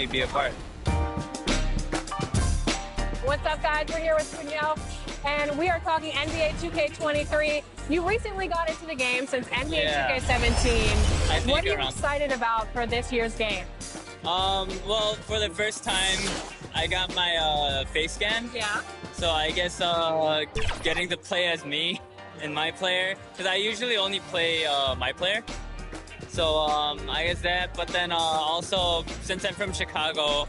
be a part. What's up, guys? We're here with Tourney, and we are talking NBA 2K23. You recently got into the game since NBA 2K17. What are you excited about for this year's game? Well, for the first time, I got my face scan. Yeah. So I guess getting to play as me and my player, because I usually only play my player. So I guess that, but then also, since I'm from Chicago,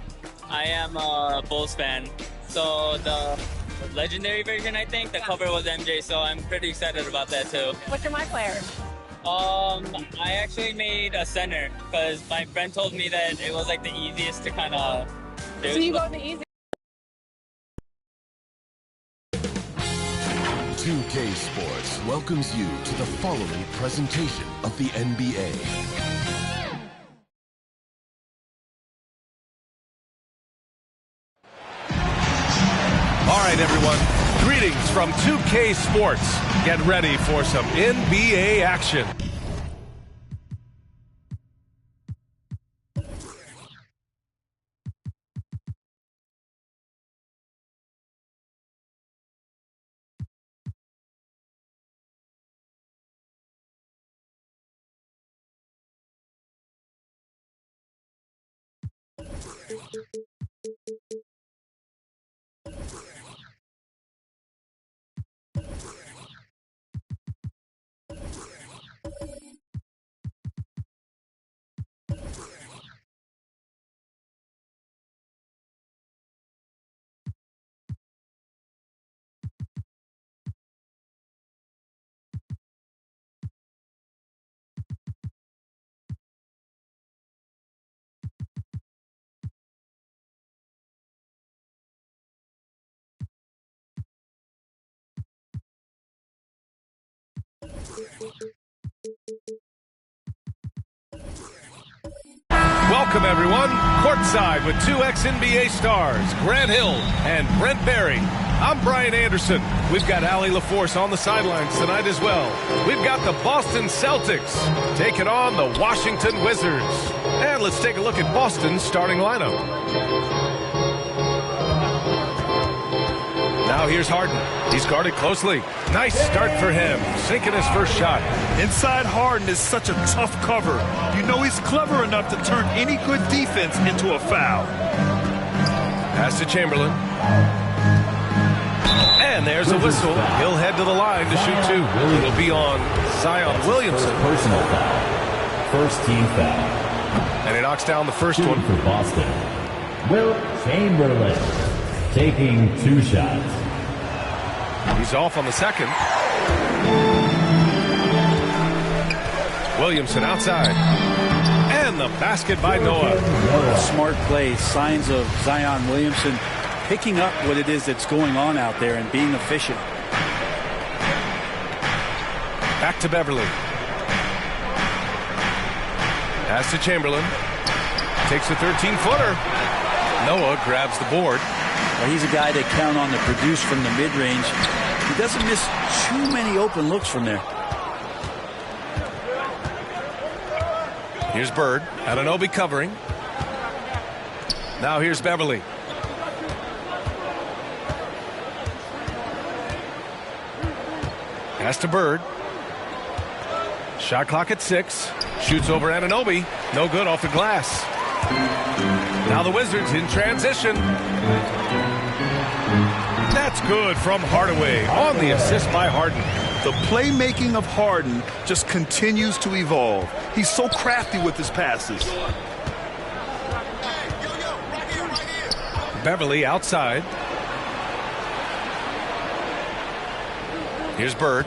I am a Bulls fan. So the legendary version, I think, the cover was MJ, so I'm pretty excited about that too. What's your my player? I actually made a center, because my friend told me that it was like the easiest to kind of do. So you go the easy. 2K Sports welcomes you to the following presentation of the NBA. All right, everyone. Greetings from 2K Sports. Get ready for some NBA action. Welcome, everyone. Courtside with two ex-NBA stars, Grant Hill and Brent Barry. I'm Brian Anderson. We've got Allie LaForce on the sidelines tonight as well. We've got the Boston Celtics taking on the Washington Wizards. And let's take a look at Boston's starting lineup. Now here's Harden. He's guarded closely. Nice start for him, sinking his first shot. Inside Harden is such a tough cover. You know he's clever enough to turn any good defense into a foul. Pass to Chamberlain. And there's a whistle. He'll head to the line to shoot two. It'll be on Zion Williamson. Personal foul. First team foul. And he knocks down the first one. For Boston. Will Chamberlain taking two shots. He's off on the second. Williamson outside. And the basket by Noah. Smart play. Signs of Zion Williamson picking up what it is that's going on out there and being efficient. Back to Beverly. Pass to Chamberlain. Takes a 13-footer. Noah grabs the board. Well, he's a guy they count on to produce from the mid-range. He doesn't miss too many open looks from there. Here's Bird. Anunoby covering. Now here's Beverly. Pass to Bird. Shot clock at 6. Shoots over Anunoby. No good off the glass. Now the Wizards in transition. That's good from Hardaway on the assist by Harden. The playmaking of Harden just continues to evolve. He's so crafty with his passes. Beverly outside. Here's Bird.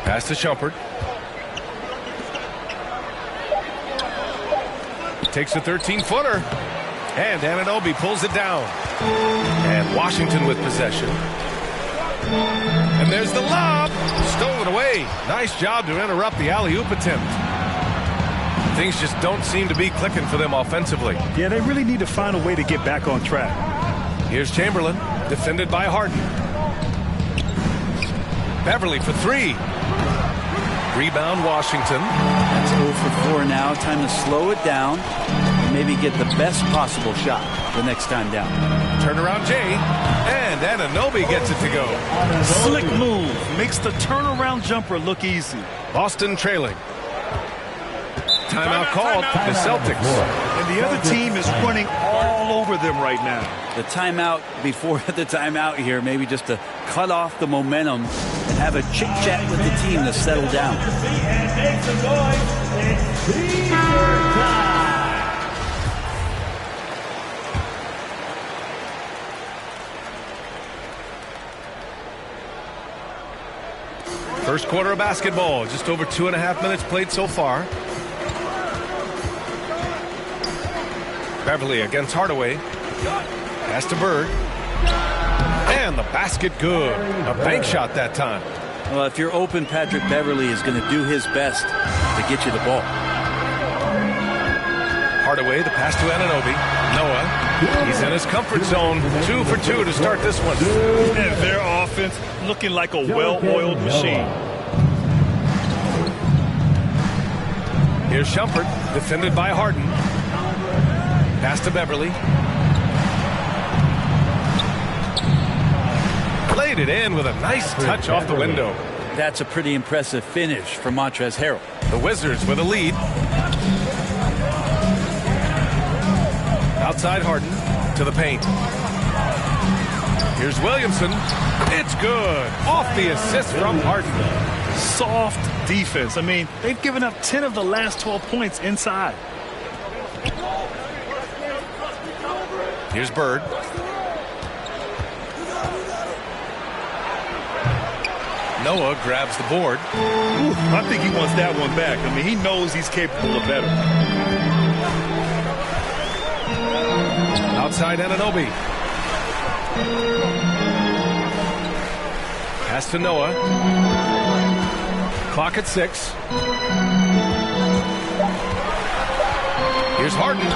Pass to Shumpert. Takes a 13-footer. And Anunoby pulls it down. And Washington with possession. And there's the lob. Stolen away. Nice job to interrupt the alley-oop attempt. Things just don't seem to be clicking for them offensively. Yeah, they really need to find a way to get back on track. Here's Chamberlain, defended by Harden. Beverly for three. Rebound, Washington. That's 0 for 4 now. Time to slow it down and maybe get the best possible shot the next time down. Turnaround Jay, and Anunoby gets it to go. Slick move. Makes the turnaround jumper look easy. Boston trailing. Timeout called. The Celtics. And the other team is running all over them right now. The timeout before the timeout here, maybe just to cut off the momentum and have a chit-chat with the team to settle down. First quarter of basketball. Just over 2.5 minutes played so far. Beverly against Hardaway. Pass to Bird. And the basket good. A bank shot that time. Well, if you're open, Patrick Beverly is going to do his best to get you the ball. Hardaway, the pass to Anunoby. Noah, he's in his comfort zone. 2 for 2 to start this one. And their offense looking like a well-oiled machine. Here's Shumpert, defended by Harden. Pass to Beverly. Played it in with a nice touch off the window. That's a pretty impressive finish for Montrezl Harrell. The Wizards with a lead. Outside Harden to the paint. Here's Williamson. It's good. Off the assist from Harden. Soft defense. I mean, they've given up 10 of the last 12 points inside. Here's Bird. Noah grabs the board. Ooh, I think he wants that one back. I mean, he knows he's capable of better. Outside Anunoby. Pass to Noah. Clock at 6. Here's Harden.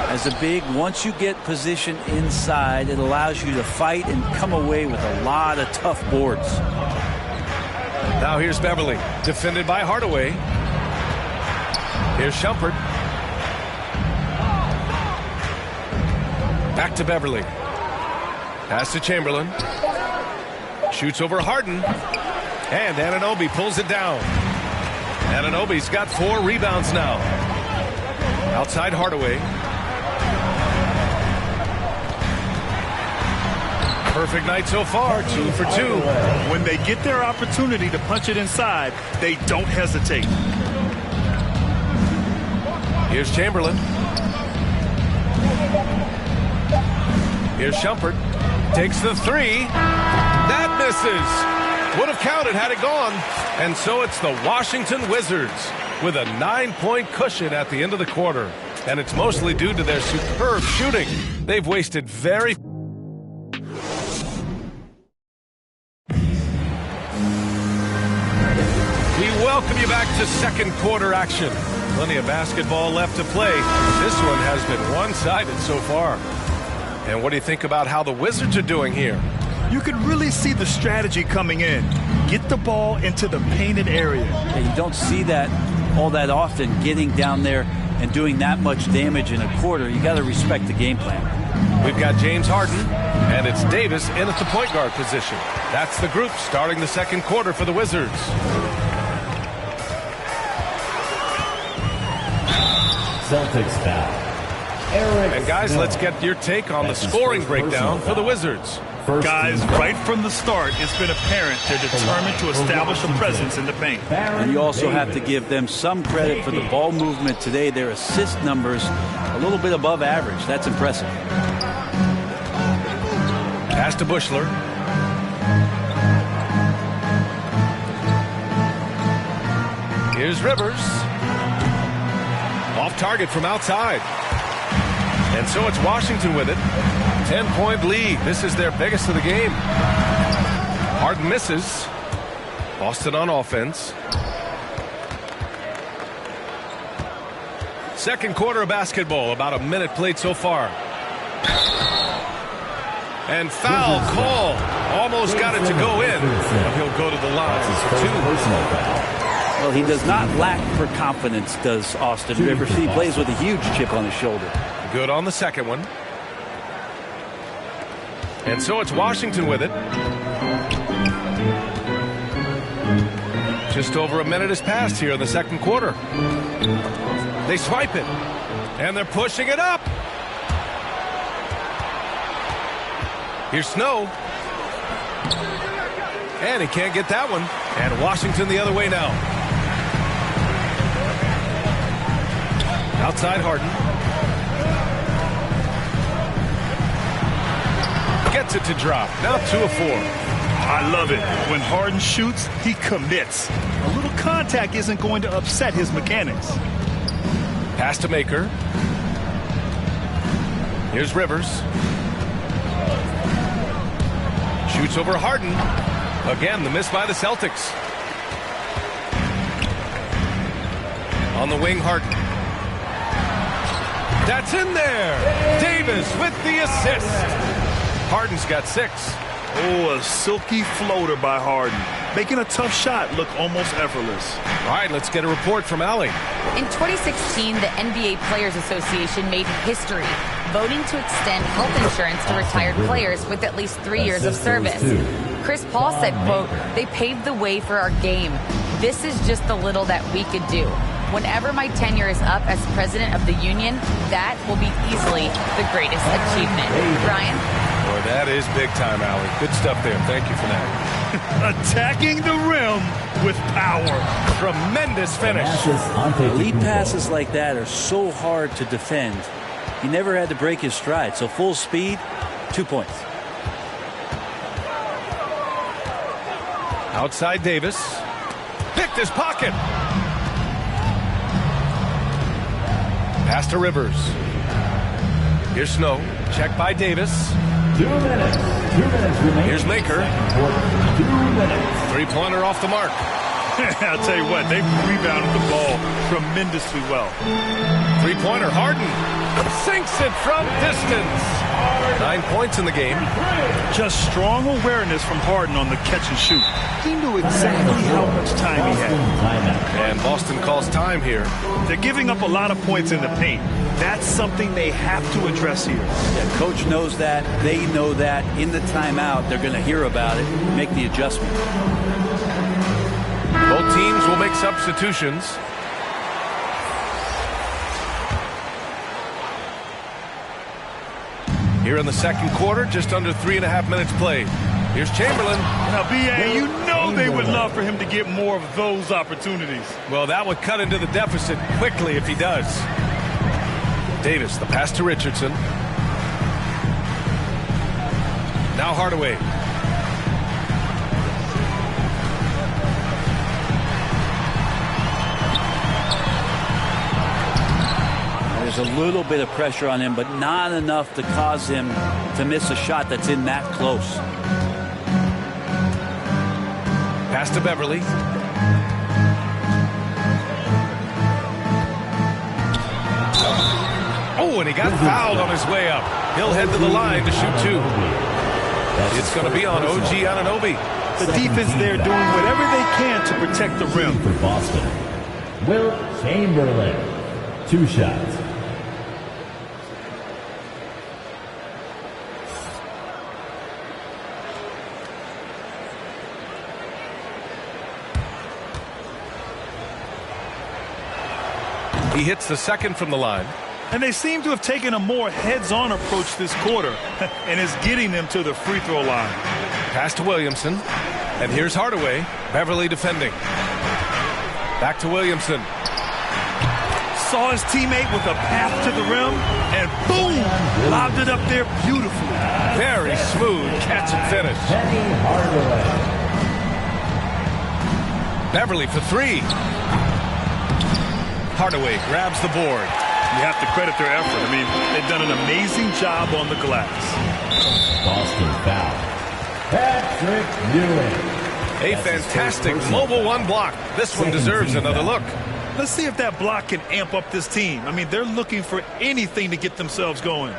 As a big, once you get position inside, it allows you to fight and come away with a lot of tough boards. Now here's Beverly, defended by Hardaway. Here's Shumpert. Back to Beverly. Pass to Chamberlain. Shoots over Harden. And Anunoby pulls it down. Anunoby's got 4 rebounds now. Outside Hardaway. Perfect night so far, 2 for 2. When they get their opportunity to punch it inside, they don't hesitate. Here's Chamberlain. Here's Shumpert. Takes the 3. That misses. Would have counted had it gone. And so it's the Washington Wizards with a 9-point cushion at the end of the quarter. And it's mostly due to their superb shooting. They've wasted very welcome you back to second quarter action. Plenty of basketball left to play. This one has been one-sided so far. And what do you think about how the Wizards are doing here? You can really see the strategy coming in. Get the ball into the painted area. Yeah, you don't see that all that often, getting down there and doing that much damage in a quarter. You got to respect the game plan. We've got James Harden, and it's Davis in at the point guard position. That's the group starting the second quarter for the Wizards. Celtics foul. And guys, let's get your take on the scoring breakdown for the Wizards. Guys, right from the start, it's been apparent they're determined to establish a presence in the paint. And you also have to give them some credit for the ball movement today. Their assist numbers a little bit above average. That's impressive. Pass to Bushler. Here's Rivers. Off target from outside. And so it's Washington with it. 10-point lead. This is their biggest of the game. Harden misses. Boston on offense. Second quarter of basketball. About a minute played so far. And foul call. Almost got it to go in. But he'll go to the line for 2. Well, he does not lack for confidence, does Austin Rivers. He plays with a huge chip on his shoulder. Good on the second one. And so it's Washington with it. Just over a minute has passed here in the second quarter. They swipe it. And they're pushing it up. Here's Snow. And he can't get that one. And Washington the other way now. Outside Harden. Gets it to drop. Now 2 of 4. I love it. When Harden shoots, he commits. A little contact isn't going to upset his mechanics. Pass to Maker. Here's Rivers. Shoots over Harden. Again, the miss by the Celtics. On the wing, Harden. That's in there. Davis with the assist. Harden's got 6. Oh, a silky floater by Harden. Making a tough shot look almost effortless. All right, let's get a report from Allie. In 2016, the NBA Players Association made history, voting to extend health insurance to retired players with at least 3 years of service. Chris Paul said, quote, "They paved the way for our game. This is just the little that we could do. Whenever my tenure is up as president of the union, that will be easily the greatest achievement." Brian? Boy, that is big time, Allie. Good stuff there. Thank you for that. Attacking the rim with power. Tremendous finish. Elite passes like that are so hard to defend. He never had to break his stride. So full speed, 2 points. Outside Davis. Picked his pocket. Pass to Rivers. Here's Snow. Check by Davis. 2 minutes. 2 minutes remaining. Here's Maker. 2 minutes. 3-pointer off the mark. I'll tell you what, they rebounded the ball tremendously well. 3-pointer, Harden. Sinks it from distance. 9 points in the game. Just strong awareness from Harden on the catch and shoot. He knew exactly how much time he had. And Boston calls time here. They're giving up a lot of points in the paint. That's something they have to address here. Yeah, coach knows that. They know that. In the timeout, they're going to hear about it, make the adjustment. Both teams will make substitutions. Here in the second quarter, just under 3.5 minutes played. Here's Chamberlain. Now, B.A., you know they would love for him to get more of those opportunities. Well, that would cut into the deficit quickly if he does. Davis, the pass to Richardson. Now Hardaway. There's a little bit of pressure on him, but not enough to cause him to miss a shot that's in that close. Pass to Beverly. Oh, and he got fouled on his way up. He'll head to the line to shoot 2. It's going to be on OG Anunoby. The defense there doing whatever they can to protect the rim. For Boston, Will Chamberlain. 2 shots. He hits the second from the line. And they seem to have taken a more heads-on approach this quarter, and is getting them to the free throw line. Pass to Williamson. And here's Hardaway. Beverly defending. Back to Williamson. Saw his teammate with a path to the rim, and boom! Lobbed it up there beautifully. Very smooth catch and finish. Beverly for 3. Hardaway grabs the board. You have to credit their effort. I mean, they've done an amazing job on the glass. Boston foul. Patrick Ewing. A fantastic mobile 1 block. This one deserves another look. Let's see if that block can amp up this team. I mean, they're looking for anything to get themselves going.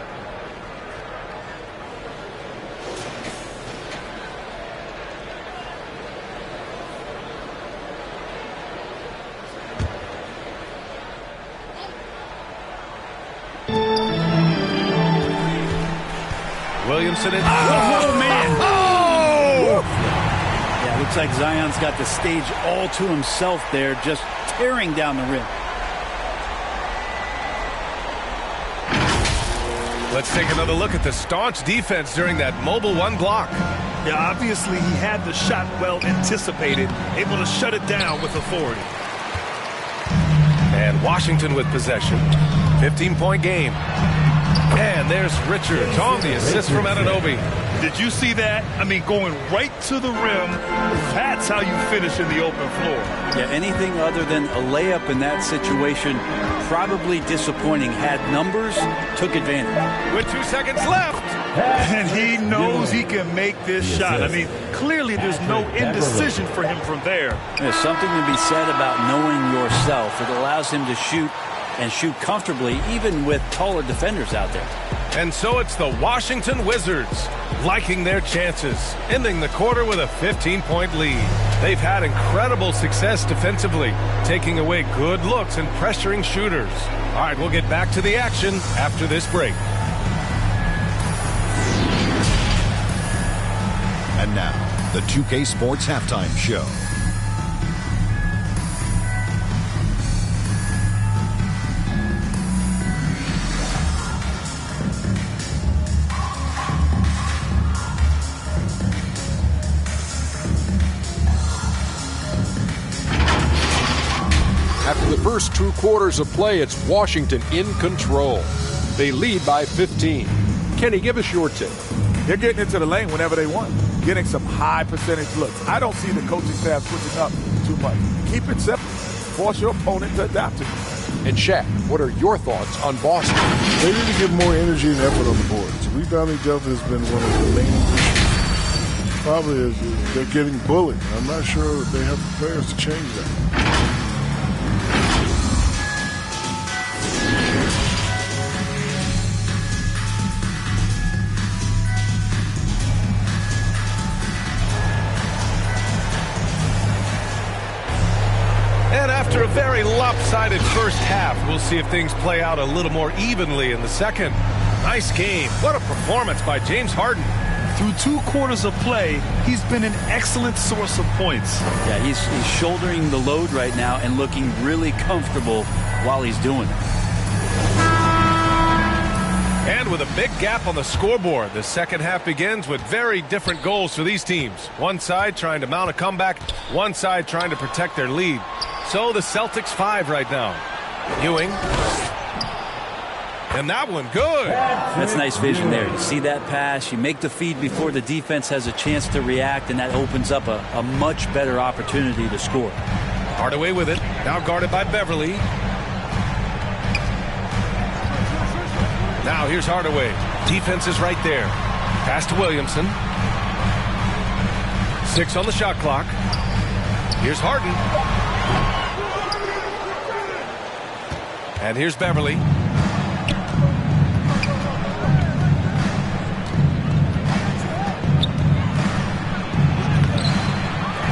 Anderson. Oh, man. Oh! Yeah, looks like Zion's got the stage all to himself there, just tearing down the rim. Let's take another look at the staunch defense during that mobile one block. Yeah, obviously he had the shot well anticipated, able to shut it down with authority. And Washington with possession. 15-point game. And there's Richards on the assist from Anunoby. Did you see that? I mean, going right to the rim, that's how you finish in the open floor. Yeah, anything other than a layup in that situation, probably disappointing. Had numbers, took advantage. With 2 seconds left. And he knows he can make this shot. I mean, clearly there's no indecision for him from there. There's something to be said about knowing yourself. It allows him to shoot and shoot comfortably, even with taller defenders out there. And so it's the Washington Wizards liking their chances, ending the quarter with a 15-point lead. They've had incredible success defensively, taking away good looks and pressuring shooters. All right, we'll get back to the action after this break. And now, the 2K Sports Halftime Show. After the first 2 quarters of play, it's Washington in control. They lead by 15. Kenny, give us your take. They're getting into the lane whenever they want, getting some high percentage looks. I don't see the coaching staff switching up too much. Keep it simple. Force your opponent to adapt to you. And Shaq, what are your thoughts on Boston? They need to give more energy and effort on the boards. Rebounding depth has been one of the main issues. Probably is they're getting bullied. I'm not sure they have the players to change that. After a very lopsided first half, we'll see if things play out a little more evenly in the second. Nice game. What a performance by James Harden. Through 2 quarters of play, he's been an excellent source of points. Yeah, he's shouldering the load right now and looking really comfortable while he's doing it. And with a big gap on the scoreboard, the second half begins with very different goals for these teams. One side trying to mount a comeback, one side trying to protect their lead. So the Celtics 5 right now. Ewing. And that one good. That's nice vision there. You see that pass, you make the feed before the defense has a chance to react, and that opens up a much better opportunity to score. Hardaway with it. Now guarded by Beverly. Now here's Hardaway. Defense is right there. Pass to Williamson. 6 on the shot clock. Here's Harden. And here's Beverly.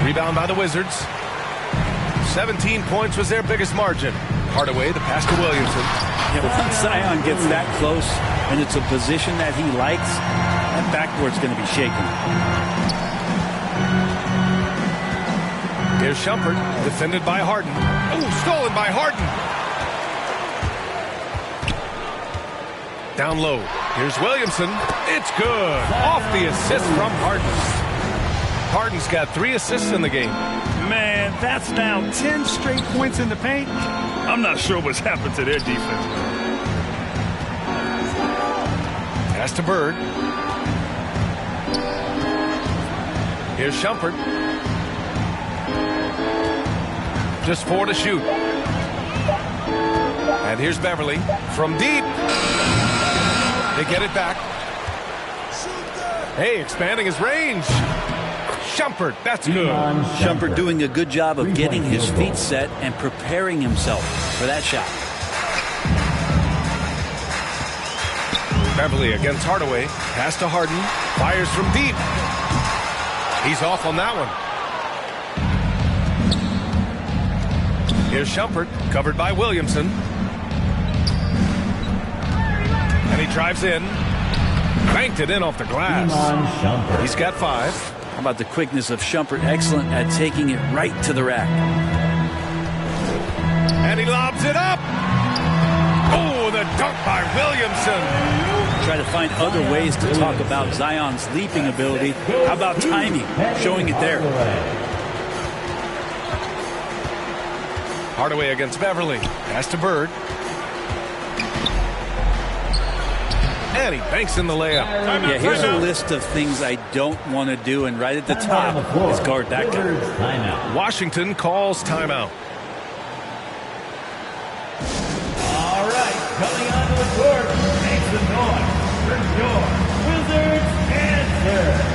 Rebound by the Wizards. 17 points was their biggest margin. Hardaway, the pass to Williamson. Yeah, once Zion gets that close and it's a position that he likes, that backboard's going to be shaking. Here's Shumpert, defended by Harden. Oh, stolen by Harden. Down low. Here's Williamson. It's good. Off the assist from Harden. Harden's got 3 assists in the game. Man, that's now 10 straight points in the paint. I'm not sure what's happened to their defense. Pass to Bird. Here's Shumpert. Just 4 to shoot. And here's Beverly from deep. They get it back. Hey, expanding his range. Shumpert, that's good. Shumpert doing a good job of getting his feet set and preparing himself for that shot. Beverly against Hardaway. Pass to Harden. Fires from deep. He's off on that one. Here's Shumpert, covered by Williamson. And he drives in. banked it in off the glass. He's got 5. How about the quickness of Shumpert? Excellent at taking it right to the rack. And he lobs it up. Oh, the dunk by Williamson. Try to find other ways to talk about Zion's leaping ability. How about timing? Showing it there. Hardaway against Beverly. Pass to Bird. And he banks in the layup. Yeah, here's a list of things I don't want to do, and right at the top is guard that guy. Washington calls timeout. All right, coming onto the court, make some noise for your Wizards answer.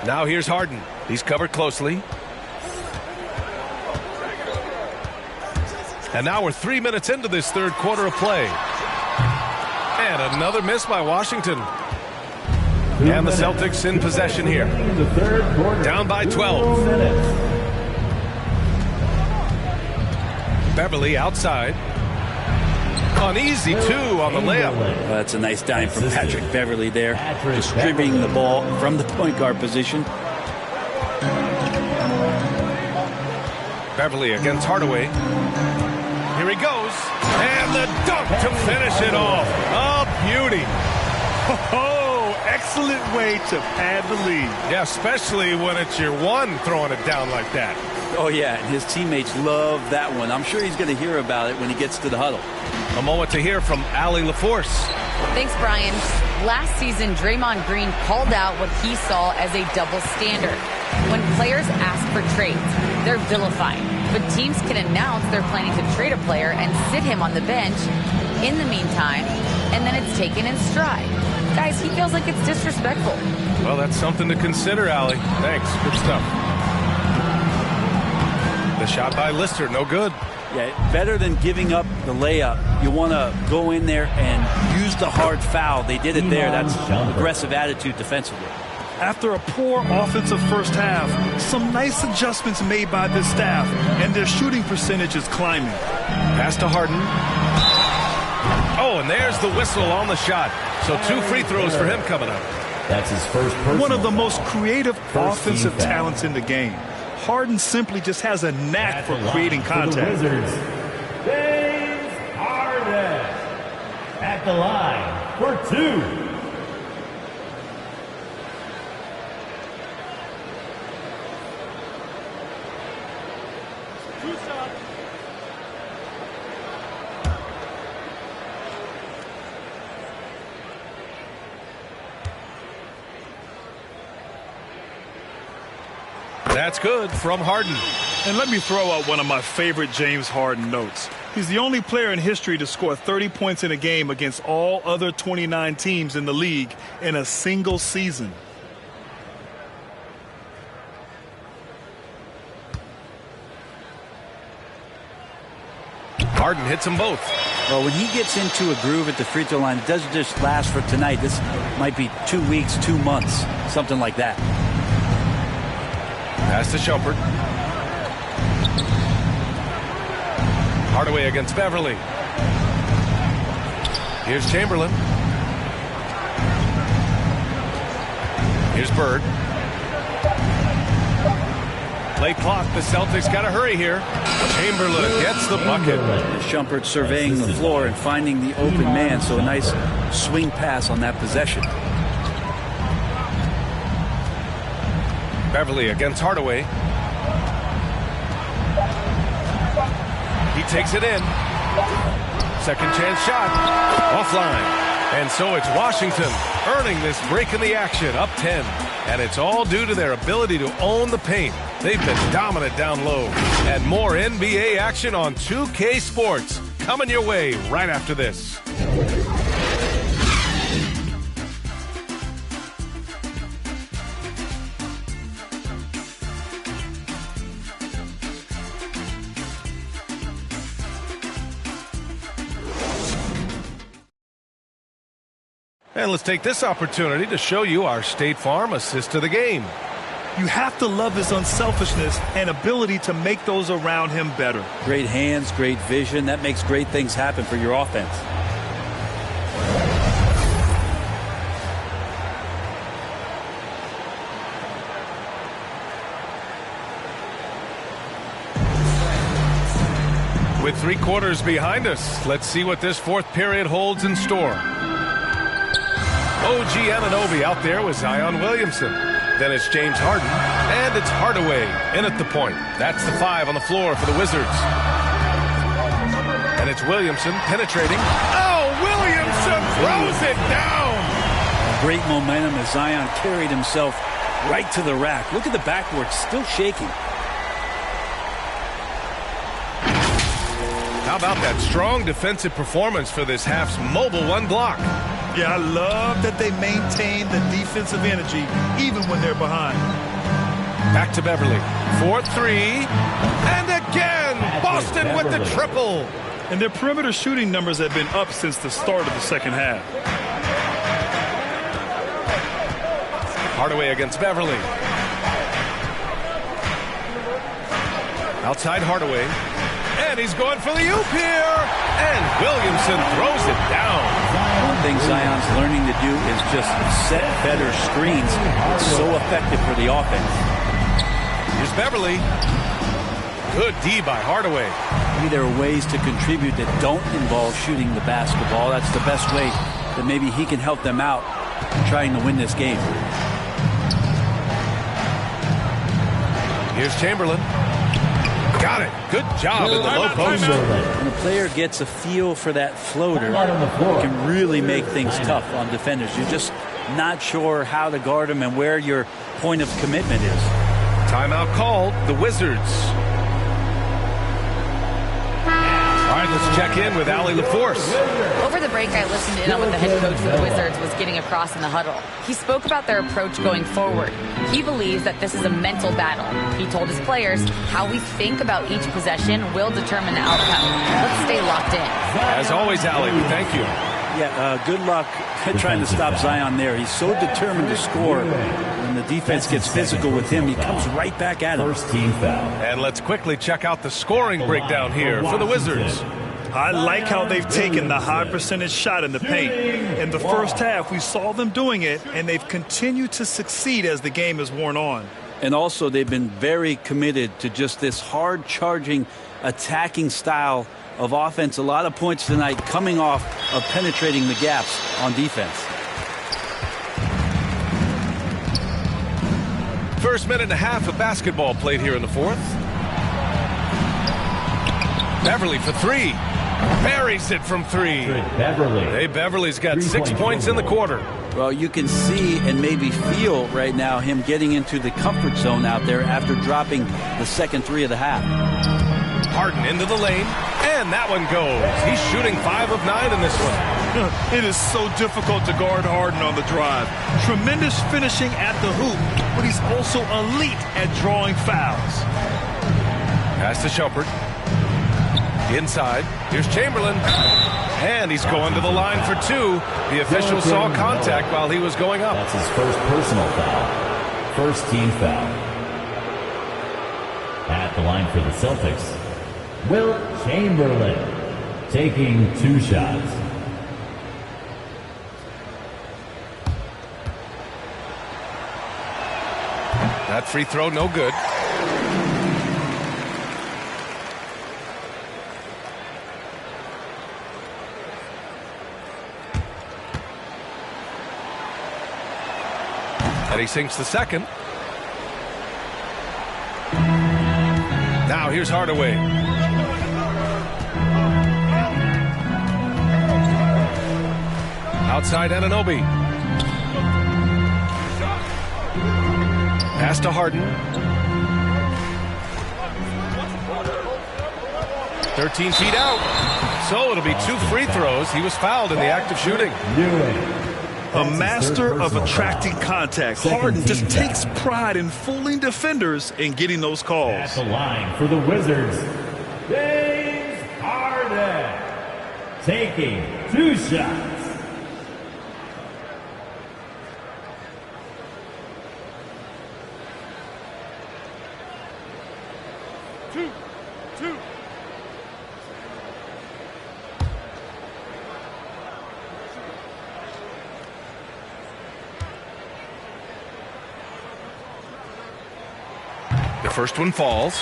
Now here's Harden. He's covered closely. And now we're 3 minutes into this third quarter of play. And another miss by Washington. And the Celtics in possession here. Down by 12. Beverly outside. Uneasy, too, on the layup. Well, that's a nice dime from Patrick Beverly there. Distributing the ball from the point guard position. Beverly against Hardaway. Here he goes. And the dunk to finish it off. A beauty. Oh, excellent way to pad the lead. Yeah, especially when it's your one throwing it down like that. Oh, yeah, and his teammates love that one. I'm sure he's going to hear about it when he gets to the huddle. A moment to hear from Allie LaForce. Thanks, Brian. Last season, Draymond Green called out what he saw as a double standard. When players ask for trades, they're vilified. But teams can announce they're planning to trade a player and sit him on the bench in the meantime, and then it's taken in stride. Guys, he feels like it's disrespectful. Well, that's something to consider, Allie. Thanks. Good stuff. The shot by Lister, no good. Yeah, better than giving up the layup. You want to go in there and use the hard foul. They did it there. That's aggressive attitude defensively. After a poor offensive first half, some nice adjustments made by this staff, and their shooting percentage is climbing. Pass to Harden. Oh, and there's the whistle on the shot. So 2 free throws for him coming up. That's his first personal. One of the most creative offensive talents in the game. Harden simply just has a knack for creating contact. James Harden at the line for 2. That's good from Harden. And let me throw out one of my favorite James Harden notes. He's the only player in history to score 30 points in a game against all other 29 teams in the league in a single season. Harden hits them both. Well, when he gets into a groove at the free throw line, it doesn't just last for tonight. This might be 2 weeks, 2 months, something like that. Pass to Shumpert. Hardaway against Beverly. Here's Chamberlain. Here's Bird. Late clock. The Celtics got to hurry here. Chamberlain gets the bucket. Shumpert surveying the floor and finding the open man, so a nice swing pass on that possession. Beverly against Hardaway. He takes it in. Second chance shot. Offline. And so it's Washington earning this break in the action, up 10. And it's all due to their ability to own the paint. They've been dominant down low. And more NBA action on 2K Sports coming your way right after this. And let's take this opportunity to show you our State Farm assist to the game. You have to love his unselfishness and ability to make those around him better. Great hands, great vision. That makes great things happen for your offense. With 3 quarters behind us, let's see what this fourth period holds in store. OG Anunoby out there with Zion Williamson. Then it's James Harden, and it's Hardaway in at the point. That's the 5 on the floor for the Wizards. And it's Williamson penetrating. Oh, Williamson throws it down! Great momentum as Zion carried himself right to the rack. Look at the backboard, still shaking. How about that strong defensive performance for this half's mobile 1 block? Yeah, I love that they maintain the defensive energy even when they're behind. Back to Beverly. 4-3. And again, Boston with the triple. And their perimeter shooting numbers have been up since the start of the second half. Hardaway against Beverly. Outside Hardaway. And he's going for the oop here. And Williamson throws it down. One thing Zion's learning to do is just set better screens. It's so effective for the offense. Here's Beverly. Good D by Hardaway. Maybe there are ways to contribute that don't involve shooting the basketball. That's the best way that maybe he can help them out trying to win this game. Here's Chamberlain. Got it. Good job in the low post. When a player gets a feel for that floater, it can really make things tough on defenders. You're just not sure how to guard them and where your point of commitment is. Timeout called. The Wizards. All right, let's check in with Allie LaForce. Over the break, I listened in on what the head coach for the Wizards was getting across in the huddle. He spoke about their approach going forward. He believes that this is a mental battle. He told his players how we think about each possession will determine the outcome. Let's stay locked in. As always, Allie, we thank you. Yeah, good luck trying to stop Zion there. He's so determined to score. When the defense gets physical with him, he comes right back at him. First team foul. And let's quickly check out the scoring breakdown here for the Wizards. I like how they've taken the high percentage shot in the paint. In the first half, we saw them doing it, and they've continued to succeed as the game has worn on. And also, they've been very committed to just this hard-charging, attacking style of offense. A lot of points tonight coming off of penetrating the gaps on defense. First minute and a half of basketball played here in the fourth. Beverly for 3. Buries it from 3. Beverly. Hey, Beverly's got 6 points in the quarter. Well, you can see and maybe feel right now him getting into the comfort zone out there after dropping the second 3 of the half. Harden into the lane, and that one goes. He's shooting 5 of 9 in this one. It is so difficult to guard Harden on the drive. Tremendous finishing at the hoop, but he's also elite at drawing fouls. Pass to Shumpert. Inside, here's Chamberlain, and he's going to the line for 2. The official saw contact while he was going up. That's his first personal foul. First team foul. At the line for the Celtics, Will Chamberlain taking 2 shots. That free throw no good. And he sinks the second. Now here's Hardaway. Outside Anunoby. Pass to Harden. 13 feet out. So it'll be 2 free throws. He was fouled in the act of shooting. A master of attracting contact. Harden just takes pride in fooling defenders and getting those calls. At the line for the Wizards, James Harden taking 2 shots. First one falls.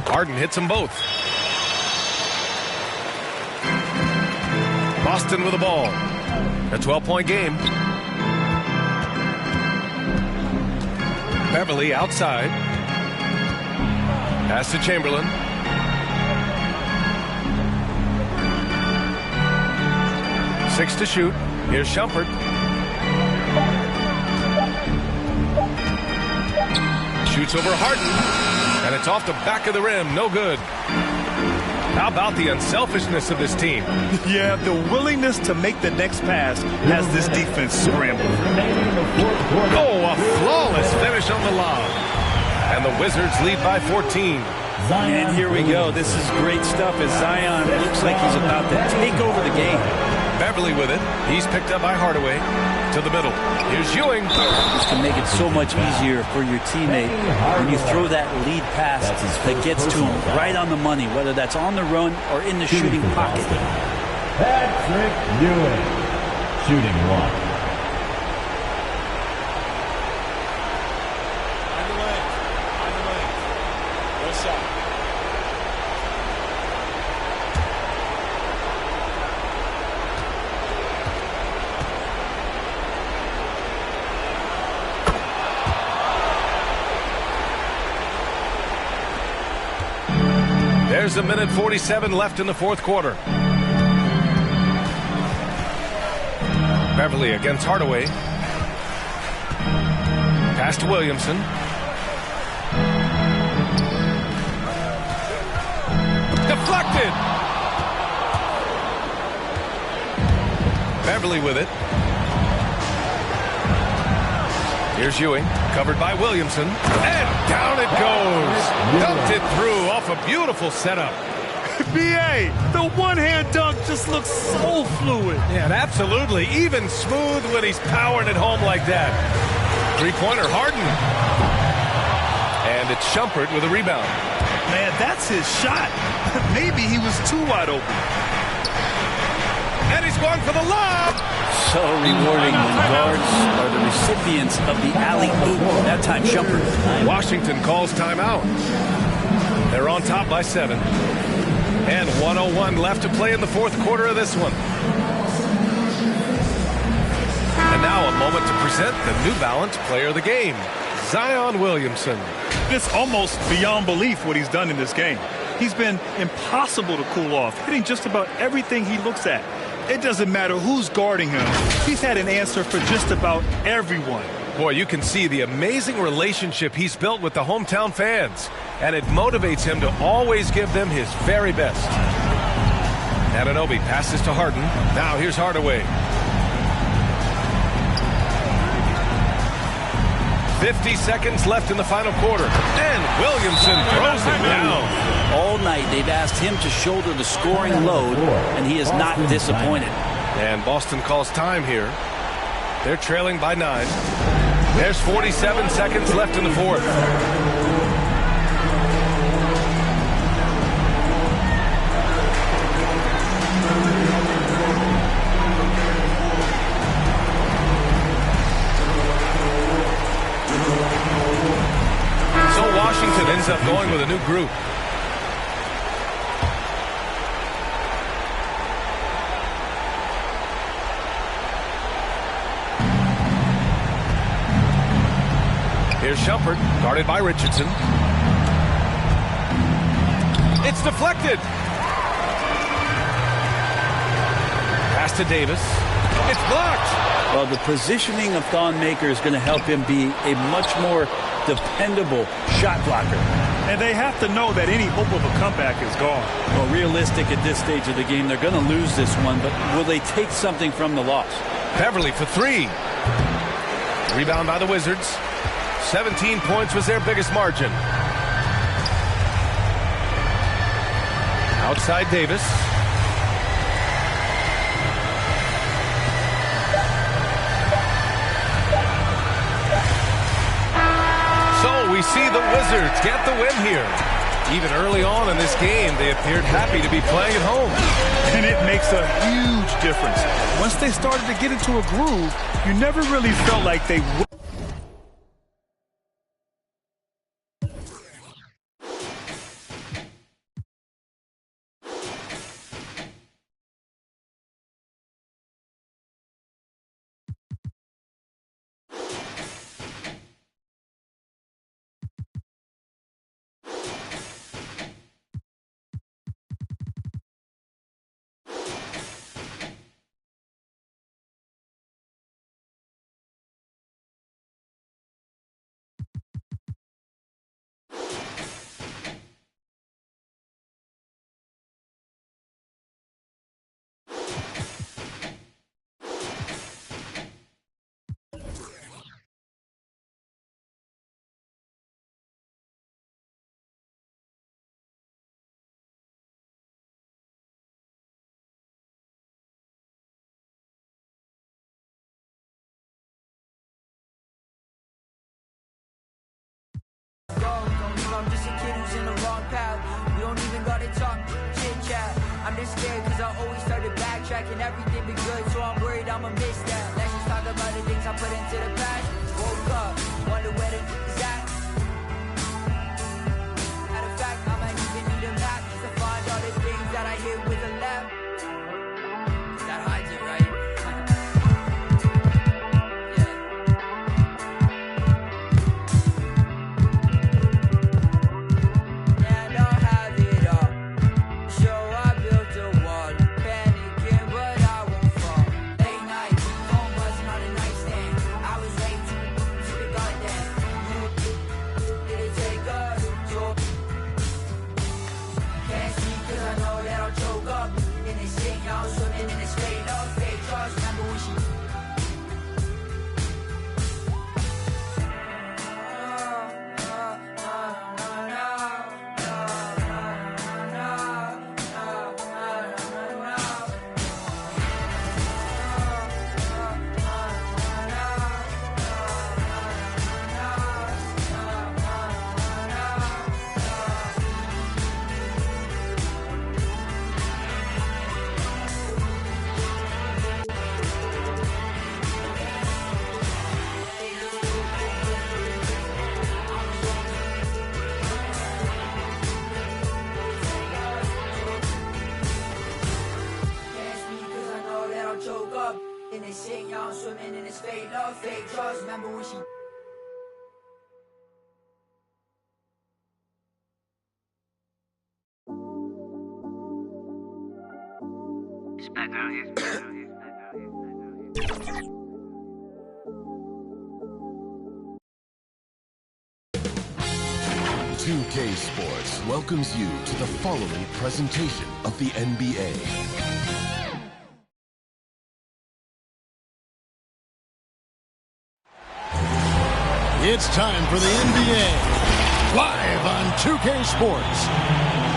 Harden hits them both. Boston with the ball. A 12-point game. Beverly outside. Pass to Chamberlain. Six to shoot. Here's Shumpert. Shoots over Harden. And it's off the back of the rim. No good. How about the unselfishness of this team? Yeah, the willingness to make the next pass has this defense scrambled. Oh, a flawless finish on the lob. And the Wizards lead by 14. And here we go. This is great stuff as Zion looks like he's about to take over the game. Beverly with it. He's picked up by Hardaway. To the middle. Here's Ewing. This can make it so much easier for your teammate when you throw that lead pass that gets to him right on the money, whether that's on the run or in the shooting pocket. Patrick Ewing, shooting one. On the lane. No shot. There's a minute 47 left in the fourth quarter. Beverly against Hardaway. Pass to Williamson. Deflected. Beverly with it. Here's Ewing, covered by Williamson, and down it goes. Dunked it through off a beautiful setup. B.A., the one-hand dunk just looks so fluid. Yeah, absolutely. Even smooth when he's powering it home like that. Three-pointer Harden. And it's Shumpert with a rebound. Man, that's his shot. Maybe he was too wide open. And he's going for the lob. So rewarding when guards are the recipients of the alley-oop. That time, Shumpert. Washington calls timeout. They're on top by 7. And 1:01 left to play in the fourth quarter of this one. And now a moment to present the New Balance Player of the Game, Zion Williamson. It's almost beyond belief what he's done in this game. He's been impossible to cool off, hitting just about everything he looks at. It doesn't matter who's guarding him. He's had an answer for just about everyone. Boy, you can see the amazing relationship he's built with the hometown fans, and it motivates him to always give them his very best. Anunoby passes to Harden. Now here's Hardaway. 50 seconds left in the final quarter, and Williamson throws it down. All night they've asked him to shoulder the scoring load, and he is not disappointed. And Boston calls time here. They're trailing by 9. There's 47 seconds left in the fourth. So Washington ends up going with a new group. Here's Shumpert, guarded by Richardson. It's deflected. Pass to Davis. It's blocked. Well, the positioning of Thon Maker is going to help him be a much more dependable shot blocker. And they have to know that any hope of a comeback is gone. Well, realistic at this stage of the game, they're going to lose this one, but will they take something from the loss? Beverly for 3. Rebound by the Wizards. 17 points was their biggest margin. Outside Davis. So Wizards get the win here. Even early on in this game, they appeared happy to be playing at home. And it makes a huge difference. Once they started to get into a groove, you never really felt like they would. I'm just a kid who's in the wrong path. We don't even gotta talk, chit chat. I'm just scared cause I always started backtracking. Everything be good, so I'm worried I'ma miss that. Let's just talk about the things I put into the past. Woke up, wonder where the is at. Matter of fact, I might even need a map just to find all the things that I hit with a left. That hides it, right? And they sing, y'all swimming in this fake love, fake trust. Remember when she "2K Sports" welcomes you to the following presentation of the NBA. It's time for the NBA, live on 2K Sports.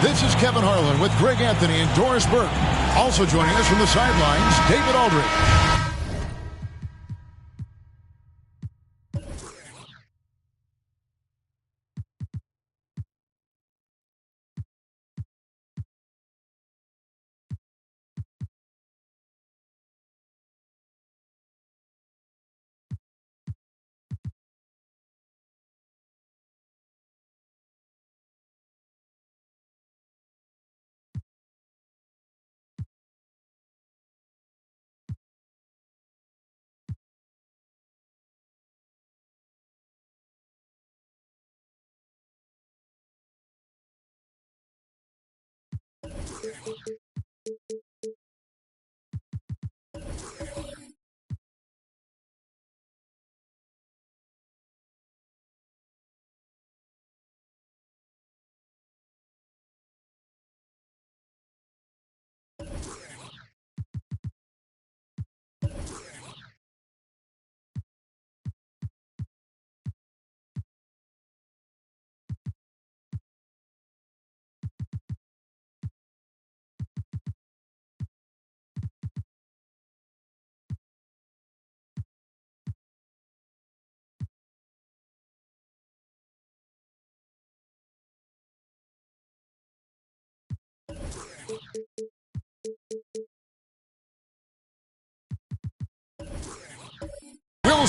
This is Kevin Harlan with Greg Anthony and Doris Burke. Also joining us from the sidelines, David Aldridge.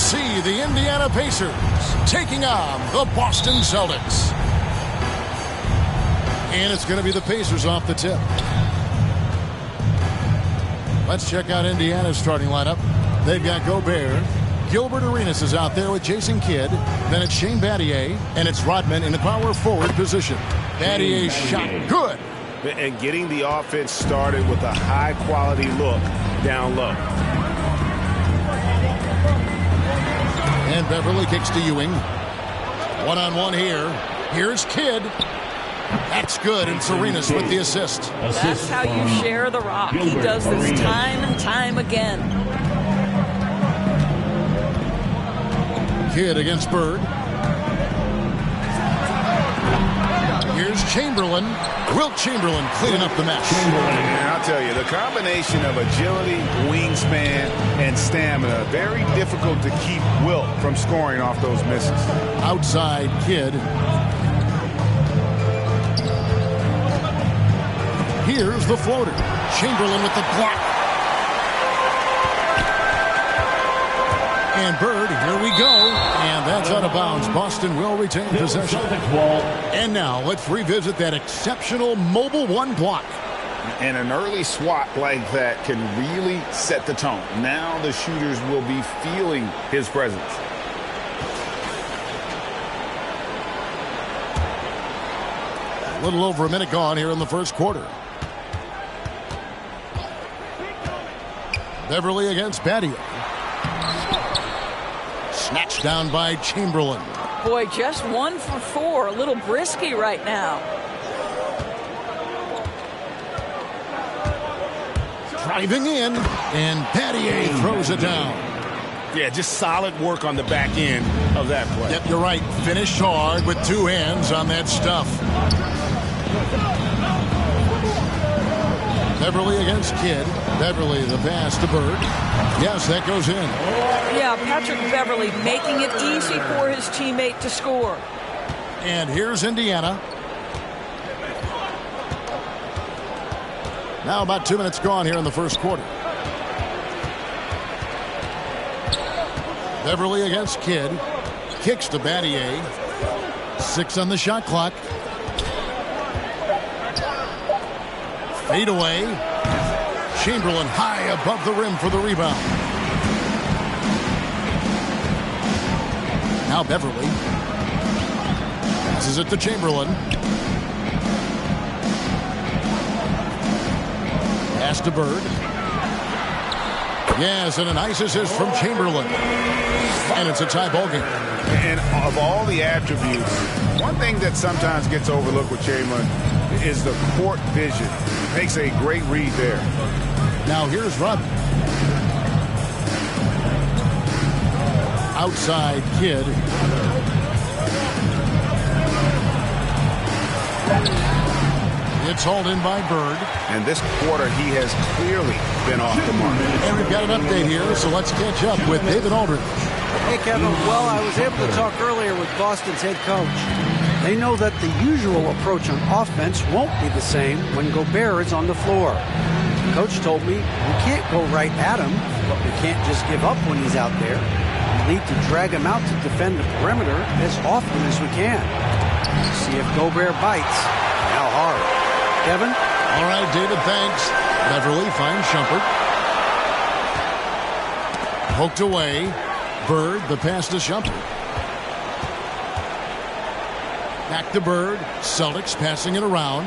see the Indiana Pacers taking on the Boston Celtics. And it's going to be the Pacers off the tip. Let's check out Indiana's starting lineup. They've got Gobert. Gilbert Arenas is out there with Jason Kidd. Then it's Shane Battier. And it's Rodman in the power forward position. Battier's shot good. And getting the offense started with a high-quality look down low. And Beverly kicks to Ewing. One-on-one here. Here's Kidd. That's good, and Arenas with the assist. That's how you share the rock. He does this time and time again. Kidd against Bird. Here's Chamberlain. Wilt Chamberlain cleaning up the mess. And I'll tell you, the combination of agility, wingspan, and stamina, very difficult to keep Wilt from scoring off those misses. Outside Kidd. Here's the floater. Chamberlain with the block. And Bird, here we go. And that's out of bounds. Boston will retain possession. And now let's revisit that exceptional mobile one block. And an early swat like that can really set the tone. Now the shooters will be feeling his presence. A little over a minute gone here in the first quarter. Beverly against Battier. Snatched down by Chamberlain. Boy, just 1 for 4. A little brisky right now. Driving in, and Battier throws it down. Yeah, just solid work on the back end of that play. Yep, you're right. Finished hard with two hands on that stuff. Beverly against Kidd. Beverly, the pass to Bird. Yes, that goes in. Yeah, Patrick Beverly making it easy for his teammate to score. And here's Indiana. Now about 2 minutes gone here in the first quarter. Beverly against Kidd. Kicks to Battier. 6 on the shot clock. Fade away. Chamberlain high above the rim for the rebound. Now Beverly. Passes it to Chamberlain. Pass to Bird. Yes, and a nice assist from Chamberlain. And it's a tie ball game. And of all the attributes, one thing that sometimes gets overlooked with Chamberlain is the court vision. Makes a great read there. Now here's Rodman. Outside Kidd. It's hauled in by Bird. And this quarter, he has clearly been off the mark. And we've got an update here, so let's catch up with David Aldridge. Hey, Kevin. Well, I was able to talk earlier with Boston's head coach. They know that the usual approach on offense won't be the same when Gobert is on the floor. The coach told me we can't go right at him, but we can't just give up when he's out there. We need to drag him out to defend the perimeter as often as we can. See if Gobert bites. How hard. Kevin? All right, David, thanks. Beverly finds Shumpert. Poked away. Bird, the pass to Shumpert. Back to Bird. Celtics passing it around.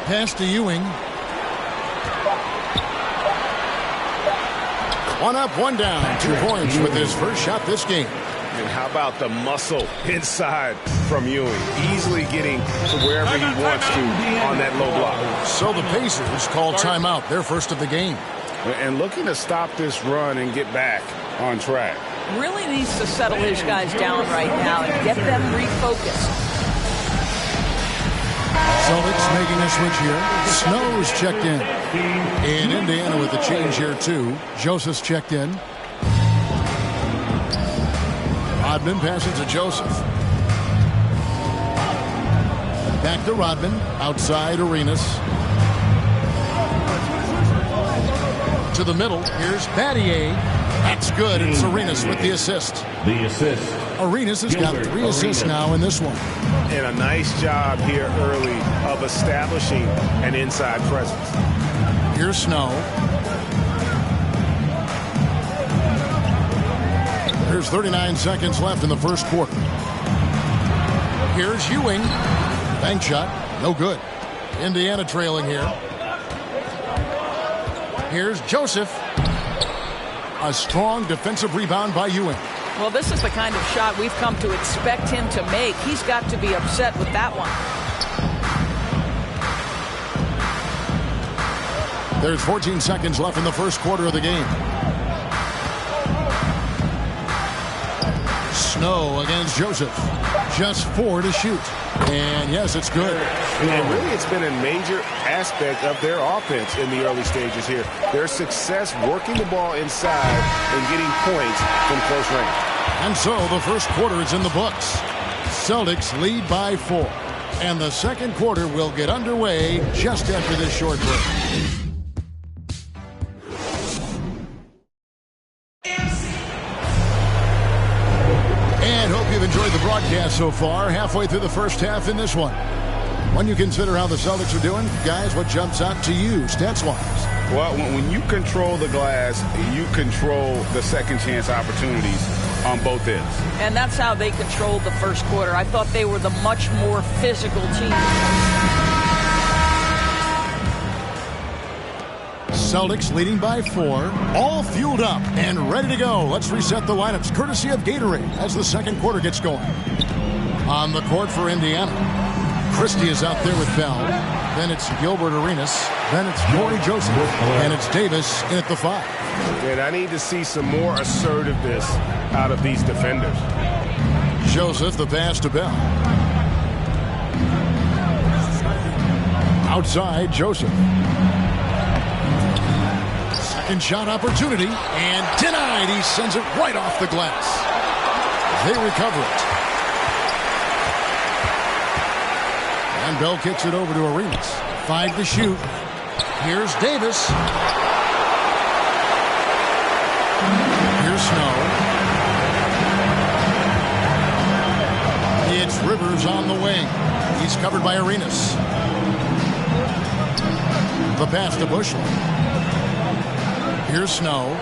Pass to Ewing. One up, one down. 2 points with his first shot this game. And how about the muscle inside from Ewing? Easily getting to wherever he wants to on that low block. So the Pacers call timeout, their first of the game. And looking to stop this run and get back on track. Really needs to settle his guys down right now and get them refocused. Celtics making a switch here. Snow's checked in. And Indiana with the change here too. Joseph's checked in. Rodman passing to Joseph. Back to Rodman. Outside Arenas. To the middle. Here's Battier. That's good. It's Arenas with the assist. The assist. Arenas has got 3 assists now in this one. And a nice job here early of establishing an inside presence. Here's Snow. There's 39 seconds left in the first quarter. Here's Ewing. Bank shot. No good. Indiana trailing here. Here's Joseph. A strong defensive rebound by Ewing. Well, this is the kind of shot we've come to expect him to make. He's got to be upset with that one. There's 14 seconds left in the first quarter of the game. Snow against Joseph. Just 4 to shoot. And yes, it's good. And really, it's been a major aspect of their offense in the early stages here. Their success working the ball inside and getting points from close range. And so the first quarter is in the books. Celtics lead by 4. And the second quarter will get underway just after this short break. And hope you've enjoyed the broadcast so far. Halfway through the first half in this one. When you consider how the Celtics are doing, guys, what jumps out to you stats-wise? Well, when you control the glass, you control the second chance opportunities on both ends. And that's how they controlled the first quarter. I thought they were the much more physical team. Celtics leading by 4, all fueled up and ready to go. Let's reset the lineups, courtesy of Gatorade, as the second quarter gets going. On the court for Indiana, Christie is out there with Bell. Then it's Gilbert Arenas. Then it's Corey Joseph. And it's Davis in at the 5. And I need to see some more assertiveness out of these defenders. Joseph, the pass to Bell. Outside, Joseph. Second shot opportunity, and denied. He sends it right off the glass. They recover it. And Bell kicks it over to Arenas. 5 to shoot. Here's Davis. Here's Snow. It's Rivers on the wing. He's covered by Arenas. The pass to Bushley. Here's Snow.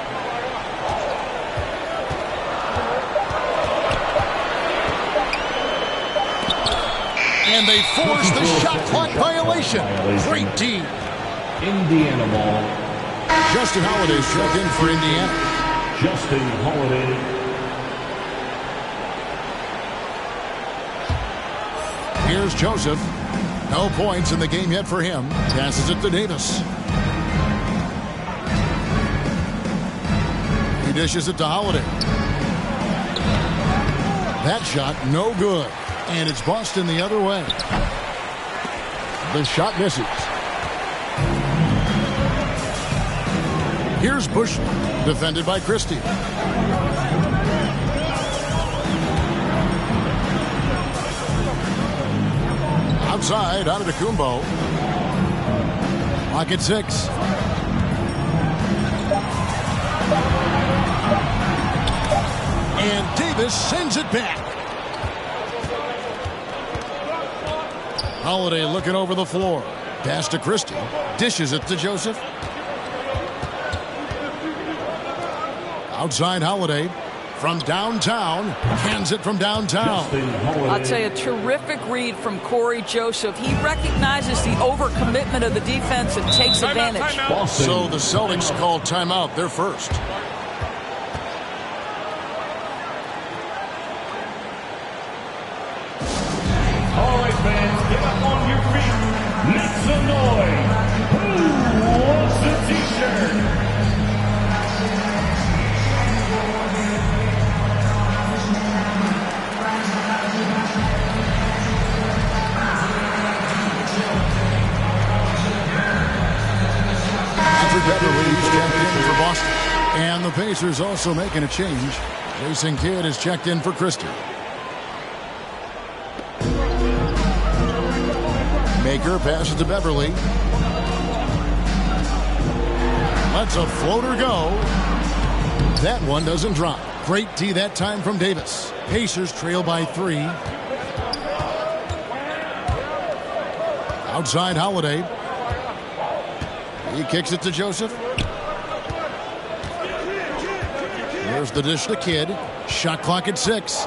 And they force the shot clock violation. Great D. Indiana ball. Justin Holiday's checked in for Indiana. Justin Holiday. Here's Joseph. No points in the game yet for him. Passes it to Davis. He dishes it to Holiday. That shot, no good. And it's Boston the other way. The shot misses. Here's Bush, defended by Christie. Outside, out of Antetokounmpo. Lock at 6. And Davis sends it back. Holiday looking over the floor. Pass to Christie. Dishes it to Joseph. Outside Holiday. From downtown. Hands it from downtown. I'll tell you, a terrific read from Corey Joseph. He recognizes the overcommitment of the defense and takes advantage. So the Celtics called timeout. They're first. All right, fans, get up on your feet. Make some noise. Who wants a t-shirt? Beverly's checked in for Boston. And the Pacers also making a change. Jason Kidd is checked in for Christie. Maker passes to Beverly. Lets a floater go. That one doesn't drop. Great D that time from Davis. Pacers trail by 3. Outside Holiday. He kicks it to Joseph. There's the dish to Kidd. Shot clock at 6.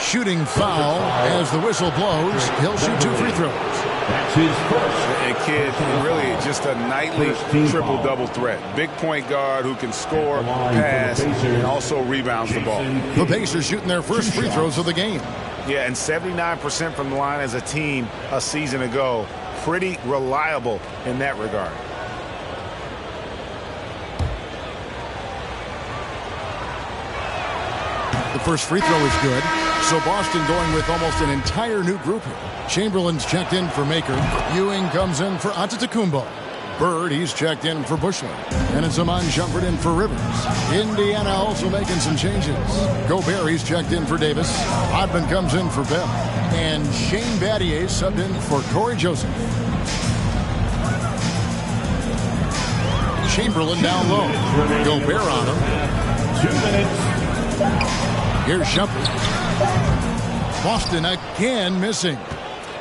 Shooting foul as the whistle blows. He'll shoot 2 free throws. That's his first. And Kidd, really just a nightly triple-double threat. Big point guard who can score, pass, and also rebounds the ball. The Pacers shooting their first free throws of the game. Yeah, and 79% from the line as a team a season ago. Pretty reliable in that regard. The first free throw is good. So Boston going with almost an entire new group here. Chamberlain's checked in for Maker. Ewing comes in for Antetokounmpo. Bird, he's checked in for Bushland. And it's Amon Shumpert in for Rivers. Indiana also making some changes. Gobert, he's checked in for Davis. Hodman comes in for Bell. And Shane Battier subbed in for Corey Joseph. Chamberlain down low. Gobert on him. 2 minutes. Here's Shumpert. Boston again missing.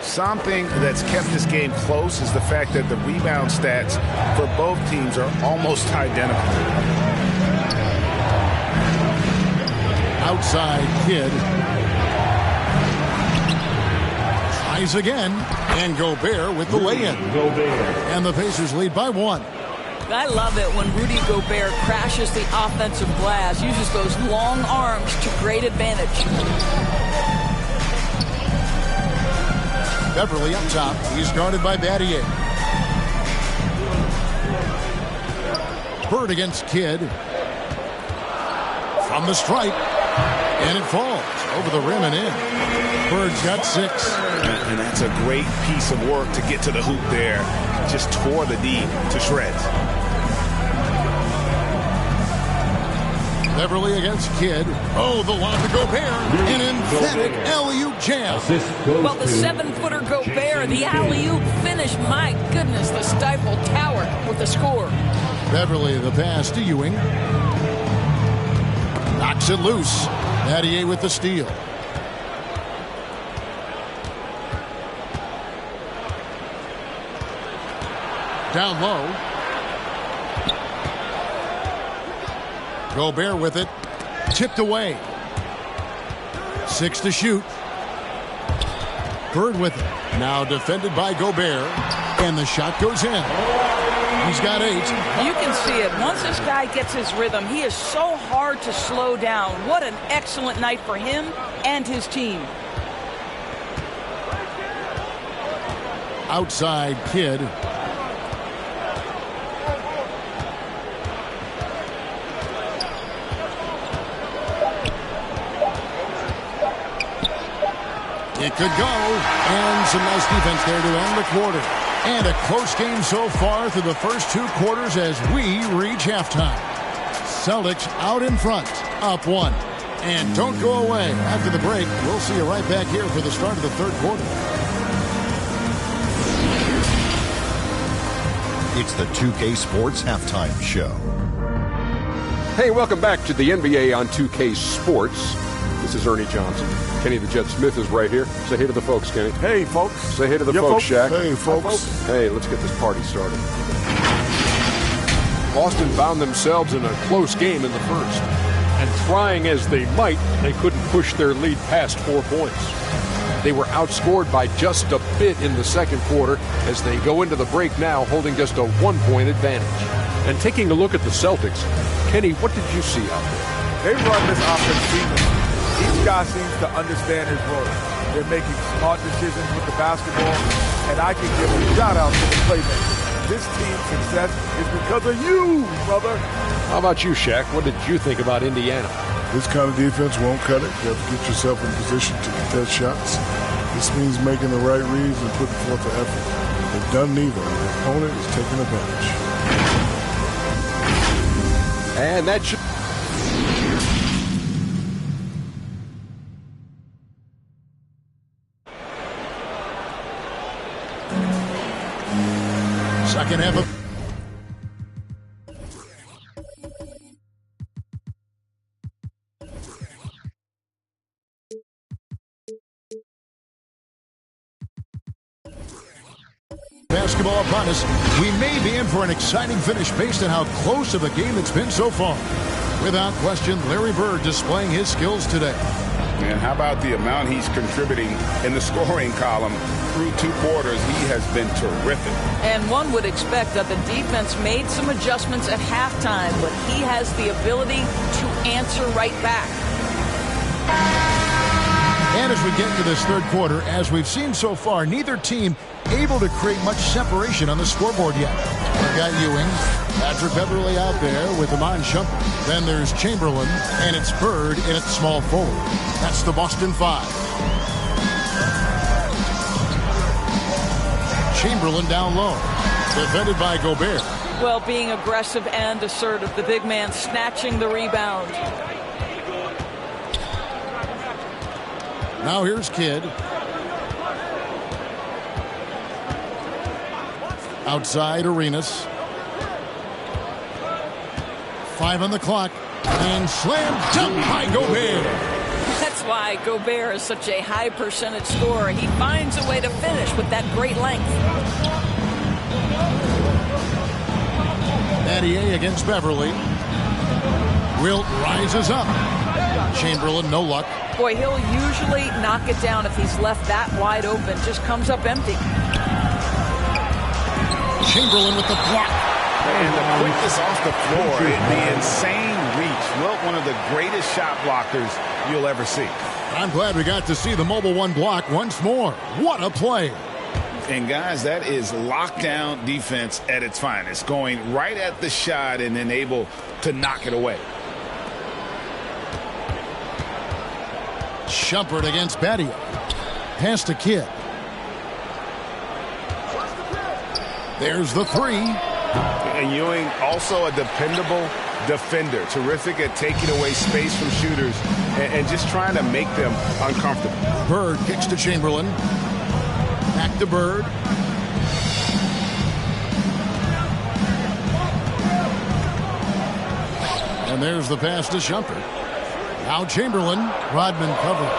Something that's kept this game close is the fact that the rebound stats for both teams are almost identical. Outside Kidd. Tries again. And Gobert with the lay-in. And the Pacers lead by 1. I love it when Rudy Gobert crashes the offensive glass, uses those long arms to great advantage. Beverly up top. He's guarded by Battier. Bird against Kidd. From the stripe. And it falls over the rim and in. Bird's got 6. And that's a great piece of work to get to the hoop there. Just tore the D to shreds. Beverly against Kidd. Oh, the lob to Gobert. An emphatic alley-oop jam. Well, the 7-footer Gobert, the alley-oop finish. My goodness, the Stifle Tower with the score. Beverly, the pass to Ewing. Knocks it loose. Battier with the steal. Down low. Gobert with it. Tipped away. 6 to shoot. Bird with it. Now defended by Gobert. And the shot goes in. He's got 8. You can see it. Once this guy gets his rhythm, he is so hard to slow down. What an excellent night for him and his team. Outside Kidd. It could go. And some nice defense there to end the quarter. And a close game so far through the first 2 quarters as we reach halftime. Celtics out in front, up 1. And don't go away. After the break, we'll see you right back here for the start of the 3rd quarter. It's the 2K Sports Halftime Show. Hey, welcome back to the NBA on 2K Sports. This is Ernie Johnson. Kenny the Jet Smith is right here. Say hey to the folks, Kenny. Hey, folks. Say hey to the folks, Shaq. Hey, folks. Hi, folks. Hey, let's get this party started. Boston found themselves in a close game in the first. And trying as they might, they couldn't push their lead past 4 points. They were outscored by just a bit in the second quarter as they go into the break now holding just a 1-point advantage. And taking a look at the Celtics, Kenny, what did you see out there? They run this offense seamlessly. Each guy seems to understand his role. They're making smart decisions with the basketball, and I can give a shout-out to the playmakers. This team's success is because of you, brother. How about you, Shaq? What did you think about Indiana? This kind of defense won't cut it. You have to get yourself in position to contest shots. This means making the right reads and putting forth the effort. They've done neither. The opponent is taking advantage. And that should... Second half of... basketball upon us, we may be in for an exciting finish based on how close of a game it's been so far. Without question, Larry Bird displaying his skills today. And how about the amount he's contributing in the scoring column through 2 quarters? He has been terrific. And one would expect that the defense made some adjustments at halftime, but he has the ability to answer right back. And as we get to this third quarter, as we've seen so far, neither team able to create much separation on the scoreboard yet. We've got Ewing, Patrick Beverly out there with Iman Shumpert. Then there's Chamberlain, and it's Bird in at small forward. That's the Boston 5. Chamberlain down low, defended by Gobert. Well, being aggressive and assertive, the big man snatching the rebound. Now here's Kidd. Outside Arenas. 5 on the clock. And slam dunk by Gobert. That's why Gobert is such a high percentage scorer. He finds a way to finish with that great length. Battier against Beverly. Wilt rises up. Chamberlain, no luck. Boy, he'll usually knock it down if he's left that wide open. Just comes up empty. Chamberlain with the block. And the quickness off the floor, the insane reach. Wilt, one of the greatest shot blockers you'll ever see. I'm glad we got to see the mobile 1 block once more. What a play. And guys, that is lockdown defense at its finest. Going right at the shot and then able to knock it away. Shumpert against Battier. Pass to Kidd. There's the 3. And Ewing, also a dependable defender. Terrific at taking away space from shooters and just trying to make them uncomfortable. Bird kicks to Chamberlain. Back to Bird. And there's the pass to Shumpert. Now Chamberlain. Rodman covered.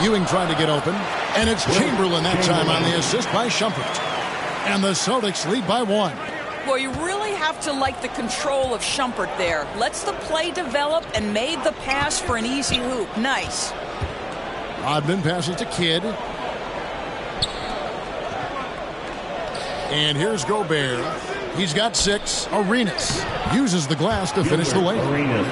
Ewing trying to get open. And it's Chamberlain that time on the assist by Shumpert. And the Celtics lead by 1. Well, you really have to like the control of Shumpert there. Lets the play develop and made the pass for an easy hoop. Nice. Rodman passes to Kidd. And here's Gobert. He's got 6. Arenas uses the glass to finish the layup.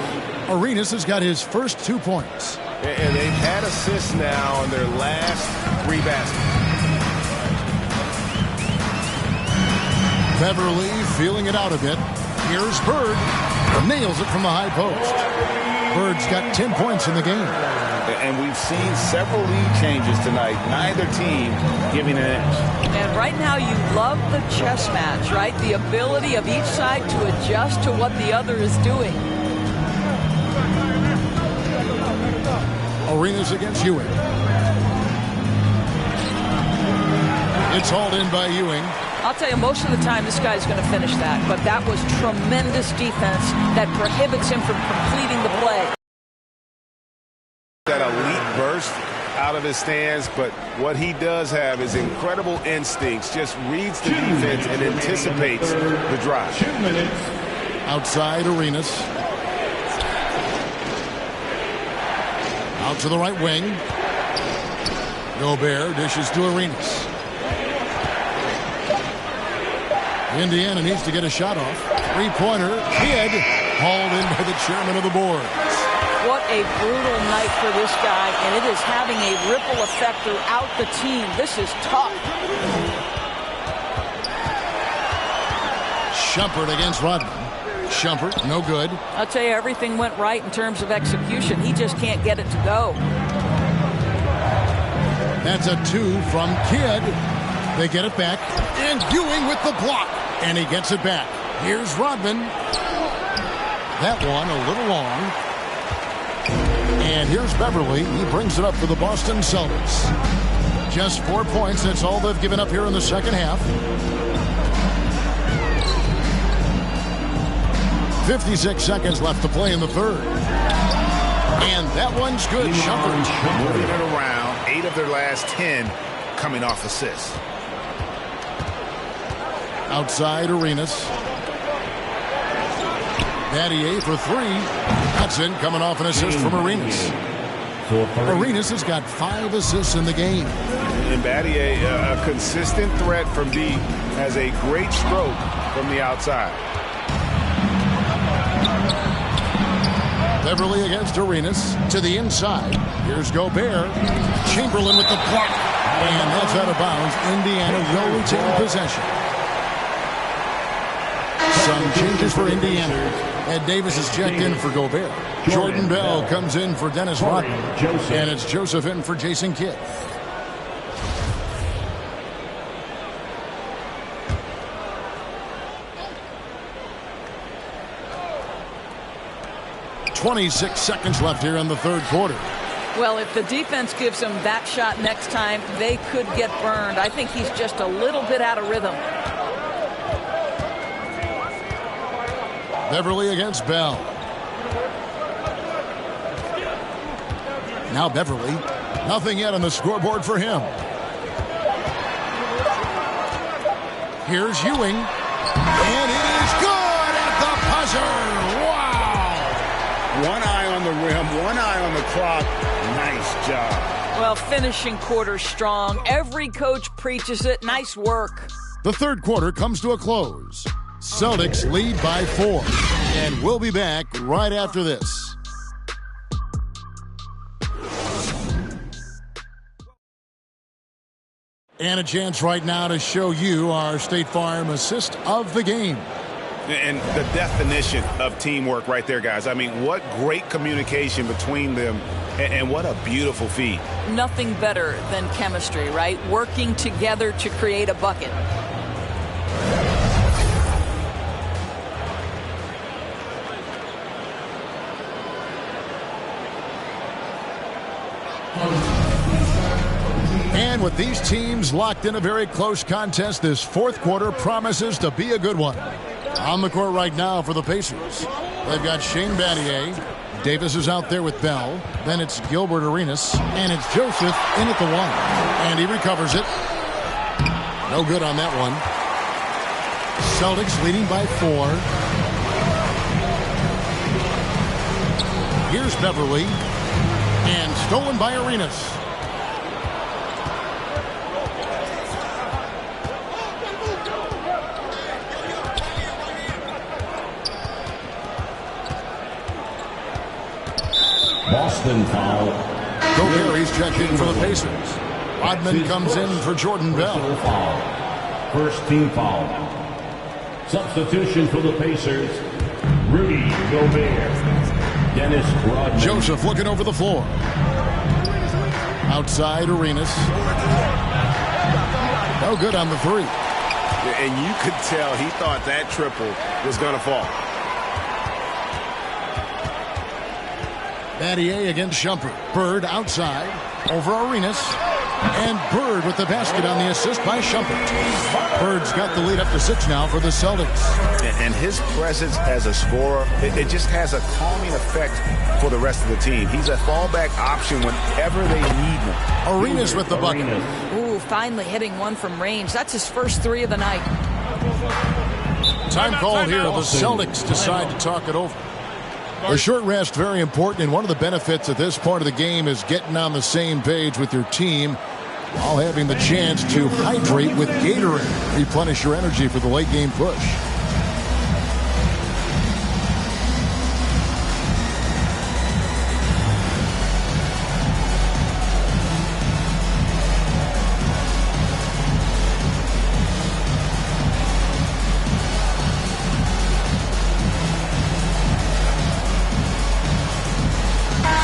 Arenas has got his first 2 points. And they've had assists now on their last 3 baskets. Beverly feeling it out a bit. Here's Bird. Nails it from the high post. Bird's got 10 points in the game. And we've seen several lead changes tonight. Neither team giving an edge. And right now you love the chess match, right? The ability of each side to adjust to what the other is doing. Arenas against Ewing. It's hauled in by Ewing. I'll tell you, most of the time this guy's going to finish that, but that was tremendous defense that prohibits him from completing the play. That elite burst out of his stance, but what he does have is incredible instincts, just reads the defense and anticipates the drive. 2 minutes. Outside Arenas. Out to the right wing. Gobert dishes to Arenas. Indiana needs to get a shot off. 3-pointer. Kidd hauled in by the chairman of the boards. What a brutal night for this guy, and it is having a ripple effect throughout the team. This is tough. Shumpert against Rodman. Shumpert, no good. I'll tell you, everything went right in terms of execution. He just can't get it to go. That's a 2 from Kidd. They get it back. And Ewing with the block. And he gets it back. Here's Rodman. That one a little long. And here's Beverly. He brings it up for the Boston Celtics. Just 4 points. That's all they've given up here in the second half. 56 seconds left to play in the third. And that one's good. Shumpert moving it around. 8 of their last 10 coming off assists. Outside Arenas. Battier for three. That's in, coming off an assist from Arenas. Arenas has got 5 assists in the game. And Battier, a consistent threat from deep, has a great stroke from the outside. Beverly against Arenas to the inside. Here's Gobert. Chamberlain with the block. And that's out of bounds. Indiana will retain possession. Some changes for Indiana. Ed Davis is checked in for Gobert. Jordan Bell comes in for Dennis Rodman. And it's Joseph in for Jason Kidd. .26 seconds left here in the third quarter. Well, if the defense gives him that shot next time, they could get burned. I think he's just a little bit out of rhythm. Beverly against Bell. Now Beverly. Nothing yet on the scoreboard for him. Here's Ewing. And it is good at the buzzer. Wow! One eye on the rim, one eye on the clock. Nice job. Well, finishing quarter strong. Every coach preaches it. Nice work. The third quarter comes to a close. Celtics lead by 4. And we'll be back right after this. And a chance right now to show you our State Farm assist of the game. And the definition of teamwork right there, guys. I mean, what great communication between them, and what a beautiful feed. Nothing better than chemistry, right? Working together to create a bucket. And with these teams locked in a very close contest, this fourth quarter promises to be a good one. On the court right now for the Pacers, they've got Shane Battier. Davis is out there with Bell. Then it's Gilbert Arenas. And it's Joseph in at the 1. And he recovers it. No good on that one. Celtics leading by 4. Here's Beverly. And stolen by Arenas. Boston foul. Gobert checked in for the Pacers. Rodman comes in for Jordan Bell. Foul. First team foul. Substitution for the Pacers. Rudy Gobert. Dennis Rodman. Joseph looking over the floor. Outside Arenas. No good on the 3. And you could tell he thought that triple was going to fall. Battier against Shumpert. Bird outside. Over Arenas. And Bird with the basket on the assist by Shumpert. Bird's got the lead up to 6 now for the Celtics. And his presence as a scorer, it just has a calming effect for the rest of the team. He's a fallback option whenever they need one. Arenas with the bucket. Ooh, finally hitting one from range. That's his first 3 of the night. Time called here. The Celtics decide to talk it over. A short rest, very important, and one of the benefits at this part of the game is getting on the same page with your team while having the chance to hydrate with Gatorade. Replenish your energy for the late game push.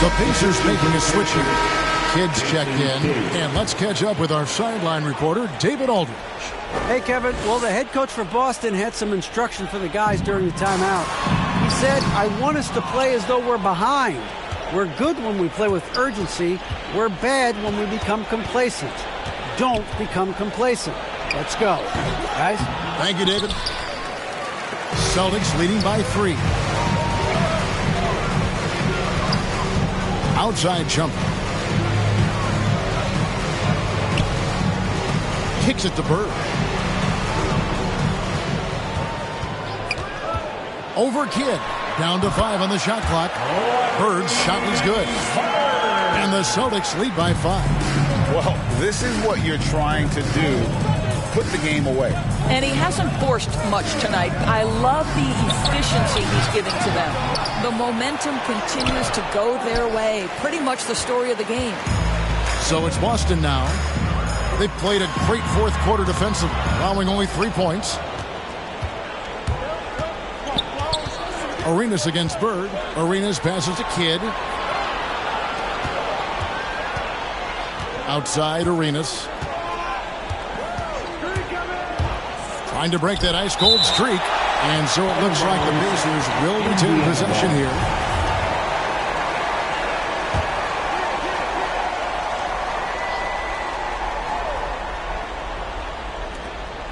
The Pacers making a switch here. Kids check in, and let's catch up with our sideline reporter, David Aldridge. Hey, Kevin. Well, the head coach for Boston had some instruction for the guys during the timeout. He said, I want us to play as though we're behind. We're good when we play with urgency. We're bad when we become complacent. Don't become complacent. Let's go. Guys? Thank you, David. Celtics leading by 3. Outside jumper. Kicks it to Bird. over Kidd. Down to 5 on the shot clock. Bird's shot was good. And the Celtics lead by 5. Well, this is what you're trying to do. Put the game away. And he hasn't forced much tonight. I love the efficiency he's giving to them. The momentum continues to go their way. Pretty much the story of the game. So it's Boston now. They played a great fourth quarter defensive, allowing only 3 points. Arenas against Bird. Arenas passes to Kidd. Outside Arenas. Trying to break that ice-cold streak. And so it looks like the Pacers will retain possession here.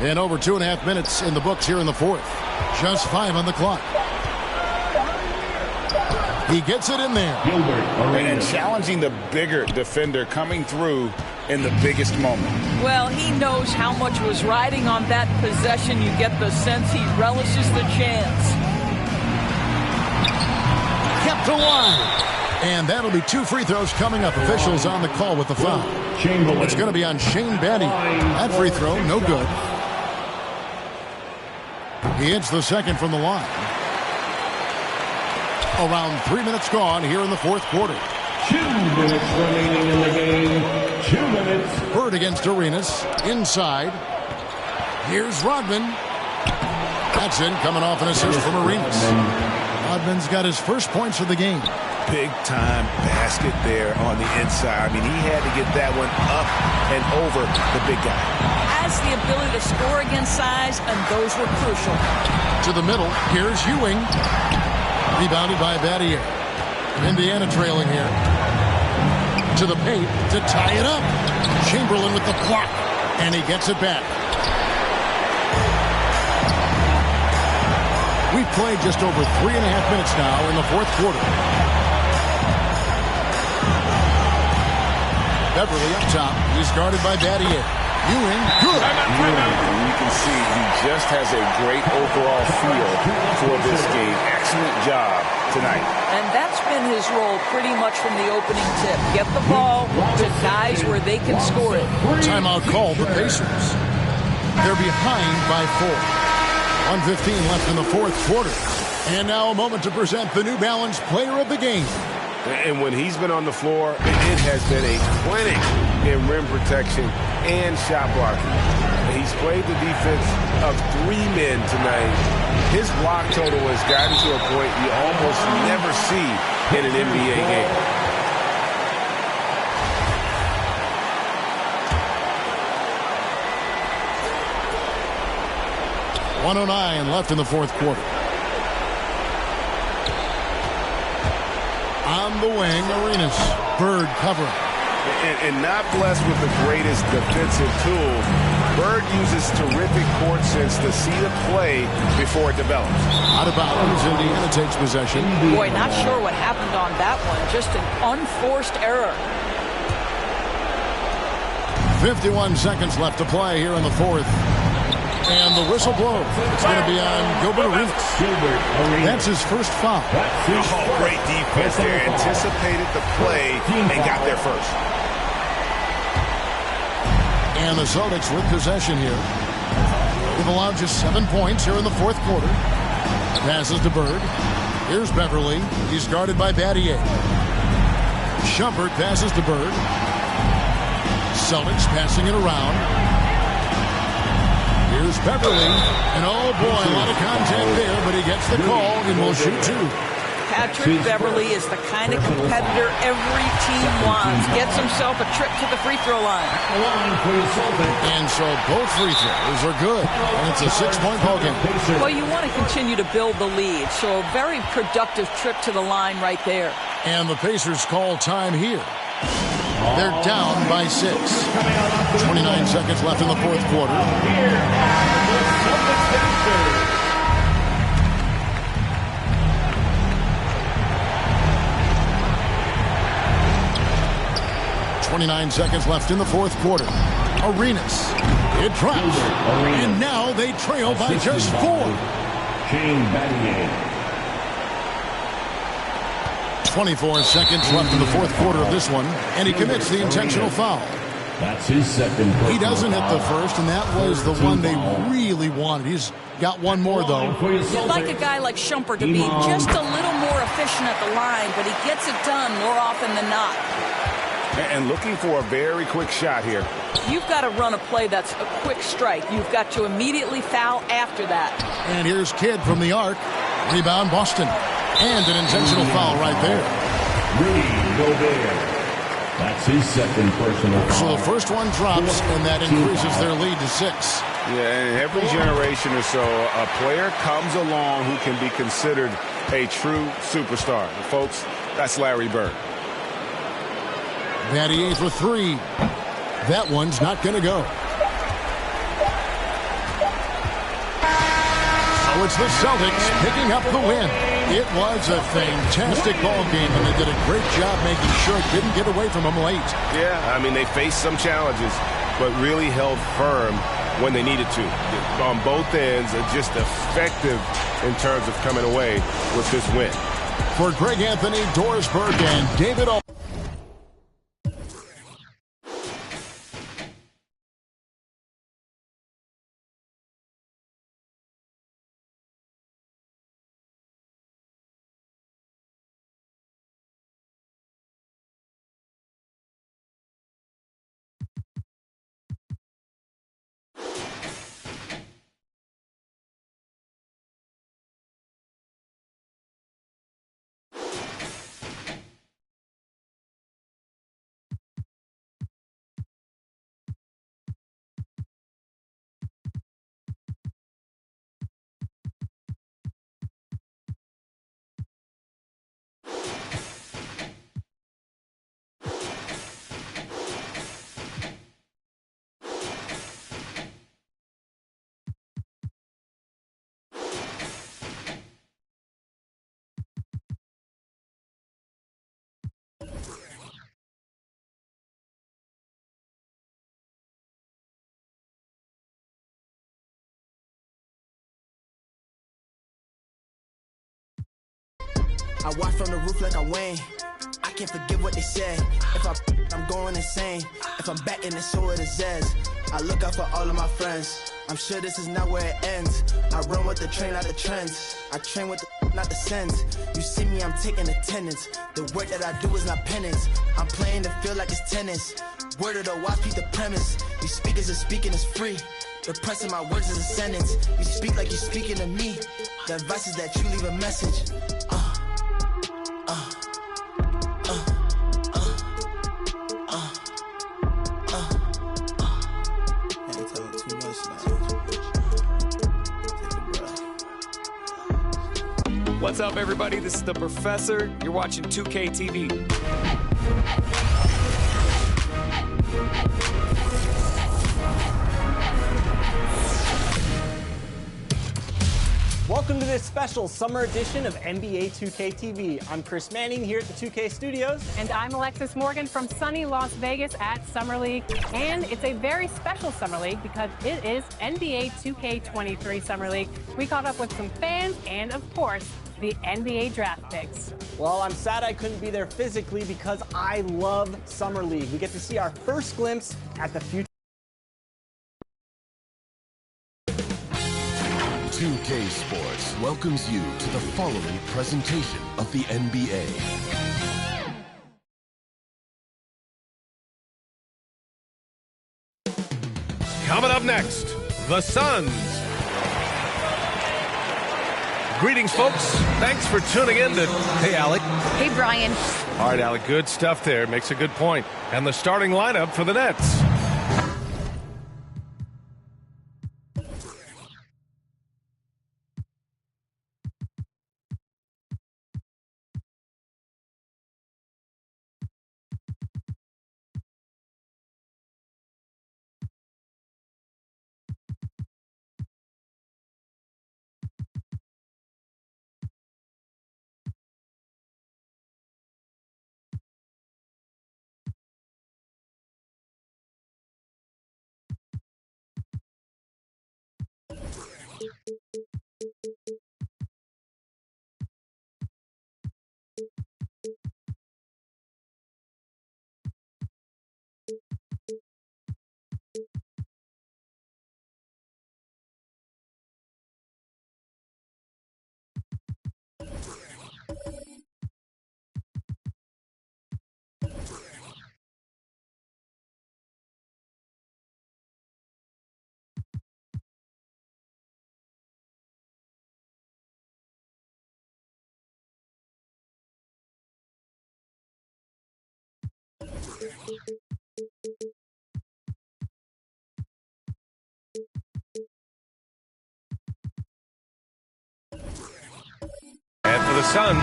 And over 2.5 minutes in the books here in the fourth. Just 5 on the clock. He gets it in there. And challenging the bigger defender coming through in the biggest moment. Well, he knows how much was riding on that possession. You get the sense he relishes the chance. Kept to one. And that'll be 2 free throws coming up. Officials on the call with the foul. It's going to be on Shane Batty. That free throw, no good. He hits the second from the line. Around 3 minutes gone here in the fourth quarter. 2 minutes remaining in the game. 2 minutes. Bird against Arenas. Inside. Here's Rodman. That's in, coming off an assist from Arenas. Rodman's got his first points of the game. Big time basket there on the inside. I mean, he had to get that one up and over the big guy. Has the ability to score against size, and those were crucial. To the middle. Here's Ewing. Rebounded by Battier. Indiana trailing here. To the paint to tie it up. Chamberlain with the block. And he gets it back. We've played just over 3.5 minutes now in the fourth quarter. Beverly up top. He's guarded by Battier. Ewing, good. You can see he just has a great overall feel for this game. Excellent job tonight. And that's been his role pretty much from the opening tip. Get the ball to guys where they can score it. Timeout called the Pacers. They're behind by 4. 1:15 left in the fourth quarter. And now a moment to present the New Balance Player of the Game. And when he's been on the floor, it has been a clinic in rim protection and shot blocking. He's played the defense of 3 men tonight. His block total has gotten to a point you almost never see in an NBA game. .109 left in the fourth quarter. On the wing, Arenas. Bird covering. And not blessed with the greatest defensive tools. Bird uses terrific court sense to see the play before it develops. Out of bounds, Indiana takes possession. Boy, not sure what happened on that one. Just an unforced error. 51 seconds left to play here in the fourth. And the whistle blows. It's going to be on Gilbert Arenas. That's his first foul. Oh, great defense there. Anticipated the play and got there first. And the Celtics with possession here. They've allowed just 7 points here in the fourth quarter. Passes to Bird. Here's Beverly. He's guarded by Battier. Shumpert passes to Bird. Celtics passing it around. Here's Beverly. And oh boy, a lot of contact there, but he gets the call and will shoot 2. Patrick Beverly is the kind of competitor every team wants. Gets himself a trip to the free throw line. And so both free throws are good. And it's a 6-point ball game. Well, you want to continue to build the lead. So a very productive trip to the line right there. And the Pacers call time here. They're down by 6. 29 seconds left in the fourth quarter. 29 seconds left in the fourth quarter. Arenas. It drops. And now they trail by just 4. Shane Battier. 24 seconds left in the fourth quarter of this one, and he commits the intentional foul. That's his second. He doesn't hit the first, and that was the one they really wanted. He's got one more, though. You'd like a guy like Shumpert to be just a little more efficient at the line, but he gets it done more often than not. And looking for a very quick shot here. You've got to run a play that's a quick strike. You've got to immediately foul after that. And here's Kidd from the arc. Rebound, Boston. And an intentional foul right there. Rudy Gobert. That's his second personal foul. So the first one drops, and that increases their lead to 6. Yeah, and every generation or so, a player comes along who can be considered a true superstar. And folks, that's Larry Bird. Battier for 3. That one's not going to go. So it's the Celtics picking up the win. It was a fantastic ball game, and they did a great job making sure it didn't get away from them late. Yeah, I mean, they faced some challenges, but really held firm when they needed to. On both ends, just effective in terms of coming away with this win. For Greg Anthony, Doris Burke, and David O. I watch from the roof like I'm Wayne. I can't forget what they said. If I'm going insane. If I'm betting, it's so it is. I look out for all of my friends. I'm sure this is not where it ends. I run with the train, not the trends. I train with the not the sense. You see me, I'm taking attendance. The work that I do is not penance. I'm playing the field like it's tennis. Word of the watch, beat the premise. You speak as if speaking is free. The press of my words is a sentence. You speak like you're speaking to me. The advice is that you leave a message. What's up, everybody? This is the Professor. You're watching 2K TV. Welcome to this special summer edition of NBA 2K TV. I'm Chris Manning here at the 2K Studios. And I'm Alexis Morgan from sunny Las Vegas at Summer League. And it's a very special Summer League because it is NBA 2K23 Summer League. We caught up with some fans and, of course, the NBA draft picks. Well, I'm sad I couldn't be there physically because I love Summer League. We get to see our first glimpse at the future. 2K Sports welcomes you to the following presentation of the NBA. Coming up next, the Suns. Greetings, folks. Thanks for tuning in to... Hey, Alec. Hey, Brian. All right, Alec, good stuff there. Makes a good point. And the starting lineup for the Nets. And for the Suns,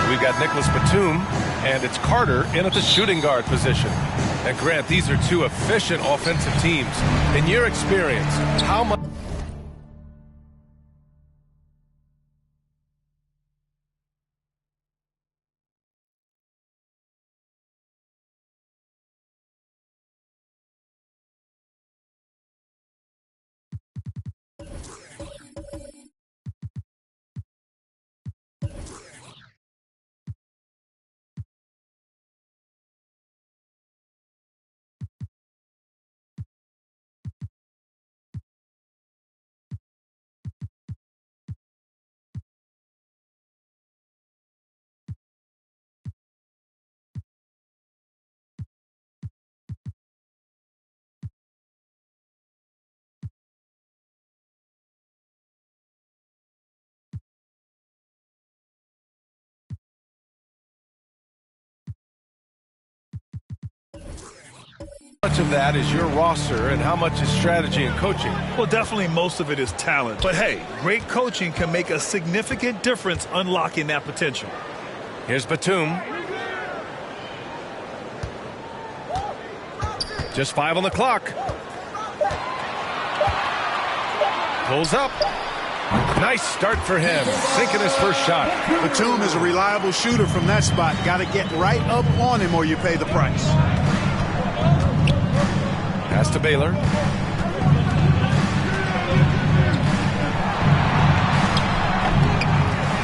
we've got Nicholas Batum, and it's Carter in at the shooting guard position. And Grant, these are two efficient offensive teams. In your experience, how much... How much of that is your roster and how much is strategy and coaching? Well, definitely most of it is talent. But hey, great coaching can make a significant difference unlocking that potential. Here's Batum. Just 5 on the clock. Pulls up. Nice start for him. Sinking his first shot. Batum is a reliable shooter from that spot. Got to get right up on him or you pay the price. Pass to Baylor.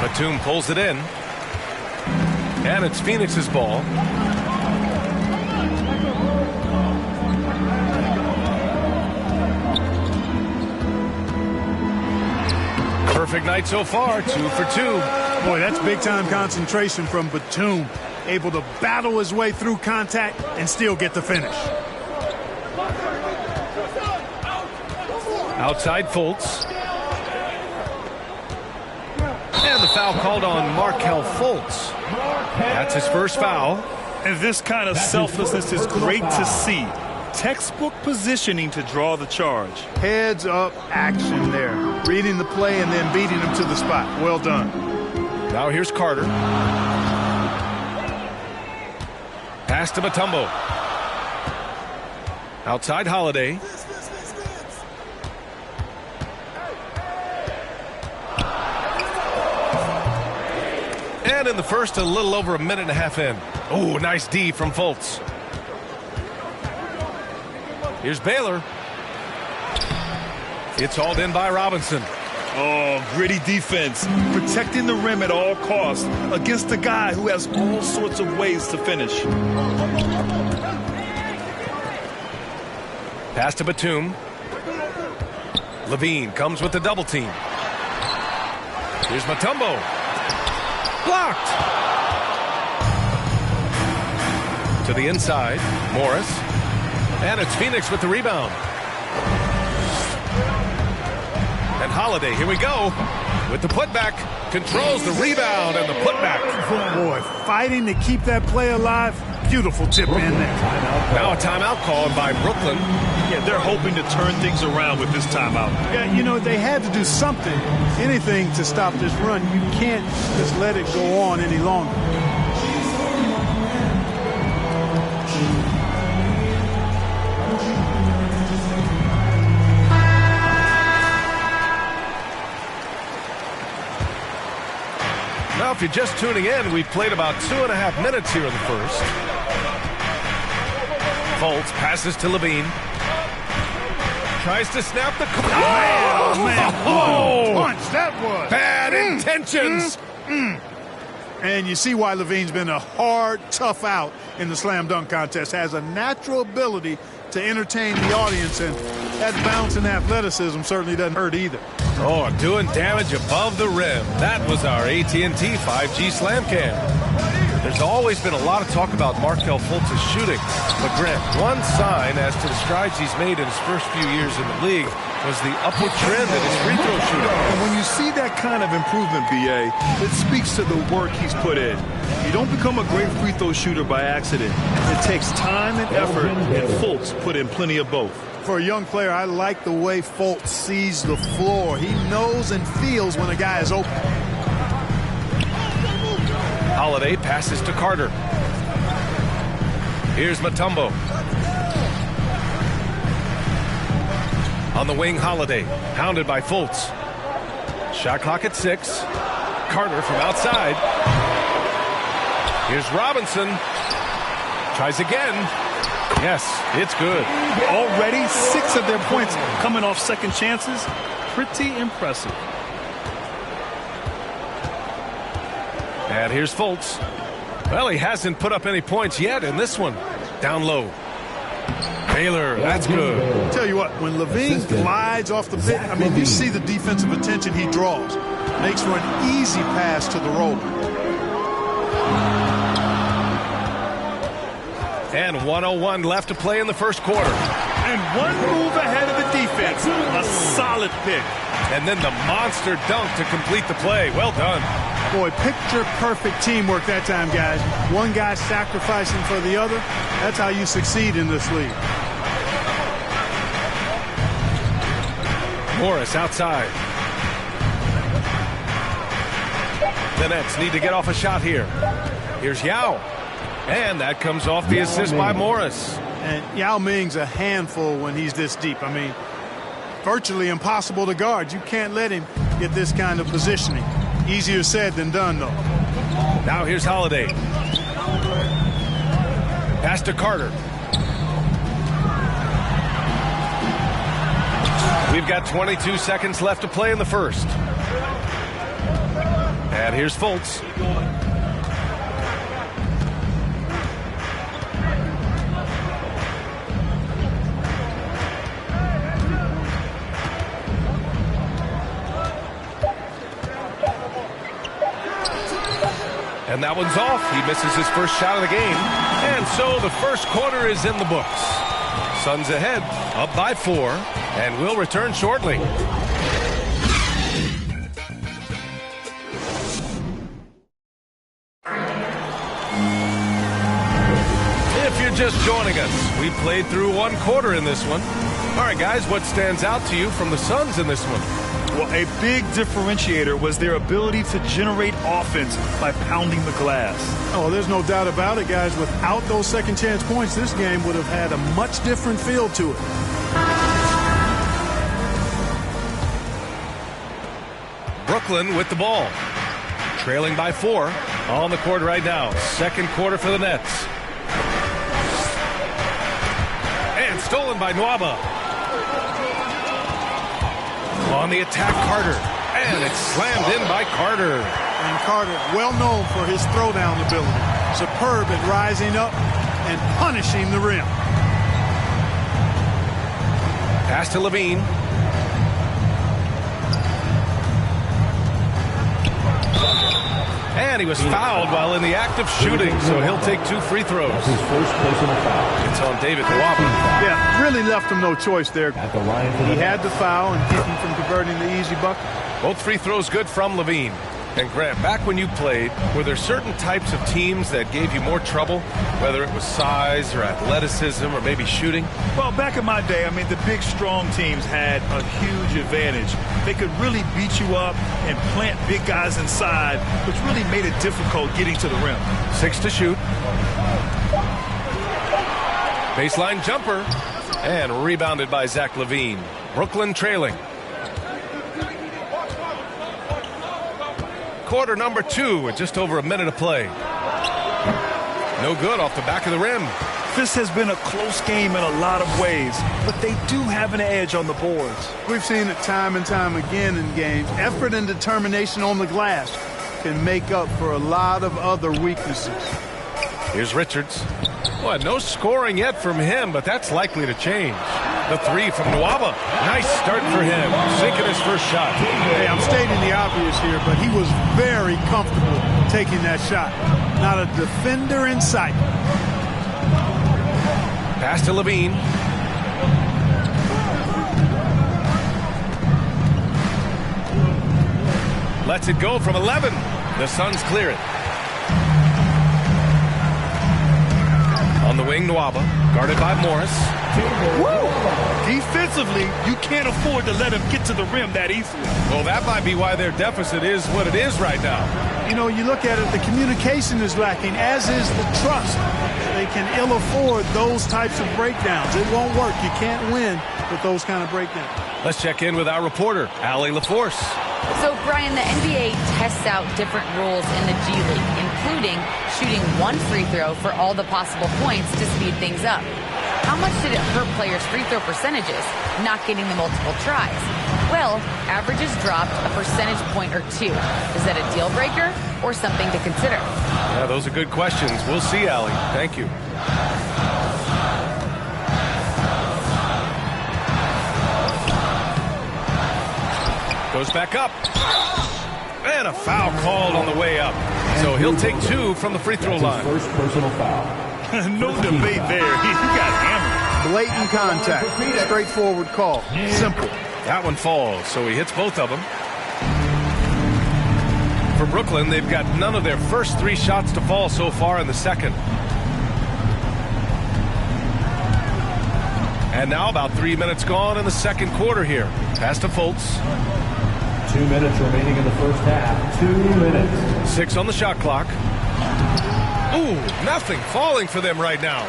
Batum pulls it in. And it's Phoenix's ball. Perfect night so far, 2 for 2. Boy, that's big-time concentration from Batum. Able to battle his way through contact and still get the finish. Outside Fultz. And the foul called on Markelle Fultz. That's his first foul. And this kind of selflessness is great to see. Textbook positioning to draw the charge. Heads up action there. Reading the play and then beating him to the spot. Well done. Now here's Carter. Pass to Mutombo. Outside Holiday. And in the first, a little over a minute and a half in. Oh, nice D from Fultz. Here's Baylor. It's hauled in by Robinson. Oh, gritty defense. Protecting the rim at all costs against a guy who has all sorts of ways to finish. Pass to Batum. Levine comes with the double team. Here's Mutombo. Blocked. To the inside, Morris. And it's Phoenix with the rebound. And Holiday, here we go. With the putback, controls the rebound and the putback. Boy, fighting to keep that play alive. Beautiful tip in there. Now a timeout called by Brooklyn. Yeah, they're hoping to turn things around with this timeout. Yeah, you know, they had to do something, anything to stop this run. You can't just let it go on any longer. Now, if you're just tuning in, we've played about 2.5 minutes here in the first. Fultz passes to Levine. Tries to snap the... Oh, man. Oh, punch, that was. Bad intentions. And you see why Levine's been a hard, tough out in the slam dunk contest. Has a natural ability to entertain the audience, and that bounce and athleticism certainly doesn't hurt either. Oh, doing damage above the rim. That was our AT&T 5G Slam Cam. There's always been a lot of talk about Markelle Fultz's shooting. But Grant, one sign as to the strides he's made in his first few years in the league was the upward trend in his free throw shooting. And when you see that kind of improvement, B.A., it speaks to the work he's put in. You don't become a great free throw shooter by accident. It takes time and effort, and Fultz put in plenty of both. For a young player, I like the way Fultz sees the floor. He knows and feels when a guy is open. Holiday passes to Carter. Here's Mutombo. On the wing, Holiday, pounded by Fultz. Shot clock at 6. Carter from outside. Here's Robinson. Tries again. Yes, it's good. Already 6 of their points coming off second chances. Pretty impressive. And here's Fultz. Well, he hasn't put up any points yet in this one. Down low. Taylor, that's good. Tell you what, when Levine glides off the pit, I mean, you see the defensive attention he draws. Makes for an easy pass to the roller. And 1:01 left to play in the first quarter. And one move ahead of the defense. A solid pick. And then the monster dunk to complete the play. Well done. Boy, picture-perfect teamwork that time, guys. One guy sacrificing for the other. That's how you succeed in this league. Morris outside. The Nets need to get off a shot here. Here's Yao. And that comes off the assist by Morris. And Yao Ming's a handful when he's this deep. I mean, virtually impossible to guard. You can't let him get this kind of positioning. Easier said than done, though. Now here's Holiday. Pass to Carter. We've got 22 seconds left to play in the first. And here's Fultz. And that one's off. He misses his first shot of the game. And so the first quarter is in the books. Suns ahead, up by 4, and we'll return shortly. If you're just joining us, we played through one quarter in this one. All right, guys, what stands out to you from the Suns in this one? Well, a big differentiator was their ability to generate offense by pounding the glass. Oh, there's no doubt about it, guys. Without those second chance points, this game would have had a much different feel to it. Brooklyn with the ball. Trailing by 4 on the court right now. Second quarter for the Nets. And stolen by Nwaba. On the attack, Carter. And it's slammed in by Carter. And Carter, well known for his throwdown ability. Superb at rising up and punishing the rim. Pass to Levine. And he was fouled while in the act of shooting, so he'll take 2 free throws. That's his first personal foul. It's on David Nwaba. Yeah, really left him no choice there. At the line for he had to foul and keep him from converting the easy bucket. Both free throws good from Levine. And Grant, back when you played, were there certain types of teams that gave you more trouble, whether it was size or athleticism or maybe shooting? Well, back in my day, I mean, the big, strong teams had a huge advantage. They could really beat you up and plant big guys inside, which really made it difficult getting to the rim. 6 to shoot. Baseline jumper. And rebounded by Zach Levine. Brooklyn trailing. Quarter number 2 with just over a minute of play. No good off the back of the rim. This has been a close game in a lot of ways, but they do have an edge on the boards. We've seen it time and time again in games. Effort and determination on the glass can make up for a lot of other weaknesses. Here's Richards. Well, no scoring yet from him, but that's likely to change. The 3 from Nwaba. Nice start for him. Sinking his first shot. Hey, I'm stating the obvious here, but he was very comfortable taking that shot. Not a defender in sight. Pass to Levine. Lets it go from 11. The Suns clear it. On the wing, Nwaba, guarded by Morris. Woo! Defensively, you can't afford to let him get to the rim that easily. Well, that might be why their deficit is what it is right now. You know, you look at it, the communication is lacking, as is the trust. They can ill afford those types of breakdowns. It won't work. You can't win with those kind of breakdowns. Let's check in with our reporter, Allie LaForce. So, Brian, the NBA tests out different rules in the G League, including shooting one free throw for all the possible points to speed things up. How much did it hurt players' free throw percentages, not getting the multiple tries? Well, averages dropped a percentage point or two. Is that a deal breaker or something to consider? Yeah, those are good questions. We'll see, Allie. Thank you. Goes back up. And a foul called on the way up. So he'll take 2 from the free throw line. First personal foul. No debate there. He got hammered. Blatant contact. Straightforward call. Simple. That one falls, so he hits both of them. For Brooklyn, they've got none of their first 3 shots to fall so far in the second. And now about 3 minutes gone in the second quarter here. Pass to Fultz. 2 minutes remaining in the first half. 2 minutes. 6 on the shot clock. Ooh, nothing falling for them right now.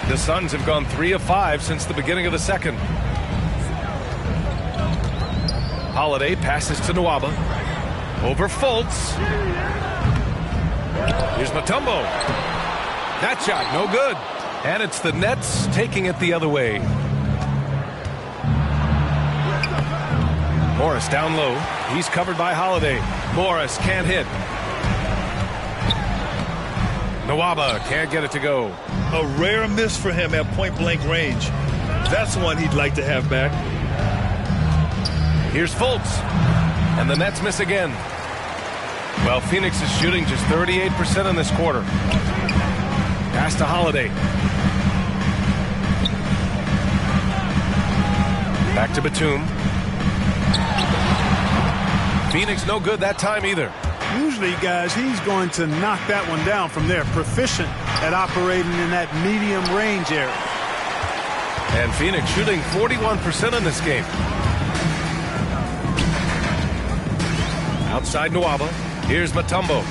The Suns have gone 3 of 5 since the beginning of the second. Holiday passes to Nwaba. Over Fultz. Here's Mutombo. That shot, no good. And it's the Nets taking it the other way. Morris down low. He's covered by Holiday. Morris can't hit. Nwaba can't get it to go. A rare miss for him at point-blank range. That's one he'd like to have back. Here's Fultz. And the Nets miss again. Well, Phoenix is shooting just 38% in this quarter. Pass to Holiday. Back to Batum. Phoenix no good that time either. Usually, guys, he's going to knock that one down from there. Proficient at operating in that medium range area. And Phoenix shooting 41% in this game. Outside Nwaba. Here's Mutombo.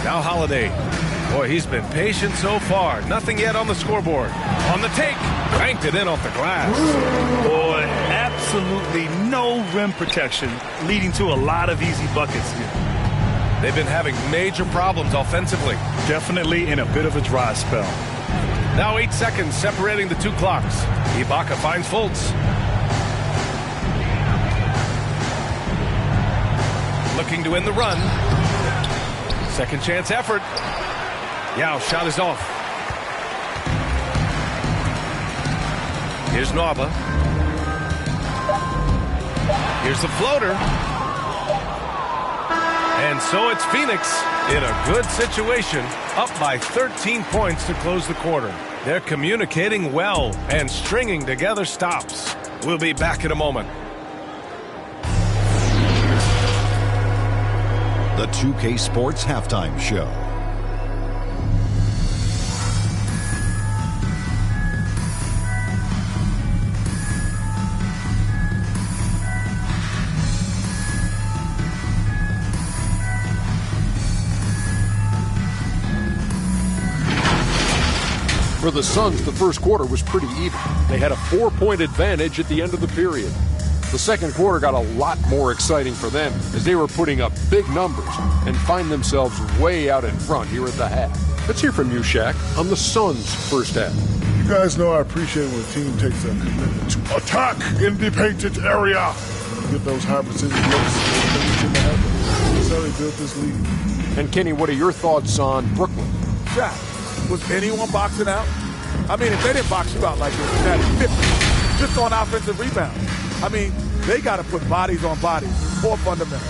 Now Holiday. Boy, he's been patient so far. Nothing yet on the scoreboard. On the take. Banked it in off the glass. Boy, absolutely no rim protection, leading to a lot of easy buckets here. They've been having major problems offensively. Definitely in a bit of a dry spell. Now 8 seconds separating the 2 clocks. Ibaka finds Fultz. Looking to end the run. Second chance effort. Yao shot is off. Here's Nwaba. Here's the floater. And so it's Phoenix in a good situation, up by 13 points to close the quarter. They're communicating well and stringing together stops. We'll be back in a moment. The 2K Sports Halftime Show. For the Suns, the first quarter was pretty even. They had a 4-point advantage at the end of the period. The second quarter got a lot more exciting for them as they were putting up big numbers and find themselves way out in front here at the half. Let's hear from you, Shaq, on the Suns' first half. You guys know I appreciate when a team takes a commitment to attack in the painted area. Get those high precision looks. That's how they built this league. And Kenny, what are your thoughts on Brooklyn? Shaq, was anyone boxing out? I mean, if they didn't box you out like this, that's 50 just on offensive rebounds. I mean, they got to put bodies on bodies. More fundamental.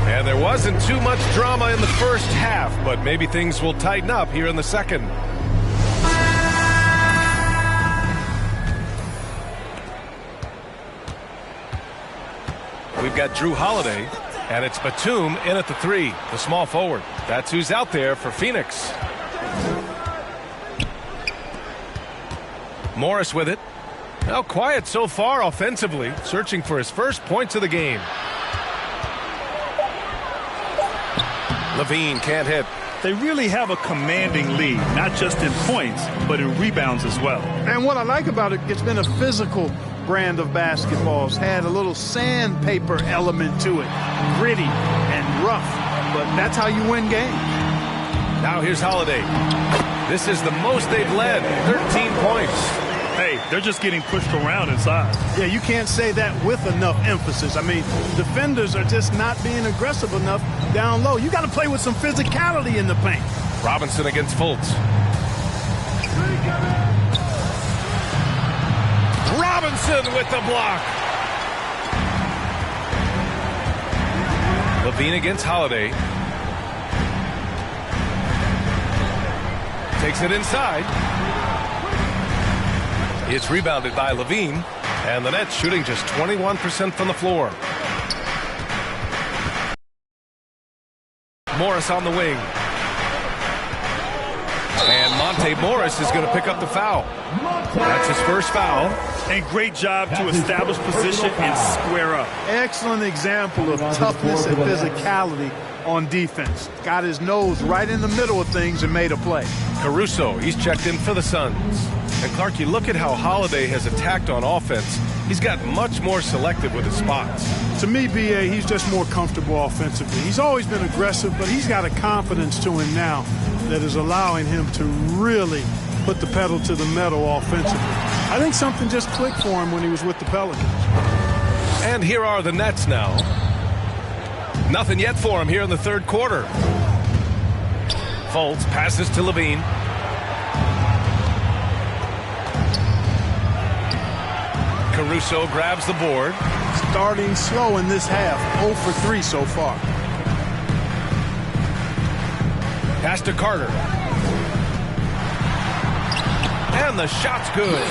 And they're wasn't too much drama in the first half, but maybe things will tighten up here in the second. We've got Drew Holiday, and it's Batum in at the 3, the small forward. That's who's out there for Phoenix. Morris with it. Now quiet so far offensively, searching for his first points of the game. Levine can't hit. They really have a commanding lead, not just in points, but in rebounds as well. And what I like about it, it's been a physical brand of basketball. It's had a little sandpaper element to it, gritty and rough, but that's how you win games. Now here's Holiday. This is the most they've led, 13 points. Hey, they're just getting pushed around inside. Yeah, you can't say that with enough emphasis. I mean, defenders are just not being aggressive enough down low. You got to play with some physicality in the paint. Robinson against Fultz. Robinson with the block. Levine against Holiday. Takes it inside. It's rebounded by Levine, and the Nets shooting just 21% from the floor. Morris on the wing. And Monte Morris is going to pick up the foul. That's his first foul. And great job to establish position and square up. Excellent example of toughness and physicality on defense. Got his nose right in the middle of things and made a play. Caruso, he's checked in for the Suns. And Clark, you look at how Holiday has attacked on offense. He's got much more selective with his spots. To me, B.A., he's just more comfortable offensively. He's always been aggressive, but he's got a confidence to him now that is allowing him to really put the pedal to the metal offensively. I think something just clicked for him when he was with the Pelicans. And here are the Nets now. Nothing yet for him here in the third quarter. Fultz passes to Levine. Caruso grabs the board. Starting slow in this half, 0 for 3 so far. Pass to Carter. And the shot's good.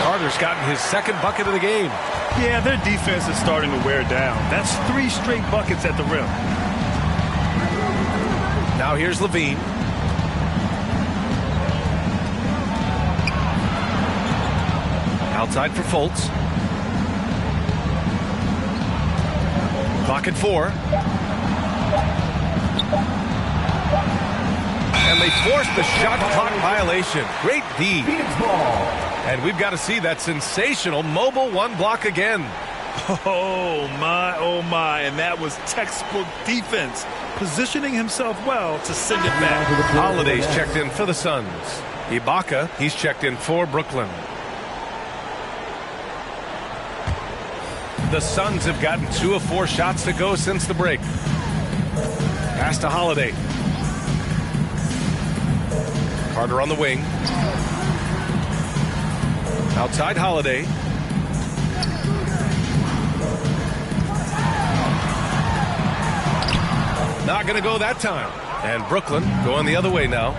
Carter's gotten his second bucket of the game. Yeah, their defense is starting to wear down. That's 3 straight buckets at the rim. Now here's Levine. Outside for Fultz. Clock at 4. And they forced the shot clock violation. Great D. And we've got to see that sensational mobile one block again. Oh, my. And that was textbook defense. Positioning himself well to send it back. Holiday's checked in for the Suns. Ibaka, he's checked in for Brooklyn. The Suns have gotten 2 of 4 shots to go since the break. Pass to Holiday. Carter on the wing. Outside Holiday. Not going to go that time. And Brooklyn going the other way now.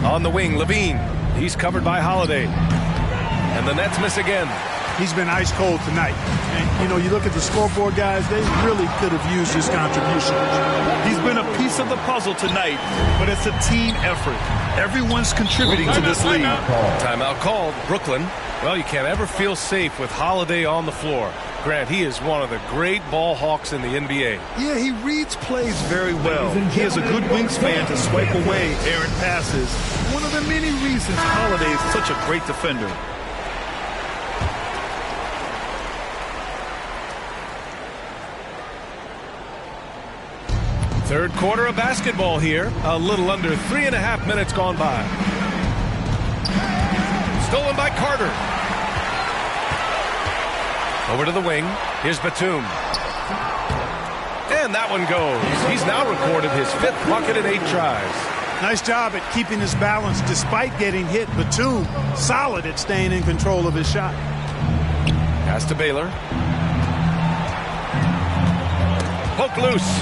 On the wing, Levine. He's covered by Holiday. And the Nets miss again. He's been ice cold tonight. And, you know, you look at the scoreboard, guys, they really could have used his contribution. He's been a piece of the puzzle tonight, but it's a team effort. Everyone's contributing to this lead. Timeout called. Brooklyn. Well, you can't ever feel safe with Holiday on the floor. Grant, he is one of the great ball hawks in the NBA. Yeah, he reads plays very well. He has a good wingspan to swipe away errant passes. One of the many reasons Holiday is such a great defender. Third quarter of basketball here. A little under 3.5 minutes gone by. Stolen by Carter. Over to the wing. Here's Batum. And that one goes. He's now recorded his 5th bucket in 8 tries. Nice job at keeping his balance despite getting hit. Batum solid at staying in control of his shot. Pass to Baylor. broke loose.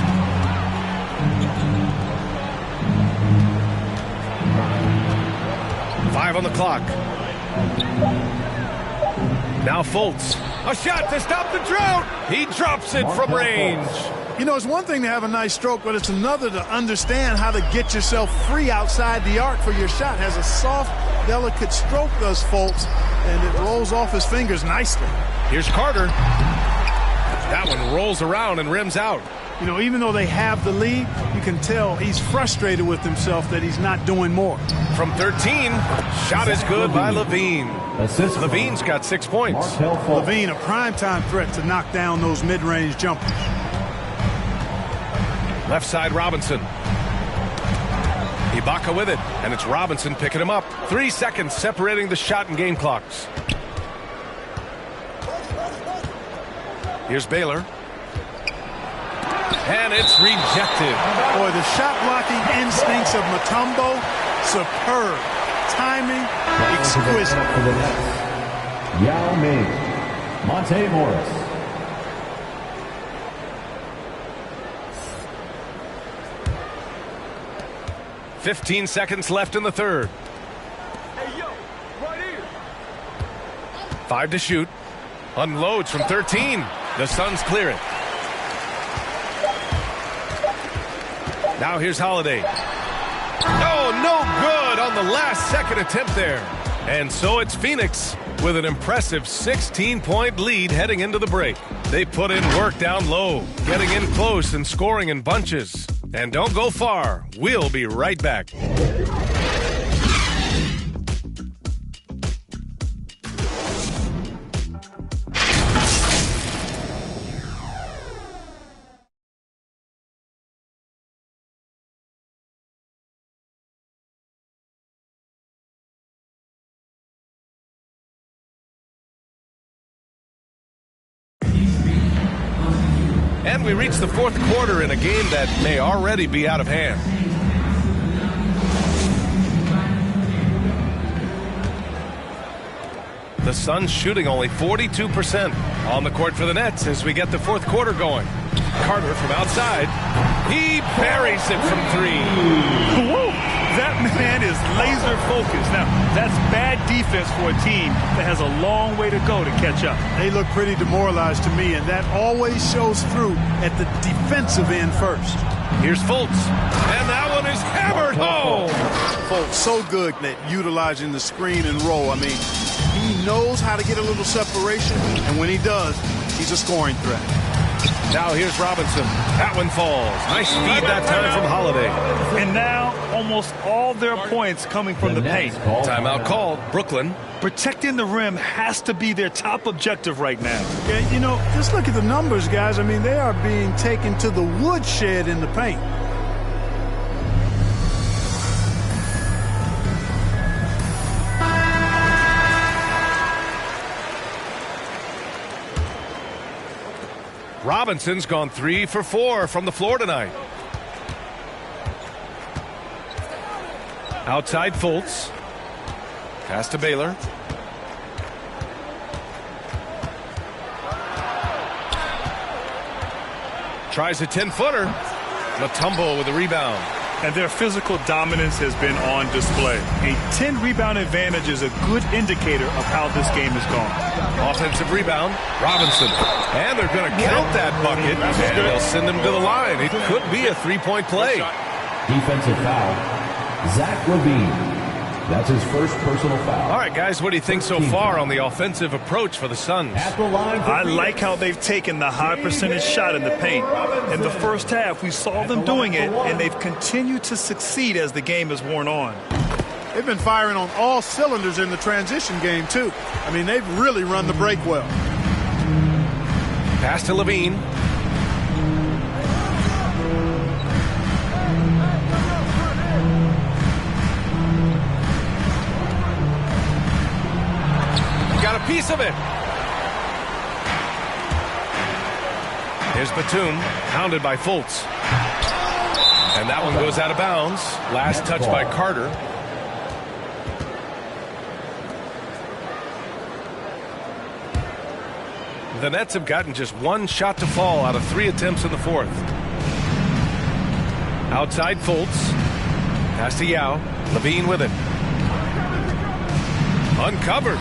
Five on the clock. Now Fultz. A shot to stop the drought. He drops it from range. You know, it's one thing to have a nice stroke, but it's another to understand how to get yourself free outside the arc for your shot. Has a soft, delicate stroke, does Fultz, and it rolls off his fingers nicely. Here's Carter. That one rolls around and rims out. You know, even though they have the lead, you can tell he's frustrated with himself that he's not doing more. From 13, shot is good by Levine. Levine's got 6 points. Levine, a primetime threat to knock down those mid-range jumpers. Left side, Robinson. Ibaka with it, and it's Robinson picking him up. 3 seconds separating the shot and game clocks. Here's Baylor. And it's rejected. Boy, the shot-blocking instincts of Mutombo, superb. Timing, exquisite. Yao Ming, Monte Morris. "15 seconds left in the third. Hey, yo, right here. 5 to shoot. Unloads from 13. The Suns clear it. Now here's Holiday. Oh, no good on the last second attempt there. And so it's Phoenix with an impressive 16-point lead heading into the break. They put in work down low, getting in close and scoring in bunches. And don't go far. We'll be right back. And we reach the fourth quarter in a game that may already be out of hand. The Suns shooting only 42% on the court for the Nets as we get the fourth quarter going. Carter from outside. He buries it from 3. Whoa, that man is laser focused. Now, that's bad defense for a team that has a long way to go to catch up. They look pretty demoralized to me, and that always shows through at the defensive end first. Here's Fultz, and that one is hammered home. Fultz, so good at utilizing the screen and roll. I mean, he knows how to get a little separation, and when he does, he's a scoring threat. Now here's Robinson. That one falls. Nice feed that time from Holiday. And now almost all their points coming from the paint. Timeout called. Brooklyn. Protecting the rim has to be their top objective right now. Yeah, you know, just look at the numbers, guys. I mean, they are being taken to the woodshed in the paint. Robinson's gone 3 for 4 from the floor tonight. Outside Fultz. Pass to Baylor. Tries a 10-footer. Mutombo with a rebound. And their physical dominance has been on display. A 10-rebound advantage is a good indicator of how this game has gone. Offensive rebound, Robinson. And they're going to count that bucket, and they'll send him to the line. It could be a three-point play. Defensive foul, Zach Levine. That's his first personal foul. All right, guys, what do you think so far on the offensive approach for the Suns? I like how they've taken the high percentage shot in the paint. In the first half, we saw them doing it, and they've continued to succeed as the game has worn on. They've been firing on all cylinders in the transition game, too. I mean, they've really run the break well. Pass to Levine. Got a piece of it. Here's Batum, hounded by Fultz. And that one goes out of bounds. Last touch by Carter. The Nets have gotten just one shot to fall out of 3 attempts in the fourth. Outside Fultz. Pass to Yao. Levine with it. Uncovered.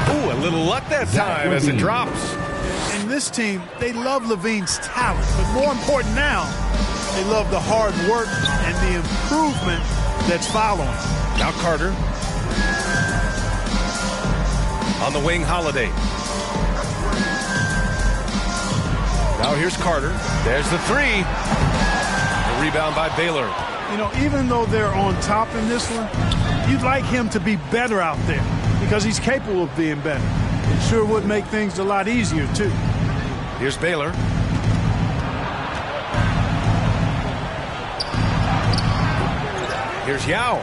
Ooh, a little luck that time as it drops. And this team, they love Levine's talent, but more important now, they love the hard work and the improvement that's following. Now Carter. On the wing, Holiday. Now here's Carter. There's the three. The rebound by Baylor. You know, even though they're on top in this one, you'd like him to be better out there because he's capable of being better. It sure would make things a lot easier, too. Here's Baylor. Here's Yao.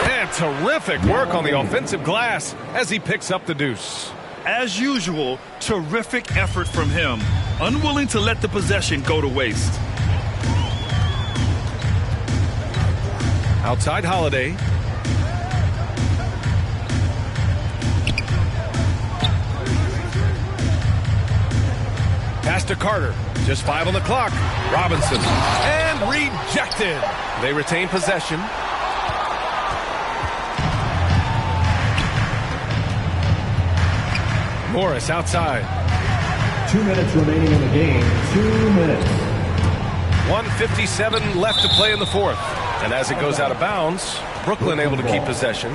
And terrific work on the offensive glass as he picks up the deuce. As usual, terrific effort from him. Unwilling to let the possession go to waste. Outside Holiday. Pass to Carter. Just 5 on the clock. Robinson. And rejected. They retain possession. Morris outside. 2 minutes remaining in the game. 2 minutes. 1:57 left to play in the fourth. And as it goes out of bounds, Brooklyn able to keep possession.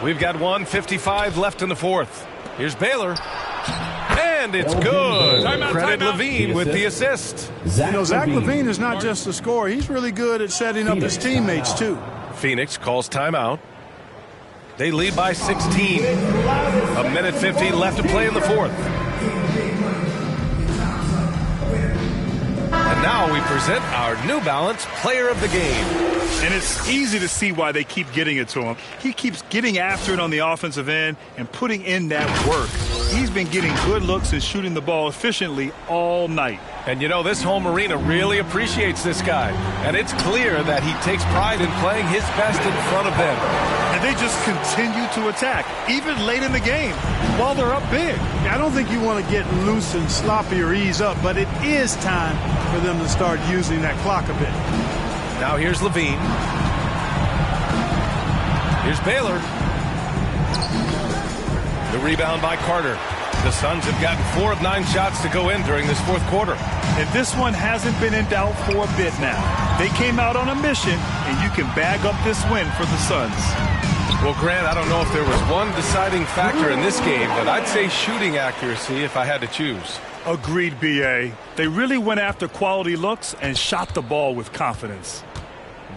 We've got 1:55 left in the fourth. Here's Baylor. And it's good. Credit Levine with the assist. You know, Zach Levine is not just a scorer. He's really good at setting up his teammates, too. Phoenix calls timeout. They lead by 16. 1:50 left to play in the fourth. And now we present our New Balance Player of the Game. And it's easy to see why they keep getting it to him. He keeps getting after it on the offensive end and putting in that work. He's been getting good looks and shooting the ball efficiently all night. And you know, this home arena really appreciates this guy. And it's clear that he takes pride in playing his best in front of them. And they just continue to attack, even late in the game, while they're up big. I don't think you want to get loose and sloppy or ease up, but it is time for them to start using that clock a bit. Now here's Levine. Here's Baylor. The rebound by Carter. The Suns have gotten 4 of 9 shots to go in during this fourth quarter. And this one hasn't been in doubt for a bit now. They came out on a mission, and you can bag up this win for the Suns. Well, Grant, I don't know if there was one deciding factor in this game, but I'd say shooting accuracy if I had to choose. Agreed, B.A. They really went after quality looks and shot the ball with confidence.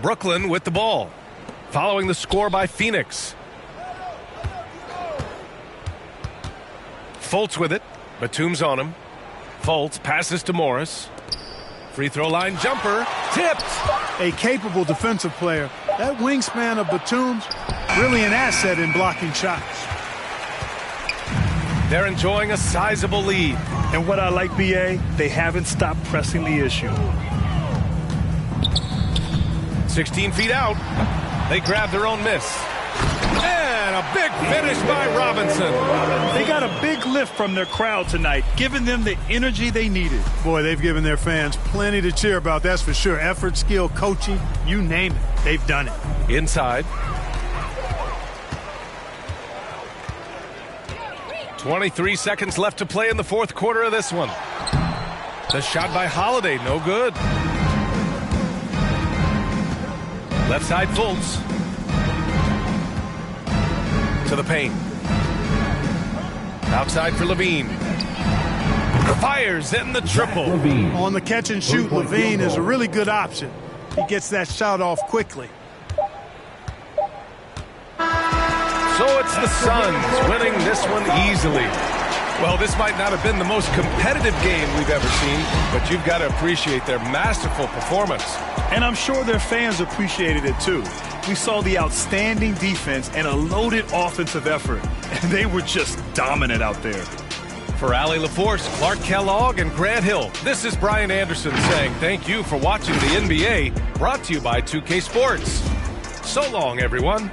Brooklyn with the ball, following the score by Phoenix. Fultz with it. Batum's on him. Fultz passes to Morris. Free throw line jumper. Tipped. A capable defensive player. That wingspan of Batum's really an asset in blocking shots. They're enjoying a sizable lead. And what I like, B.A., they haven't stopped pressing the issue. 16 feet out. They grab their own miss. And a big finish by Robinson. They got a big lift from their crowd tonight, giving them the energy they needed. Boy, they've given their fans plenty to cheer about, that's for sure. Effort, skill, coaching, you name it. They've done it. Inside. 23 seconds left to play in the fourth quarter of this one. The shot by Holiday, no good. Left side Fultz. To the paint. Outside for Levine. Fires in the triple. On the catch and shoot, Levine is a really good option. He gets that shot off quickly. So it's the Suns winning this one easily. Well, this might not have been the most competitive game we've ever seen, but you've got to appreciate their masterful performance. And I'm sure their fans appreciated it too. We saw the outstanding defense and a loaded offensive effort, and they were just dominant out there. For Allie LaForce, Clark Kellogg, and Grant Hill, this is Brian Anderson saying thank you for watching the NBA, brought to you by 2K Sports. So long, everyone.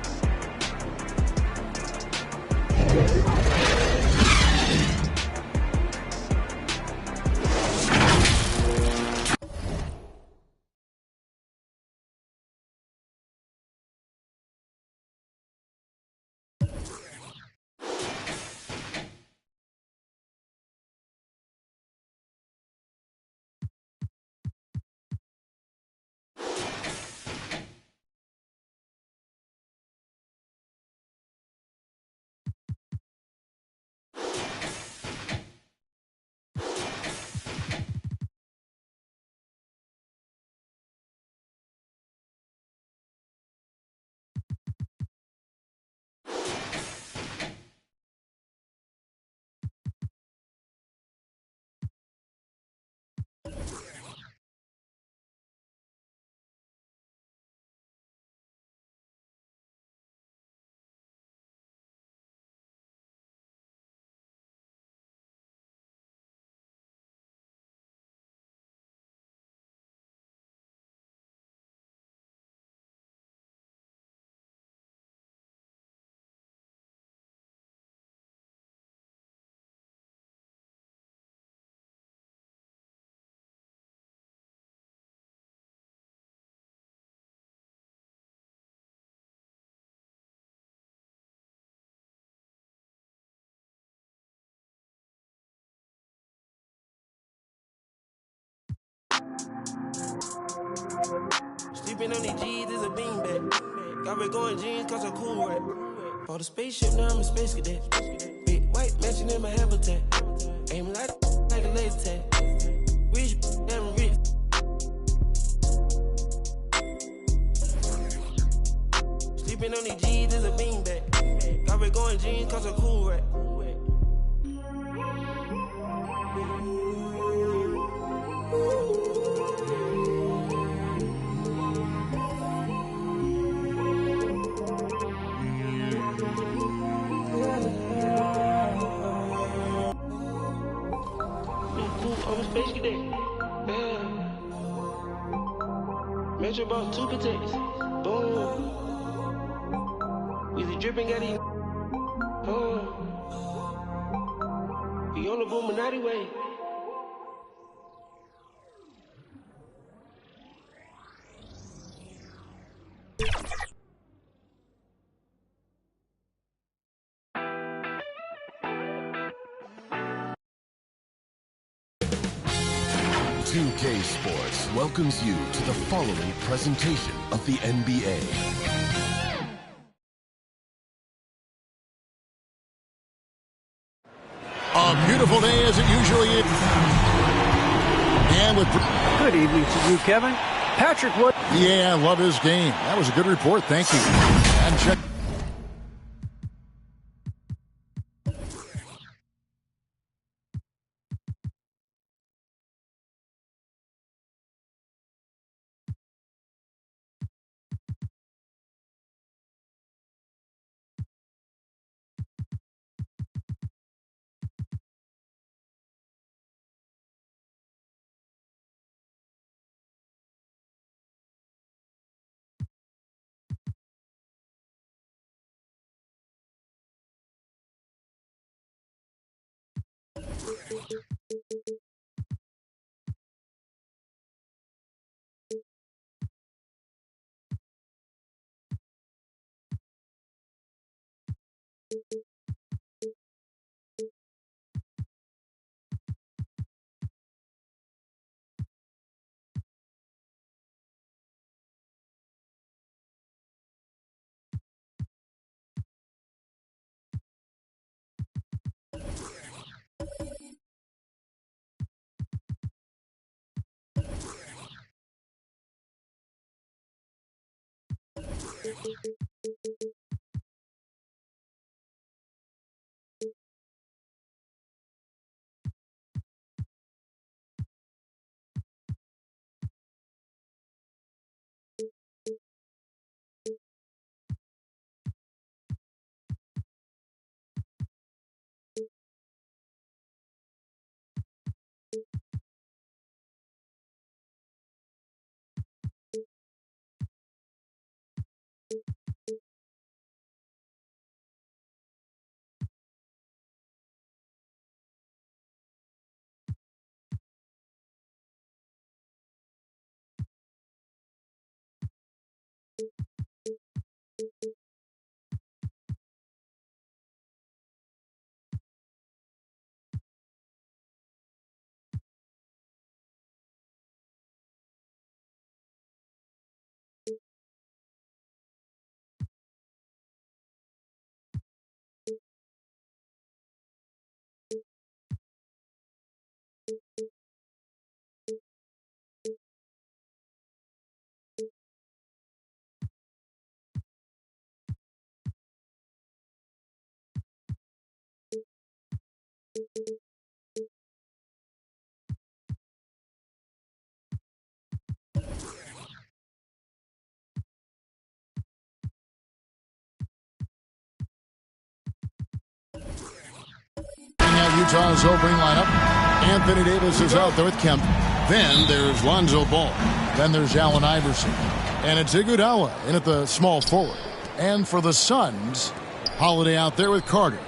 Sleeping on these G's is a beanbag. Got me going jeans cause I'm cool, right? Bought a spaceship, now I'm a space cadet. Big white mansion in my habitat. Aim like a laser tag. Rich, damn rich. Sleeping on these G's is a beanbag. Got me going jeans cause I'm cool, right? I'm a space cadet. Yeah. Metro bought 2 protects. Boom. We the dripping got it. We on the Boominati way. K Sports welcomes you to the following presentation of the NBA. A beautiful day as it usually is. And with good evening to you, Kevin. Patrick Wood. Yeah, I love his game. That was a good report. Thank you. And check. Utah's opening lineup. Anthony Davis is out there with Kemp. Then there's Lonzo Ball. Then there's Allen Iverson. And it's Iguodala in at the small forward. And for the Suns, Holiday out there with Carter.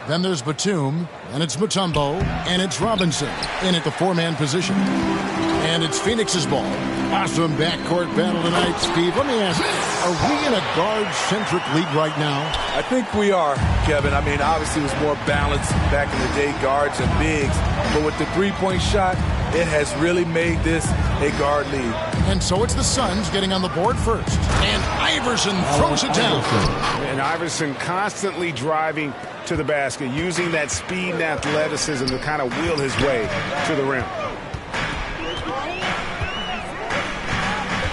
Then there's Batum. And it's Mutombo. And it's Robinson in at the four-man position. And it's Phoenix's ball. Awesome backcourt battle tonight, Steve. Let me ask you, are we in a guard-centric league right now? I think we are, Kevin. I mean, obviously it was more balanced back in the day, guards and bigs. But with the three-point shot, it has really made this a guard league. And so it's the Suns getting on the board first. And Iverson throws it down. And Iverson constantly driving to the basket, using that speed and athleticism to kind of wheel his way to the rim.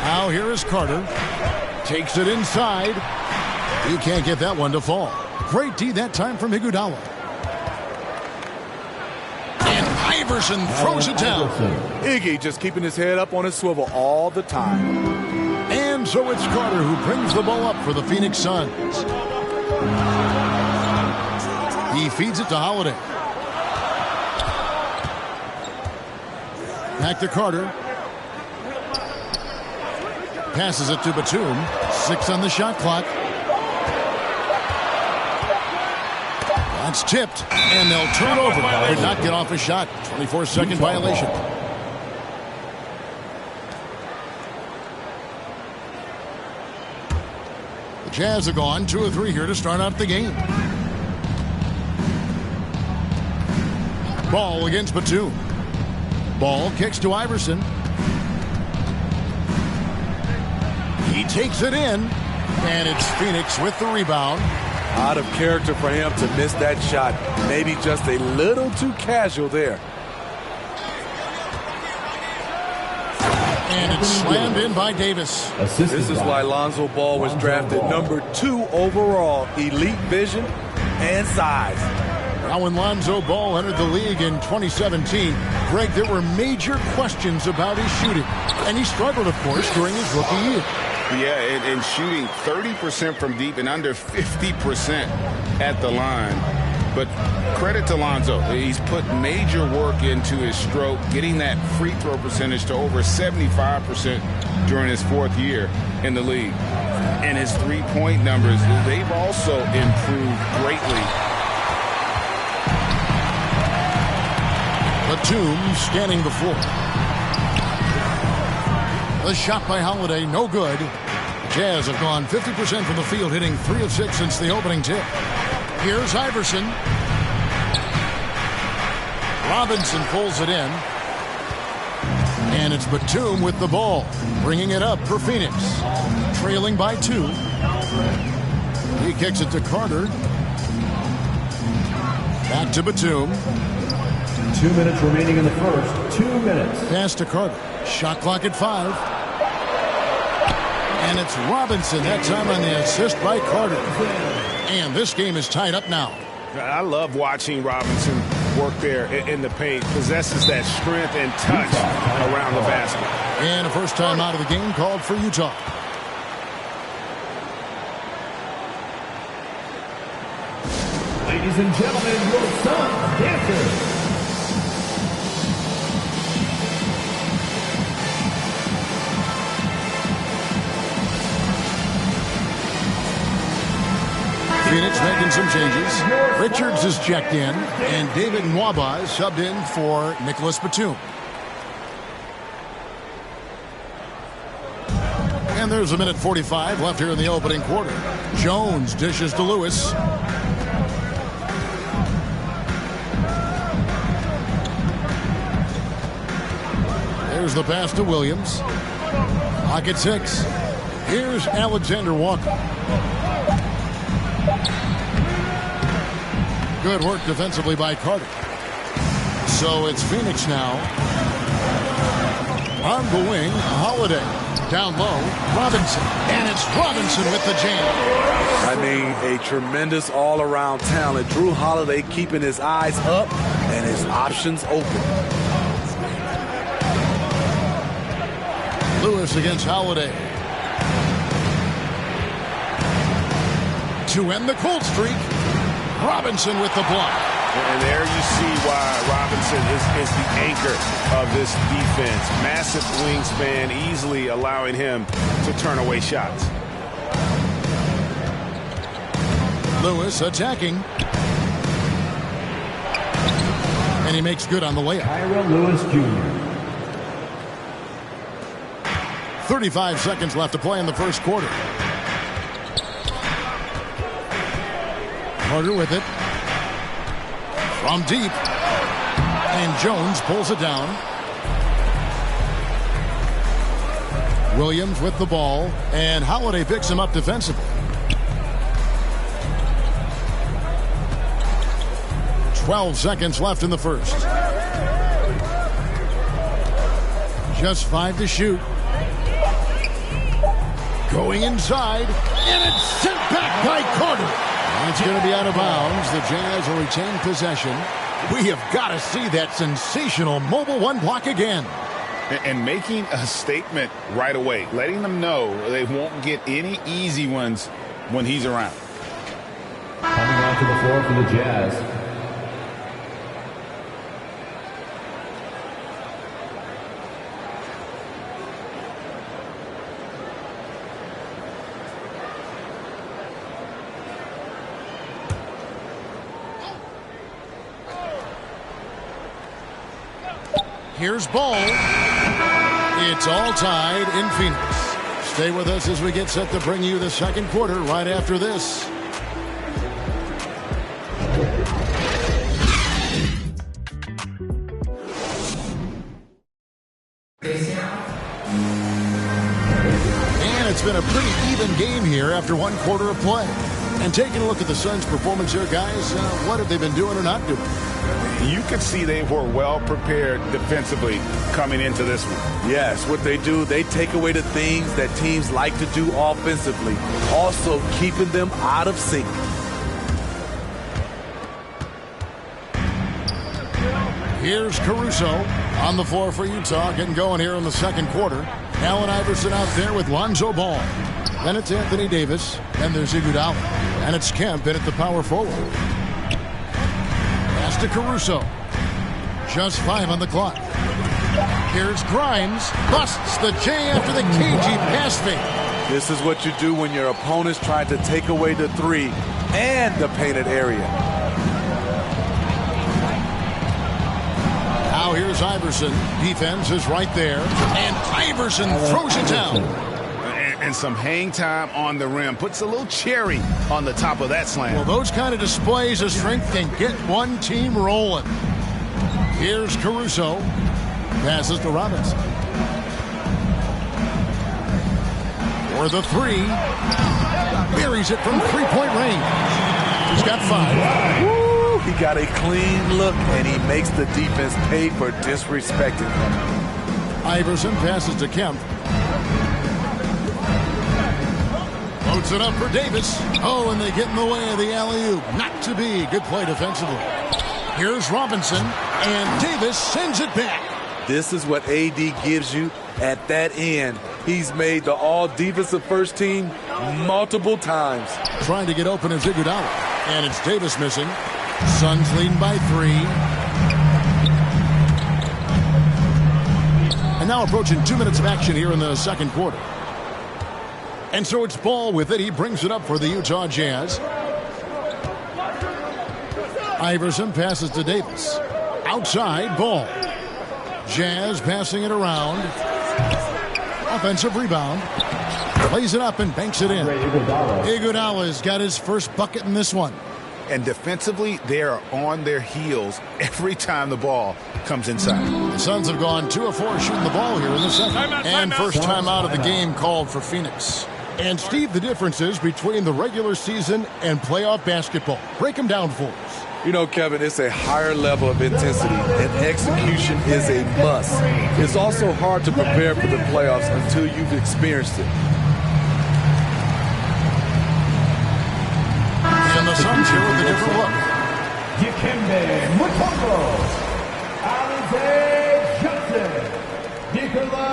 Now here is Carter. Takes it inside. He can't get that one to fall. Great D that time from Iguodala. And Iverson throws it down. Iggy just keeping his head up on his swivel all the time. And so it's Carter who brings the ball up for the Phoenix Suns. He feeds it to Holiday. Back to Carter. Passes it to Batum. 6 on the shot clock. That's tipped, and they'll turn it over. Did not get off a shot. 24-second violation. The Jazz have gone 2 of 3 here to start out the game. Ball against Batum. Ball kicks to Iverson. He takes it in, and it's Phoenix with the rebound. Out of character for him to miss that shot. Maybe just a little too casual there. And it's slammed in by Davis. This is why Lonzo Ball was drafted number 2 overall. Elite vision and size. Now when Lonzo Ball entered the league in 2017, Greg, there were major questions about his shooting. And he struggled, of course, during his rookie year. Yeah, and shooting 30% from deep and under 50% at the line. But credit to Lonzo. He's put major work into his stroke, getting that free throw percentage to over 75% during his 4th year in the league. And his three-point numbers, they've also improved greatly. Batum scanning the floor. The shot by Holiday, no good. The Jazz have gone 50% from the field, hitting 3 of 6 since the opening tip. Here's Iverson. Robinson pulls it in. And it's Batum with the ball, bringing it up for Phoenix. Trailing by 2. He kicks it to Carter. Back to Batum. 2 minutes remaining in the first. 2 minutes. Pass to Carter. Shot clock at 5. And it's Robinson that time on the assist by Carter. And this game is tied up now. I love watching Robinson work there in the paint. Possesses that strength and touch around the basket. And a first time out of the game called for Utah. Ladies and gentlemen, your Suns dancers. Phoenix making some changes. Richards is checked in, and David Nwaba is subbed in for Nicholas Batum. And there's 1:45 left here in the opening quarter. Jones dishes to Lewis. There's the pass to Williams. Clock at 6. Here's Alexander Walker. Good work defensively by Carter. So it's Phoenix now. On the wing, Holiday. Down low, Robinson. And it's Robinson with the jam. I mean, a tremendous all-around talent. Drew Holiday keeping his eyes up and his options open. Lewis against Holiday. To end the cold streak, Robinson with the block. And there you see why Robinson is the anchor of this defense. Massive wingspan, easily allowing him to turn away shots. Lewis attacking. And he makes good on the layup. Ira Lewis Jr. 35 seconds left to play in the first quarter. Carter with it. From deep. And Jones pulls it down. Williams with the ball. And Holiday picks him up defensively. 12 seconds left in the first. Just 5 to shoot. Going inside. And it's sent back by Carter. It's going to be out of bounds. The Jazz will retain possession. We have got to see that sensational mobile one block again. And making a statement right away, letting them know they won't get any easy ones when he's around. Coming onto the floor for the Jazz. Here's Ball. It's all tied in Phoenix. Stay with us as we get set to bring you the second quarter right after this. And it's been a pretty even game here after one quarter of play. And taking a look at the Suns' performance here, guys, what have they been doing or not doing? You could see they were well prepared defensively coming into this one. Yes, what they do, they take away the things that teams like to do offensively, also keeping them out of sync. Here's Caruso on the floor for Utah, getting going here in the second quarter. Allen Iverson out there with Lonzo Ball. Then it's Anthony Davis, and there's Iguodala. And it's Kemp in at the power forward. Pass to Caruso. Just 5 on the clock. Here's Grimes. Busts the J after the cagey pass fake. This is what you do when your opponents try to take away the three and the painted area. Now here's Iverson. Defense is right there. And Iverson throws it down. And some hang time on the rim. Puts a little cherry on the top of that slam. Well, those kind of displays of strength can get one team rolling. Here's Caruso. Passes to Robinson. For the three. Buries it from three-point range. He's got 5. Woo, he got a clean look, and he makes the defense pay for disrespecting him. Iverson passes to Kemp. Loads it up for Davis. Oh, and they get in the way of the alley-oop. Not to be. Good play defensively. Here's Robinson, and Davis sends it back. This is what AD gives you at that end. He's made the all-defensive first team multiple times. Trying to get open is Iguodala, and it's Davis missing. Suns leading by 3. And now approaching 2 minutes of action here in the second quarter. And so it's Ball with it. He brings it up for the Utah Jazz. Iverson passes to Davis. Outside, Ball. Jazz passing it around. Offensive rebound. Plays it up and banks it in. Iguodala's got his first bucket in this one. And defensively, they are on their heels every time the ball comes inside. The Suns have gone 2 of 4 shooting the ball here in the second. And first time out of the game called for Phoenix. And Steve, the differences between the regular season and playoff basketball. Break them down for us. You know, Kevin, it's a higher level of intensity, and execution is a must. It's also hard to prepare for the playoffs until you've experienced it. And the Suns here with a different look. Dikembe Mutombo, Alize Johnson, Nikola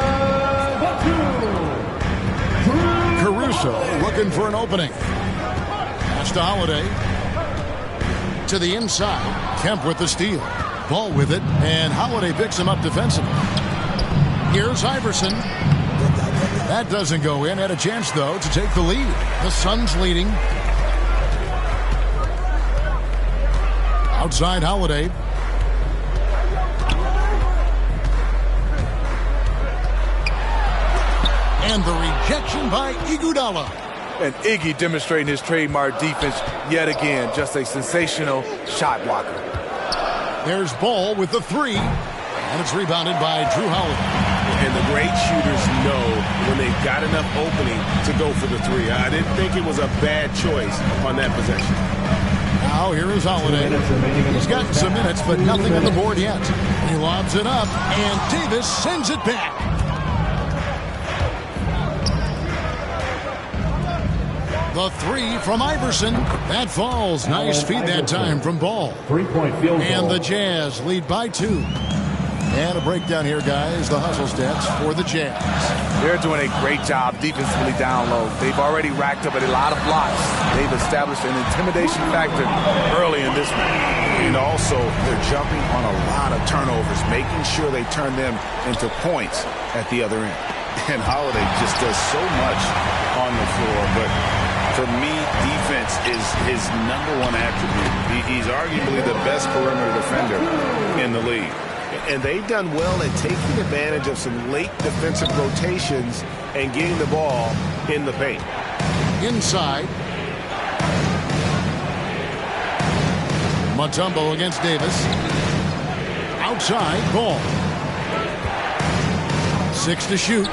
Batum. Caruso looking for an opening. Pass to Holiday. To the inside. Kemp with the steal. Ball with it, and Holiday picks him up defensively. Here's Iverson. That doesn't go in. Had a chance, though, to take the lead. The Suns leading. Outside Holiday. And the rejection by Iguodala. And Iggy demonstrating his trademark defense yet again. Just a sensational shot blocker. There's Ball with the three. And it's rebounded by Drew Holiday. And the great shooters know when they've got enough opening to go for the three. I didn't think it was a bad choice on that possession. Now here is Holiday. He's gotten some minutes, but nothing on the board yet. He lobs it up, and Davis sends it back. The three from Iverson. That falls. Nice feed that time from Ball. 3-point field goal. And the Jazz lead by 2. And a breakdown here, guys. The hustle stats for the Jazz. They're doing a great job defensively down low. They've already racked up a lot of blocks. They've established an intimidation factor early in this one. And also, they're jumping on a lot of turnovers, making sure they turn them into points at the other end. And Holiday just does so much on the floor, but for me, defense is his #1 attribute. He's arguably the best perimeter defender in the league. And they've done well at taking advantage of some late defensive rotations and getting the ball in the paint. Inside. Mutombo against Davis. Outside, Ball. 6 to shoot.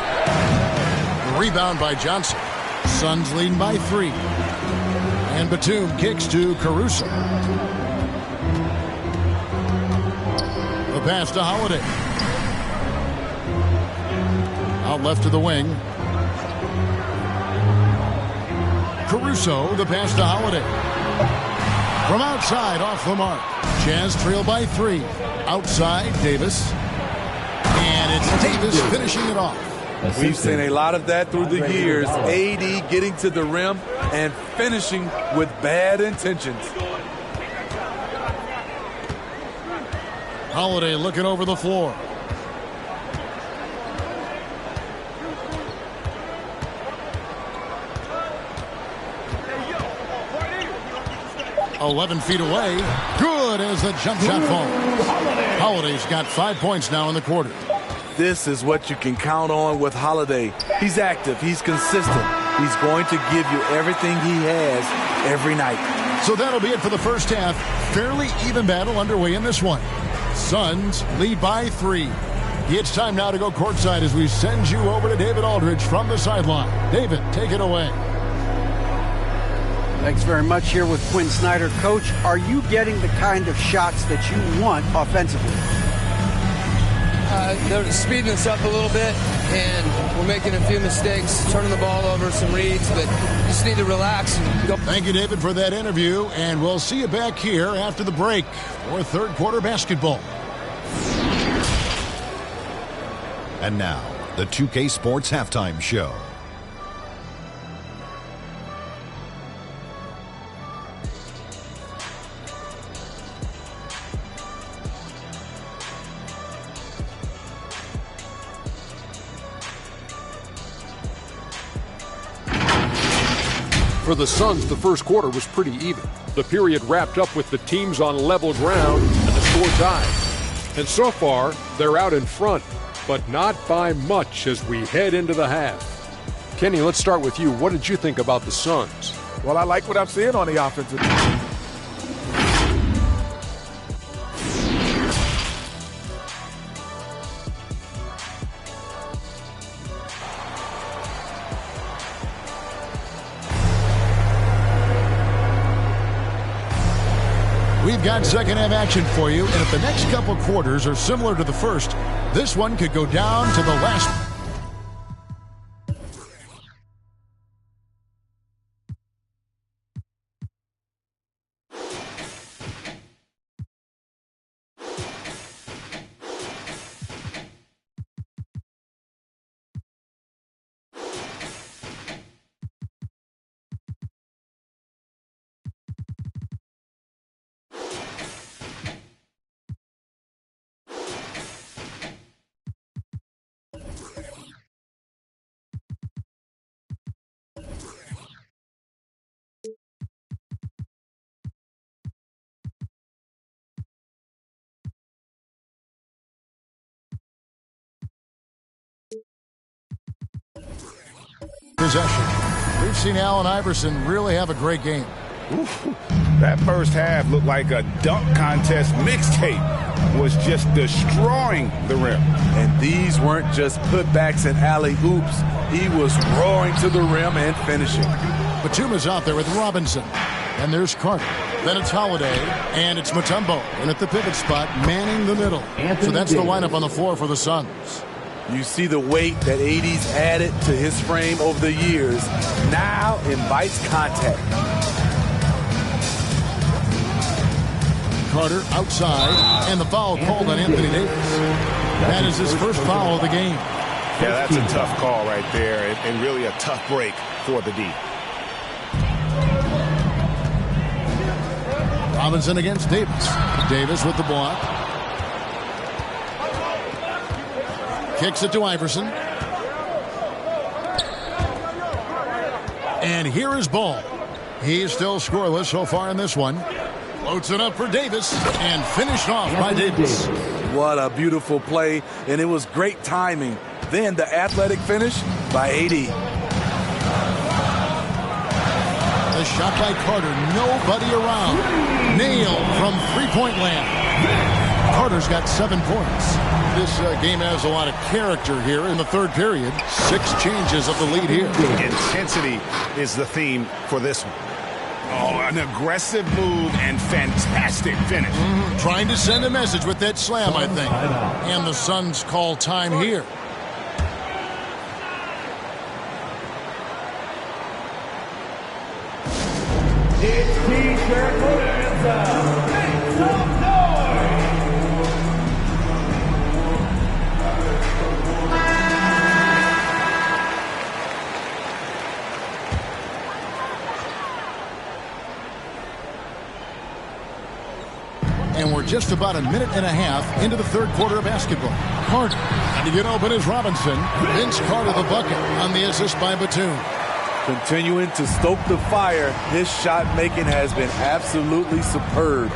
Rebound by Johnson. Suns leading by 3. And Batum kicks to Caruso. The pass to Holiday. Out left to the wing. Caruso, the pass to Holiday. From outside, off the mark. Jazz trail by 3. Outside, Davis. And it's Davis finishing it off. We've seen a lot of that through the years. AD getting to the rim and finishing with bad intentions. Holiday looking over the floor. "11 feet away. Good as the jump shot falls. Holiday's got 5 points now in the quarter. This is what you can count on with Holiday. He's active. He's consistent. He's going to give you everything he has every night. So that'll be it for the first half. Fairly even battle underway in this one. Suns lead by 3. It's time now to go courtside as we send you over to David Aldridge from the sideline. David, take it away. Thanks very much. Here with Quinn Snyder. Coach, are you getting the kind of shots that you want offensively? They're speeding us up a little bit, and we're making a few mistakes, turning the ball over, some reads, but just need to relax and go. Thank you, David, for that interview, and we'll see you back here after the break for third quarter basketball. And now, the 2K Sports Halftime Show. For the Suns, the first quarter was pretty even. The period wrapped up with the teams on level ground and the score tied. And so far, they're out in front, but not by much as we head into the half. Kenny, let's start with you. What did you think about the Suns? Well, I like what I'm seeing on the offensive end. We've got second half action for you, and if the next couple quarters are similar to the first, this one could go down to the last. possession. We've seen Allen Iverson really have a great game. Ooh, that first half looked like a dunk contest mixtape. Was just destroying the rim. And these weren't just putbacks and alley-oops. He was roaring to the rim and finishing. Batum is out there with Robinson. And there's Carter. Then it's Holiday. And it's Mutombo. And at the pivot spot, manning the middle. So that's the lineup on the floor for the Suns. You see the weight that AD's added to his frame over the years. Now invites contact. Carter outside, and the foul called on Anthony Davis. That is his first foul of the game. Yeah, that's a tough call right there, and really a tough break for the D. Robinson against Davis. Davis with the block. Kicks it to Iverson. And here is Ball. He's still scoreless so far in this one. Floats it up for Davis and finished off by Davis. What a beautiful play, and it was great timing. Then the athletic finish by AD. The shot by Carter, nobody around. Nailed from three-point land. Carter's got 7 points. This game has a lot of character here in the third period. 6 changes of the lead here. Intensity is the theme for this one. Oh, an aggressive move and fantastic finish. Trying to send a message with that slam, I think. And the Suns call time here. It's T-shirt Bonanza. Make some noise. And we're just about a minute and a half into the third quarter of basketball. Carter, and to get open is Robinson. Vince Carter the bucket on the assist by Batum. Continuing to stoke the fire, his shot making has been absolutely superb.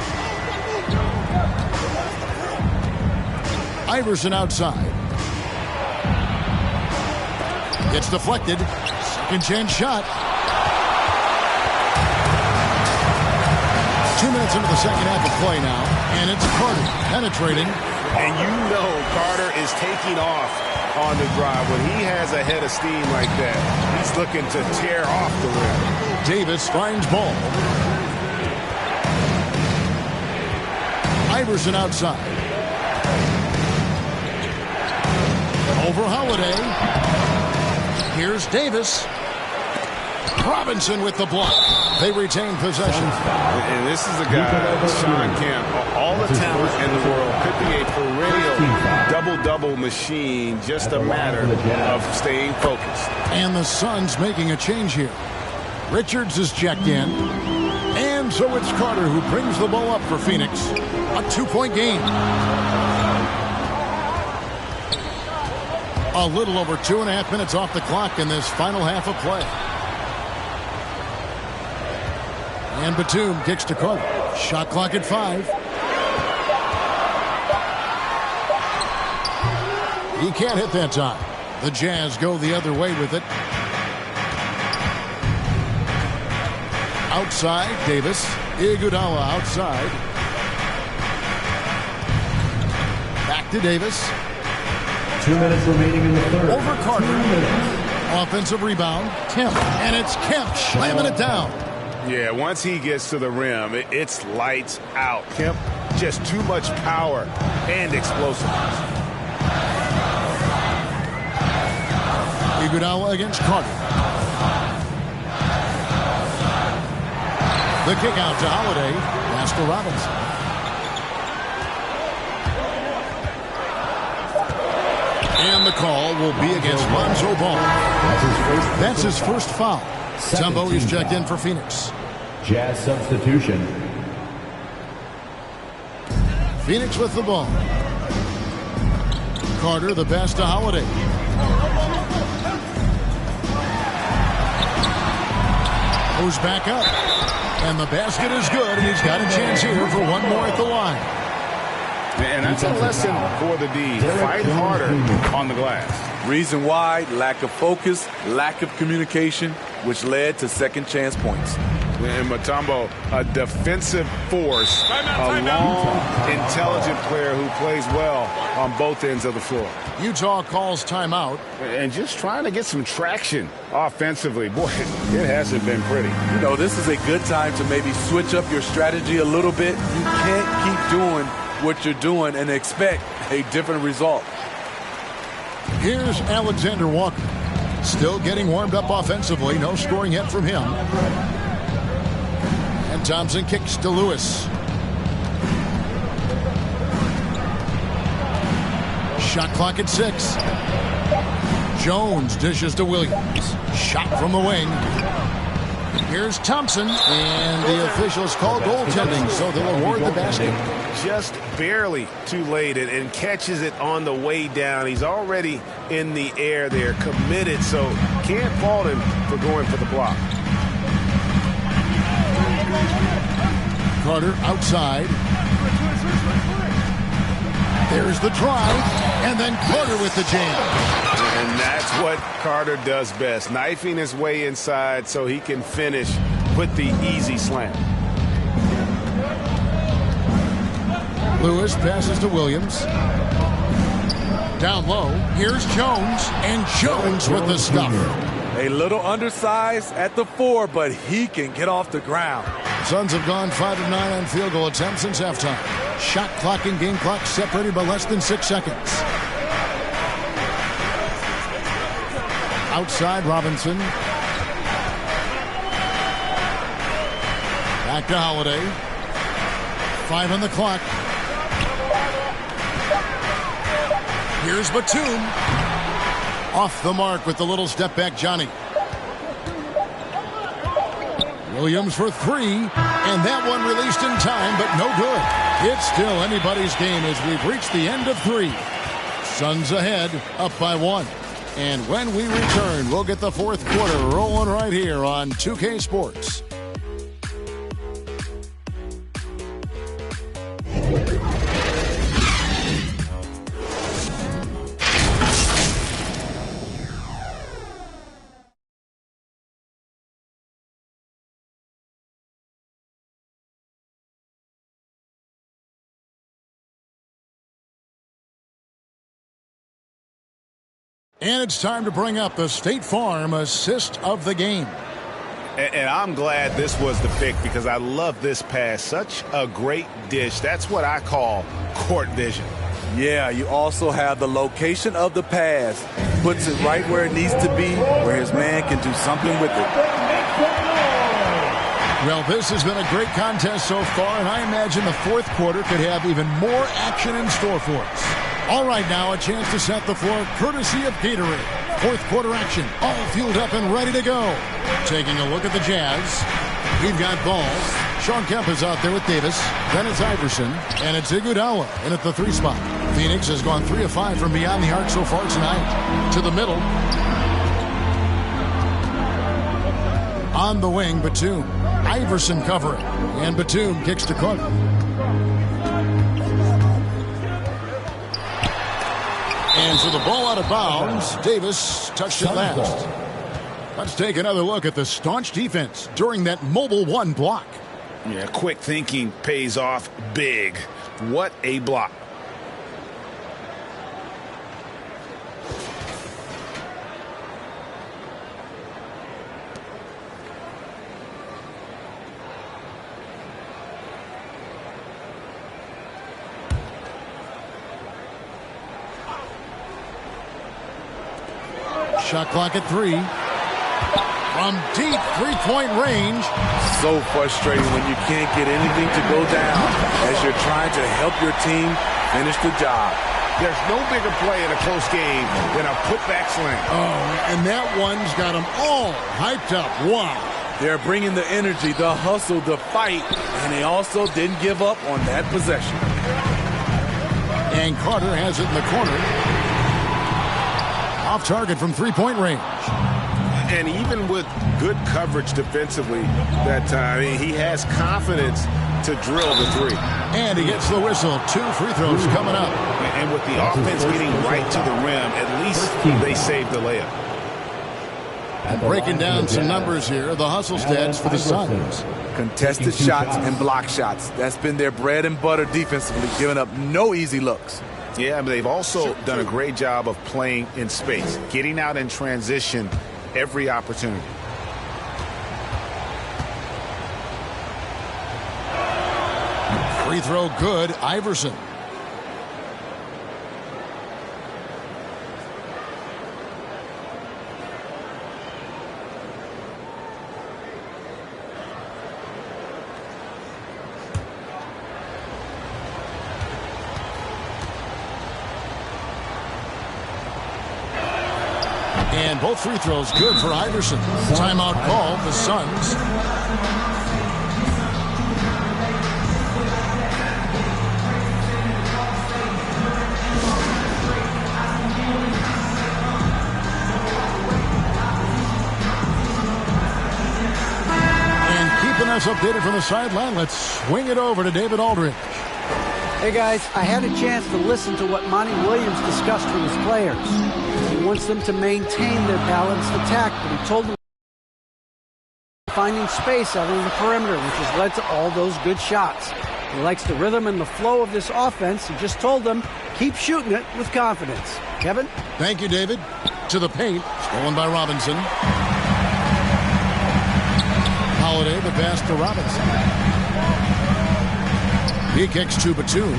Iverson outside. Gets deflected. Second chance shot. 2 minutes into the second half of play now, and it's Carter penetrating. And you know Carter is taking off on the drive. When he has a head of steam like that, he's looking to tear off the rim. Davis finds Ball. Iverson outside. Over Holiday. Here's Davis. Robinson with the block. They retain possession. And this is a guy, Sean Kemp, all the talent in the world, could be a perennial double-double machine, just a matter of staying focused. And the Suns making a change here. Richards is checked in. And so it's Carter who brings the ball up for Phoenix. A 2-point game. A little over 2.5 minutes off the clock in this final half of play. And Batum kicks to Carter. Shot clock at 5. He can't hit that time. The Jazz go the other way with it. Outside, Davis. Iguodala outside. Back to Davis. 2 minutes remaining in the third. Over Carter. Offensive rebound. Kemp. And it's Kemp slamming it down. Yeah, once he gets to the rim, it's lights out. Kemp, just too much power and explosiveness. Iguodala against Carter. The kick out to Holiday. Pass to Robinson. And the call will be against Lonzo Ball. That's his first foul. Mutombo is checked in for Phoenix. Jazz substitution. Phoenix with the ball. Carter, the pass to Holiday. Goes back up. And the basket is good, and he's got a chance here for one more at the line. And that's a lesson for the D. Fight harder on the glass. Reason why, lack of focus, lack of communication, which led to second chance points. And Mutombo, a defensive force, a long, intelligent player who plays well on both ends of the floor. Utah calls timeout. And just trying to get some traction offensively. Boy, it hasn't been pretty. You know, this is a good time to maybe switch up your strategy a little bit. You can't keep doing what you're doing and expect a different result. Here's Alexander Walker. Still getting warmed up offensively. No scoring yet from him. And Thompson kicks to Lewis. Shot clock at 6. Jones dishes to Williams. Shot from the wing. Here's Thompson, and the officials call goaltending, so they'll award the basket. Just barely too late and catches it on the way down. He's already in the air there, committed, so can't fault him for going for the block. Carter outside. There's the drive, and then Carter with the jam. And that's what Carter does best, knifing his way inside so he can finish with the easy slam. Lewis passes to Williams. Down low, here's Jones, and Jones with the stuff. A little undersized at the 4, but he can get off the ground. Suns have gone 5 of 9 on field goal attempts since halftime. Shot clock and game clock separated by less than 6 seconds. Outside Robinson. Back to Holiday. 5 on the clock. Here's Batum. Off the mark with the little step back Johnny. Williams for 3, and that one released in time, but no good. It's still anybody's game as we've reached the end of 3. Suns ahead, up by 1. And when we return, we'll get the fourth quarter rolling right here on 2K Sports. And it's time to bring up the State Farm assist of the game. And I'm glad this was the pick because I love this pass. Such a great dish. That's what I call court vision. Yeah, you also have the location of the pass. Puts it right where it needs to be, where his man can do something with it. Well, this has been a great contest so far, and I imagine the fourth quarter could have even more action in store for us. All right, now a chance to set the floor courtesy of Gatorade. Fourth quarter action, all fueled up and ready to go. Taking a look at the Jazz. We've got Ball. Sean Kemp is out there with Davis. Then it's Iverson. And it's Iguodala in at the 3 spot. Phoenix has gone 3 of 5 from beyond the arc so far tonight. To the middle. On the wing, Batum. Iverson covering. And Batum kicks to Carter. And so the ball out of bounds. Davis touched it last. Let's take another look at the staunch defense during that mobile 1 block. Yeah, quick thinking pays off big. What a block. Shot clock at 3. From deep 3-point range. So frustrating when you can't get anything to go down as you're trying to help your team finish the job. There's no bigger play in a close game than a putback slam. Oh, and that one's got them all hyped up. Wow. They're bringing the energy, the hustle, the fight, and they also didn't give up on that possession. And Carter has it in the corner. Off target from 3-point range. And even with good coverage defensively that time, he has confidence to drill the three. And he gets the whistle. 2 free throws coming up. And with the offense getting right to the rim, at least they saved the layup. Breaking down some numbers here, the hustle stats for the Suns. Contested shots and block shots. That's been their bread and butter defensively, giving up no easy looks. Yeah, but they've also done a great job of playing in space, getting out in transition every opportunity. Free throw good, Iverson. And both free throws good for Iverson. Timeout call, the Suns. And keeping us updated from the sideline, let's swing it over to David Aldridge. Hey guys, I had a chance to listen to what Monty Williams discussed with his players. He wants them to maintain their balanced attack, but he told them finding space out on the perimeter, which has led to all those good shots. He likes the rhythm and the flow of this offense. He just told them, keep shooting it with confidence. Kevin? Thank you, David. To the paint, stolen by Robinson. Holiday, the pass to Robinson. He kicks to Batum.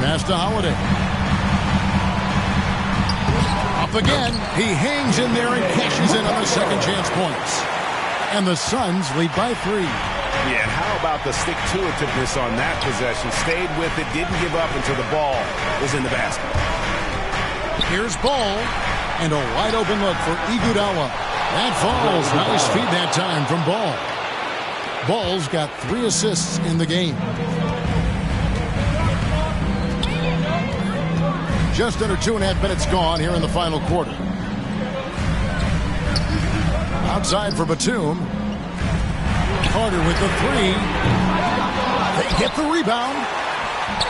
Pass to Holiday. Up again. He hangs in there and cashes in on the second chance points. And the Suns lead by 3. Yeah, and how about the stick-to-itiveness on that possession? Stayed with it, didn't give up until the ball was in the basket. Here's Ball. And a wide-open look for Iguodala. That falls. Nice feed that time from Ball. Ball's got 3 assists in the game. Just under 2.5 minutes gone here in the final quarter. Outside for Batum. Carter with the 3. They get the rebound.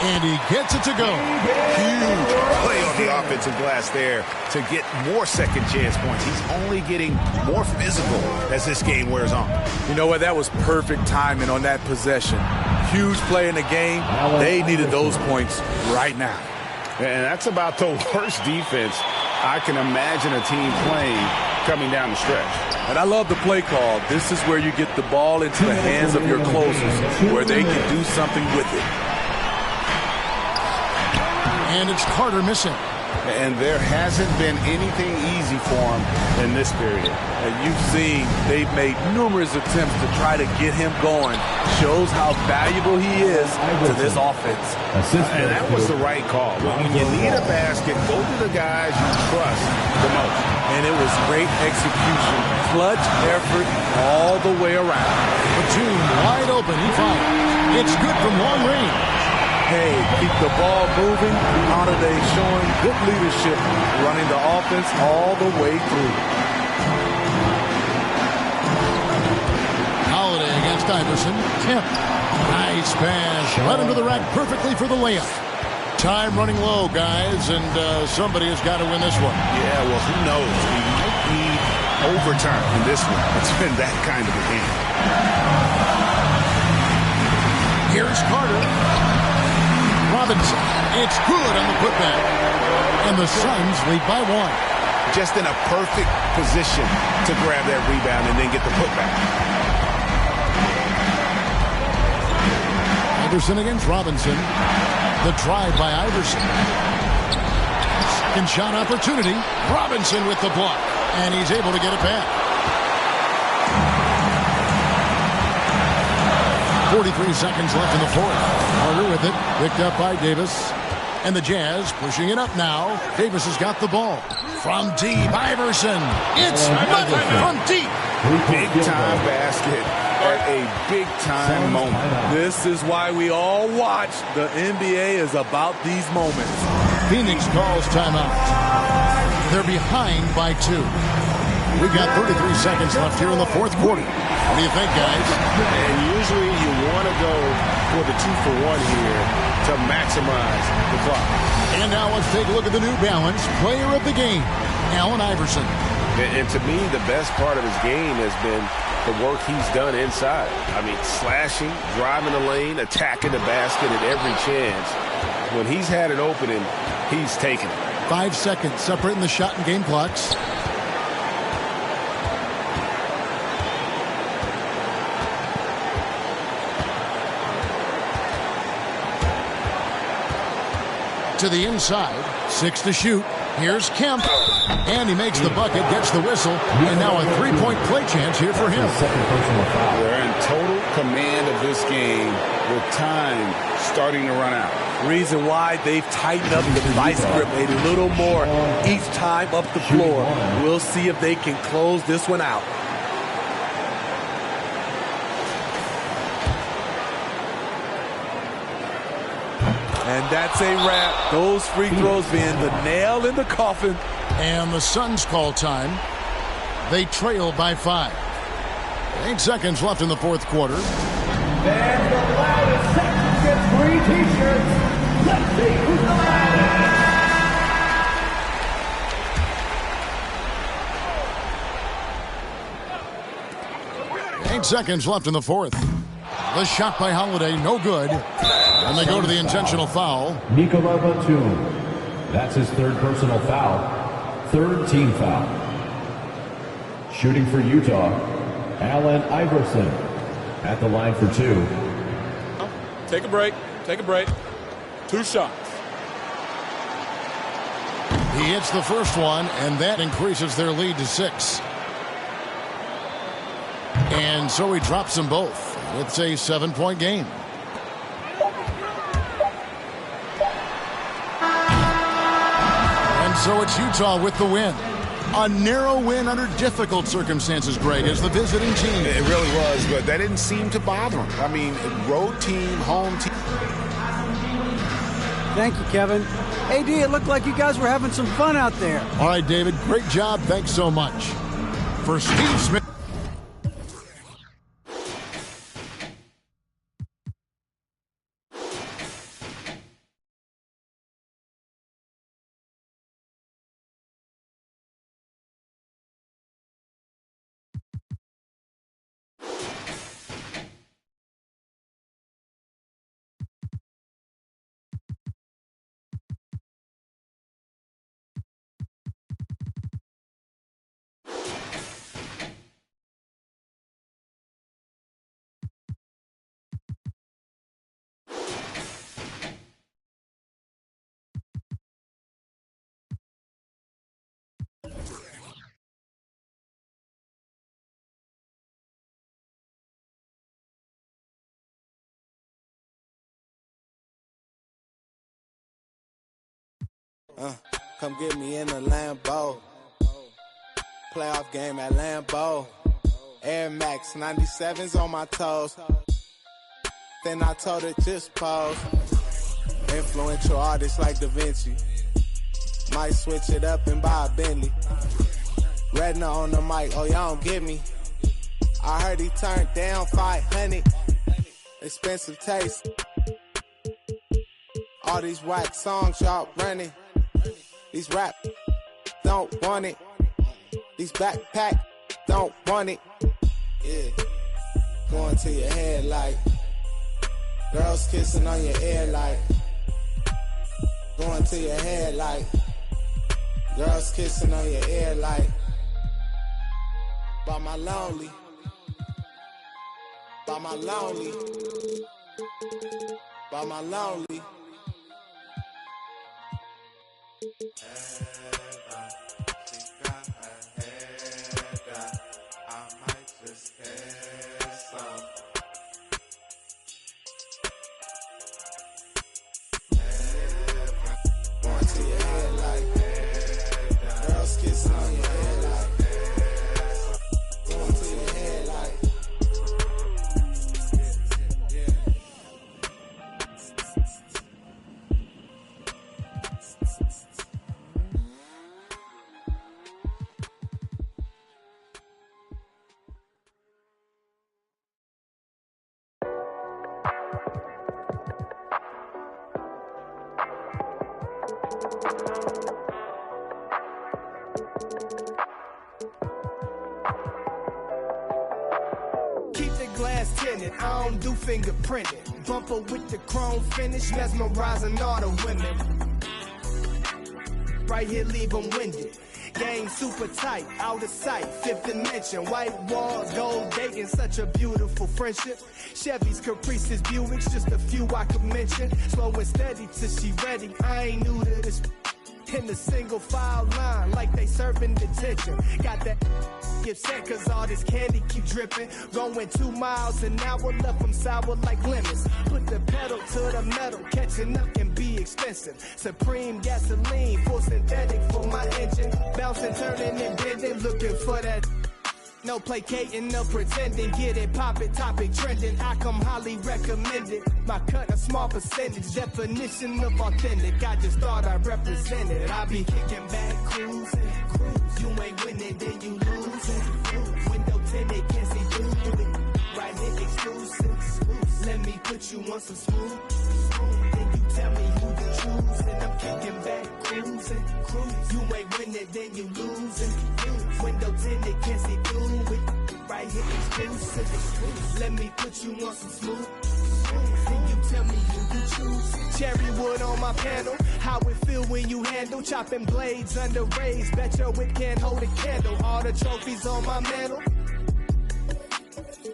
And he gets it to go. Huge play on the offensive glass there to get more second chance points. He's only getting more physical as this game wears on. You know what? That was perfect timing on that possession. Huge play in the game. They needed those points right now. And that's about the worst defense I can imagine a team playing coming down the stretch. And I love the play call. This is where you get the ball into the hands of your closers, where they can do something with it. And it's Carter missing. And there hasn't been anything easy for him in this period. And you've seen they've made numerous attempts to try to get him going. Shows how valuable he is to this offense. And that was the right call. When you need a basket, go to the guys you trust the most. And it was great execution. Clutch effort all the way around. Batum wide open. He fires. It's good from long range. Hey, keep the ball moving. Holiday showing good leadership, running the offense all the way through. Holiday against Iverson. Kemp. Nice pass. Right into the rack perfectly for the layup. Time running low, guys, and somebody has got to win this one. Yeah, well, who knows? We might need overtime in this one. It's been that kind of a game. Here's Carter. Robinson. It's good on the putback. And the Suns lead by 1. Just in a perfect position to grab that rebound and then get the putback. Iverson against Robinson. The drive by Iverson. Second shot opportunity. Robinson with the block. And he's able to get it back. 43 seconds left in the fourth. Carter with it. Picked up by Davis. And the Jazz pushing it up now. Davis has got the ball. From deep, Iverson. It's nothing from deep. Big time basket at a big time moment. This is why we all watch. The NBA is about these moments. Phoenix calls timeout. They're behind by 2. We've got 33 seconds left here in the fourth quarter. What do you think, guys? And usually you want to go for the 2-for-1 here to maximize the clock. And now let's take a look at the New Balance player of the game, Allen Iverson. And to me, the best part of his game has been the work he's done inside. I mean, slashing, driving the lane, attacking the basket at every chance. When he's had an opening, he's taken it. 5 seconds separating the shot and game clocks. To the inside, 6 to shoot. Here's Kemp, and he makes the bucket, gets the whistle, and now a three-point play chance here for him. They're in total command of this game with time starting to run out. Reason why they've tightened up the vice grip a little more each time up the floor. We'll see if they can close this one out. And that's a wrap. Those free throws being the nail in the coffin. And the Suns call time. They trail by 5. 8 seconds left in the fourth quarter. And the loudest section gets free t-shirts. Let's see who's the loudest. 8 seconds left in the fourth. The shot by Holiday, no good. And they go to the intentional foul. Nicola Batum. That's his third personal foul. Third team foul. Shooting for Utah, Allen Iverson. At the line for 2. Take a break. Take a break. 2 shots. He hits the first one, and that increases their lead to 6. And so he drops them both. It's a 7-point game. And so it's Utah with the win. A narrow win under difficult circumstances, Greg, as the visiting team. It really was, but that didn't seem to bother him. I mean, road team, home team. Thank you, Kevin. AD, it looked like you guys were having some fun out there. All right, David, great job. Thanks so much. For Steve Smith. Come get me in the Lambo. Playoff game at Lambeau. Air Max 97s on my toes. Then I told her just pose. Influential artists like Da Vinci. Might switch it up and buy a Bentley. Redna on the mic, oh y'all don't get me. I heard he turned down 500. Expensive taste. All these whack songs y'all running. These rap don't want it. These backpack don't want it. Yeah. Going to your head like girls kissing on your ear like. Going to your head like girls kissing on your ear like. By my lonely. By my lonely. By my lonely. Keep the glass tinted, I don't do fingerprinting. Bumper with the chrome finish, mesmerizing all the women. Right here, leave them winded. Game super tight, out of sight, fifth dimension. White walls, gold dating, such a beautiful friendship. Chevys, Caprices, Buicks, just a few I could mention. Slow and steady till she ready, I ain't new to this. In the single file line, like they serving detention. Got that upset cause all this candy keep dripping. Going 2 miles an hour, left them sour like lemons. Put the pedal to the metal, catching up can be expensive. Supreme gasoline, full synthetic for my engine. Bouncing, turning and bending, looking for that. No placating, no pretending, get it poppin', topic trending. I come highly recommended. My cut a small percentage, definition of authentic. I just thought I represented. I be kicking back, cruising. You ain't winning, then you losing. Window tinted, can't see through it. Right here, exclusive. Let me put you on some smooth. Then you tell me who you choosing. I'm kicking back, cruising. You ain't winning, then you losing. Window tinted, can't see through it. Right here, exclusive. Let me put you on some smooth. Then you tell me who you choose. Cherry wood on my panel. How it feel when you handle chopping blades under rays. Bet your whip can't hold a candle. All the trophies on my mantle.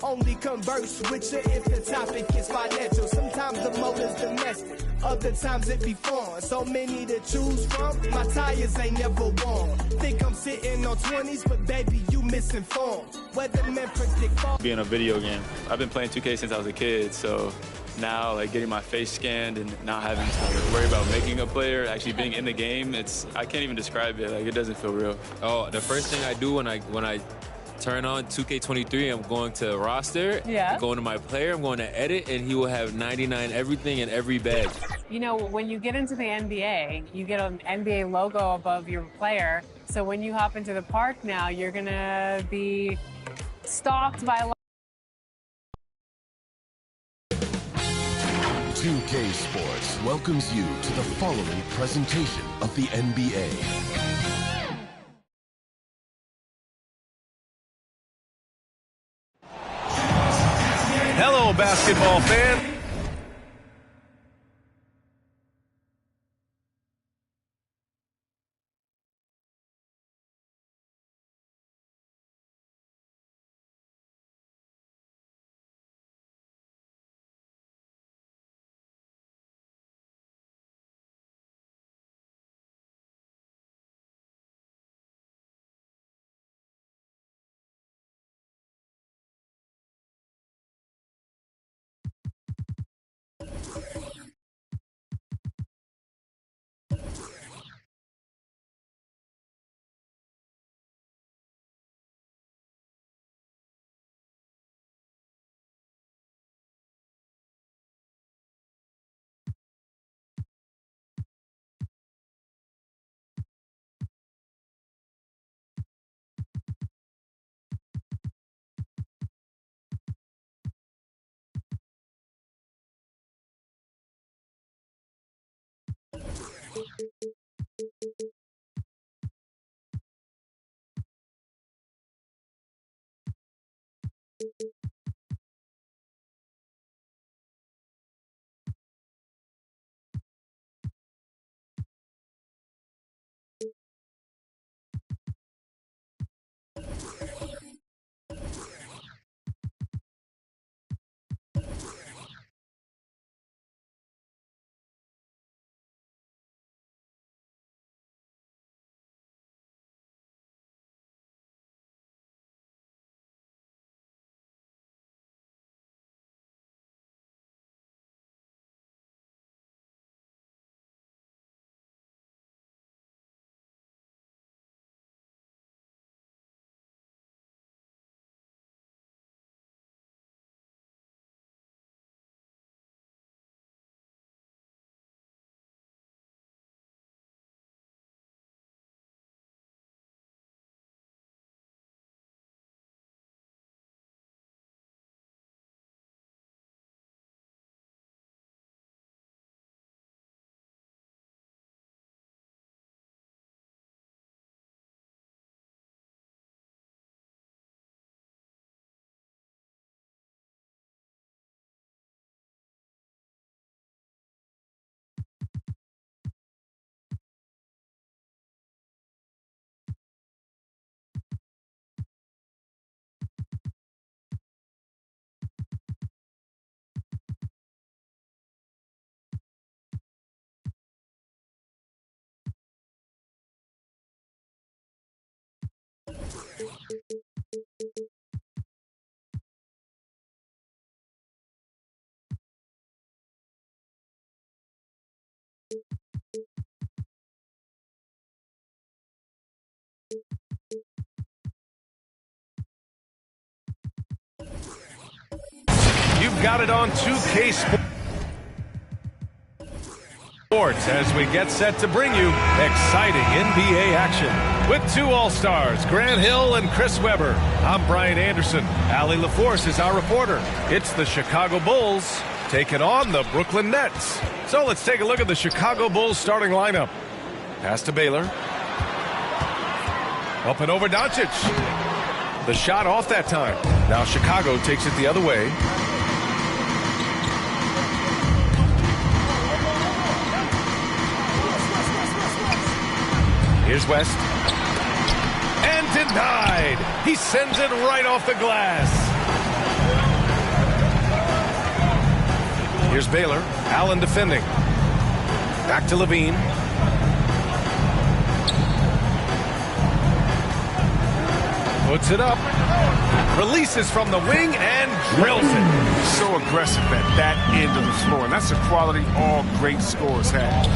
Only converse with you if the topic is financial. Sometimes the motor's domestic, other times it be foreign. So many to choose from, my tires ain't never worn. Think I'm sitting on 20s, but baby, you misinformed. Weathermen predict fall. Being a video game, I've been playing 2K since I was a kid, so now like getting my face scanned and not having to worry about making a player, actually being in the game, I can't even describe it. Like, it doesn't feel real. Oh, the first thing I do when I turn on 2K23, I'm going to roster, I'm going to my player, I'm going to edit, and he will have 99 everything in every bag. You know, when you get into the NBA, you get an NBA logo above your player. So when you hop into the park now, you're going to be stalked by 2K Sports welcomes you to the following presentation of the NBA. Hello, basketball fan. You've got it on 2K Sports as we get set to bring you exciting NBA action. With two All-Stars, Grant Hill and Chris Webber. I'm Brian Anderson. Allie LaForce is our reporter. It's the Chicago Bulls taking on the Brooklyn Nets. So let's take a look at the Chicago Bulls starting lineup. Pass to Baylor. Up and over Doncic. The shot off that time. Now Chicago takes it the other way. Here's West. And denied. He sends it right off the glass. Here's Baylor. Allen defending. Back to Levine. Puts it up. Releases from the wing and drills it. So aggressive at that end of the floor. And that's a quality all great scorers have.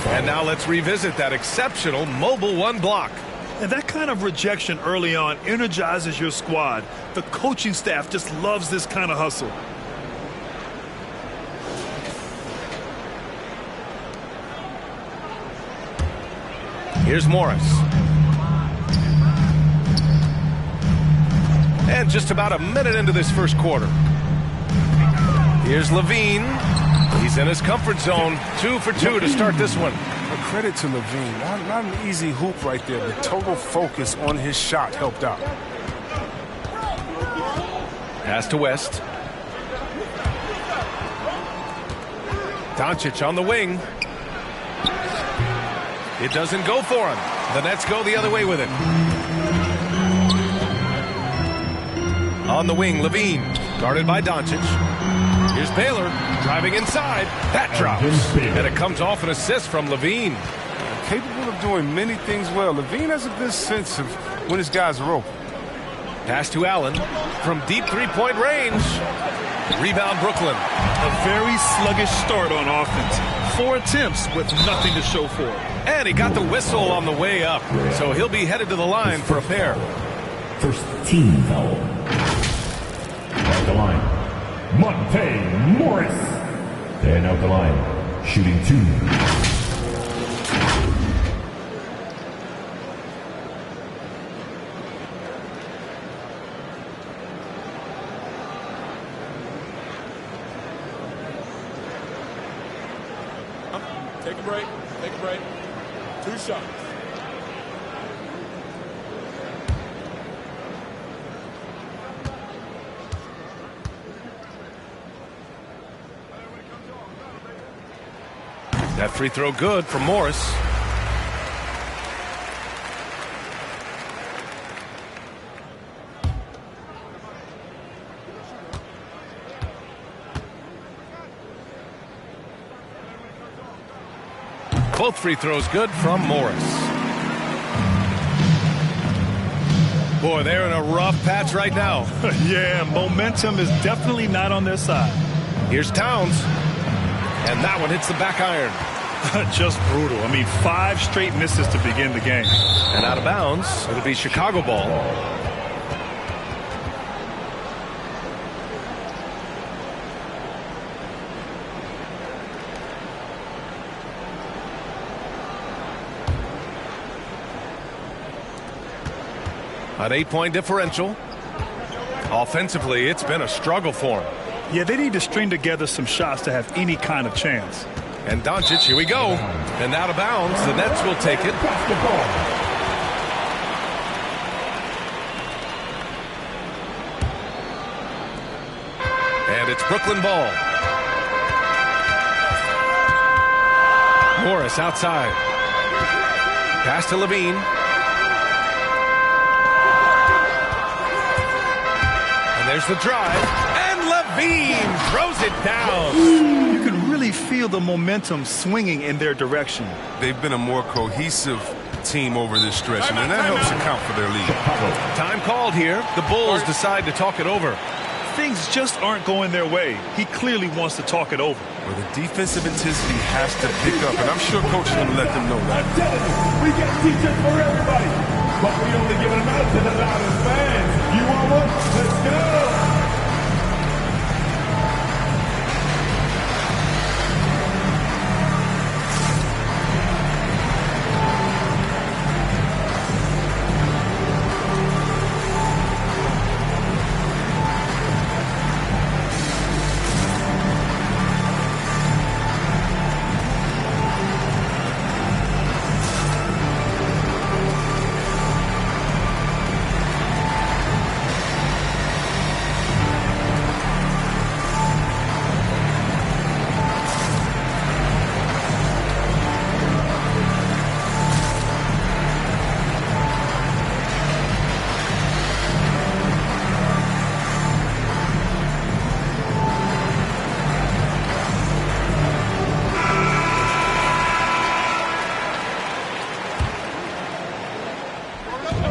And now let's revisit that exceptional mobile one block. And that kind of rejection early on energizes your squad. The coaching staff just loves this kind of hustle. Here's Morris. And just about a minute into this first quarter. Here's Levine. He's in his comfort zone. 2 for 2 to start this one. A credit to Levine. Not an easy hoop right there. The total focus on his shot helped out. Pass to West. Doncic on the wing. It doesn't go for him. The Nets go the other way with it. On the wing, Levine. Guarded by Doncic. Here's Baylor driving inside. That drops. And it comes off an assist from Levine. Capable of doing many things well. Levine has a good sense of when his guys are open. Pass to Allen from deep three-point range. Rebound Brooklyn. A very sluggish start on offense. 4 attempts with nothing to show for it. And he got the whistle on the way up. So he'll be headed to the line for a pair. First team foul. At the line, Monte Morris. And out the line, shooting 2. Take a break. Take a break. 2 shots. That free throw good from Morris. Both free throws good from Morris. Boy, they're in a rough patch right now. Yeah, momentum is definitely not on their side. Here's Towns. And that one hits the back iron. Just brutal. I mean, 5 straight misses to begin the game. And out of bounds, it'll be Chicago ball. An 8-point differential. Offensively, it's been a struggle for him. Yeah, they need to string together some shots to have any kind of chance. And Doncic, here we go. And out of bounds, the Nets will take it. And it's Brooklyn ball. Morris outside. Pass to Levine. And there's the drive. And Levine throws it down. You can really really feel the momentum swinging in their direction. They've been a more cohesive team over this stretch, and that helps account for their lead. Time called here. The Bulls decide to talk it over. Things just aren't going their way. He clearly wants to talk it over. Well, the defensive intensity has to pick up, and I'm sure Coach is going to let them know that. We got t-shirts for everybody, but we only giving them out to the loudest fans. You want one? Let's go!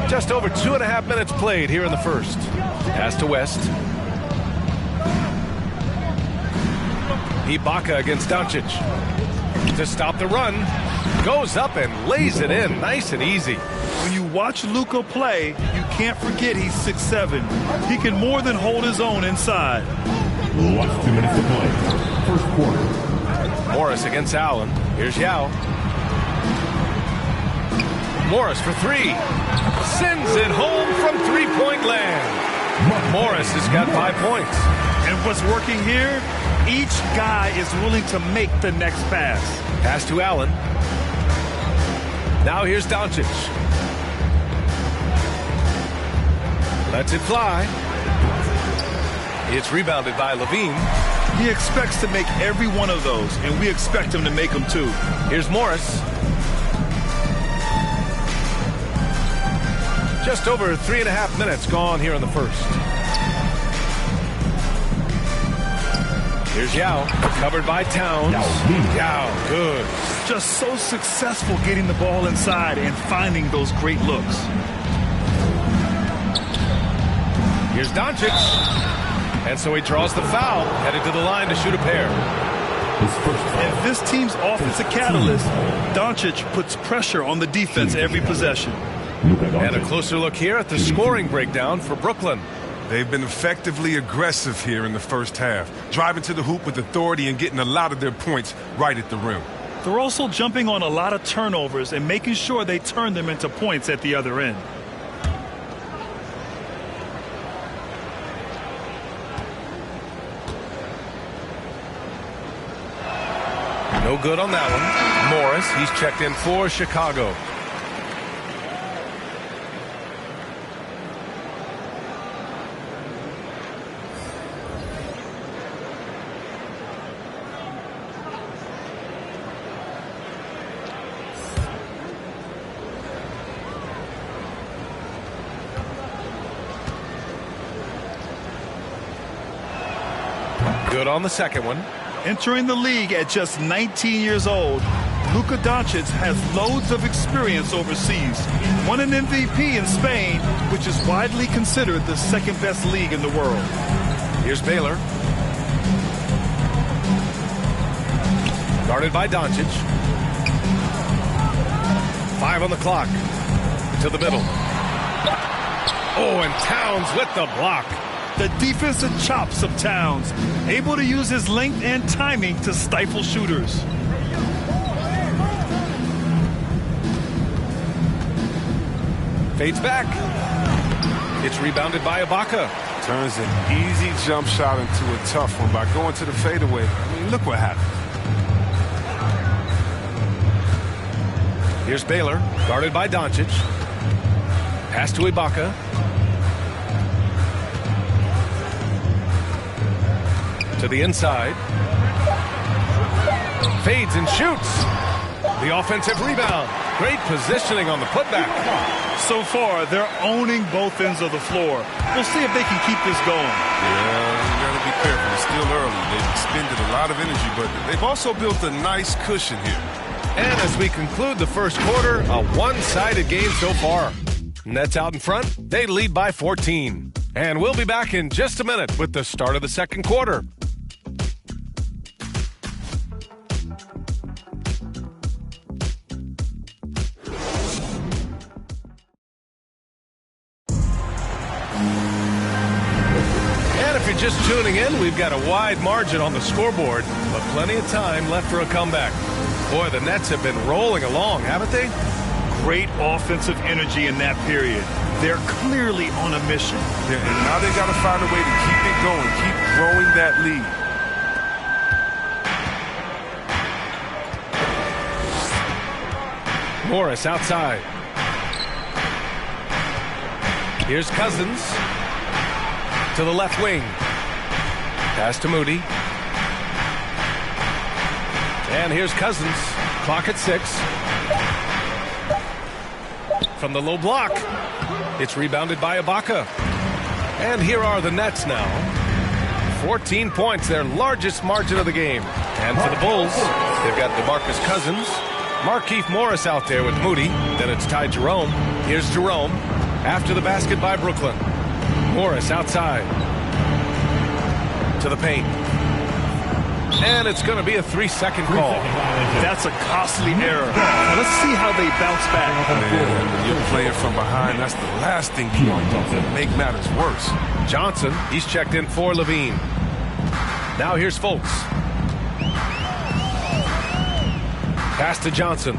Just over 2.5 minutes played here in the first. Pass to West. Ibaka against Doncic. To stop the run. Goes up and lays it in. Nice and easy. When you watch Luka play, you can't forget he's 6'7". He can more than hold his own inside. Last 2 minutes to play. First quarter. Morris against Allen. Here's Yao. Morris for three. Sends it home from three-point land. Morris has got 5 points. And what's working here, each guy is willing to make the next pass. Pass to Allen. Now here's Doncic. Lets it fly. It's rebounded by Levine. He expects to make every one of those, and we expect him to make them too. Here's Morris. Just over 3.5 minutes gone here in the first. Here's Yao, covered by Towns. Yao, good. Just so successful getting the ball inside and finding those great looks. Here's Doncic. And so he draws the foul, headed to the line to shoot a pair. And this team's offensive catalyst, Doncic puts pressure on the defense every possession. And a closer look here at the scoring breakdown for Brooklyn. They've been effectively aggressive here in the first half, driving to the hoop with authority and getting a lot of their points right at the rim. They're also jumping on a lot of turnovers and making sure they turn them into points at the other end. No good on that one. Morris, he's checked in for Chicago. Good on the second one. Entering the league at just 19 years old, Luka Doncic has loads of experience overseas. Won an MVP in Spain, which is widely considered the second best league in the world. Here's Baylor. Guarded by Doncic. 5 on the clock. To the middle. Oh, and Towns with the block. The defensive chops of Towns, able to use his length and timing to stifle shooters. Fades back. It's rebounded by Ibaka. Turns an easy jump shot into a tough one by going to the fadeaway. I mean, look what happened. Here's Baylor, guarded by Doncic. Pass to Ibaka. To the inside. Fades and shoots. The offensive rebound. Great positioning on the putback. So far, they're owning both ends of the floor. We'll see if they can keep this going. Yeah, you got to be careful. The still early. They've expended a lot of energy, but they've also built a nice cushion here. And as we conclude the first quarter, a one-sided game so far. Nets out in front. They lead by 14. And we'll be back in just a minute with the start of the second quarter. If you're just tuning in, we've got a wide margin on the scoreboard, but plenty of time left for a comeback. Boy, the Nets have been rolling along, haven't they? Great offensive energy in that period. They're clearly on a mission. Yeah, and now they got to find a way to keep it going, keep growing that lead. Morris outside. Here's Cousins. To the left wing. Pass to Moody. And here's Cousins. Clock at 6. From the low block. It's rebounded by Ibaka. And here are the Nets now. 14 points, their largest margin of the game. And for the Bulls, they've got DeMarcus Cousins. Markieff Morris out there with Moody. Then it's Ty Jerome. Here's Jerome. After the basket by Brooklyn. Morris outside. To the paint. And it's going to be a 3-second call. That's a costly error. Let's see how they bounce back. Man, when you're playing from behind, that's the last thing you want to make matters worse. Johnson, he's checked in for Levine. Now here's Fultz. Pass to Johnson.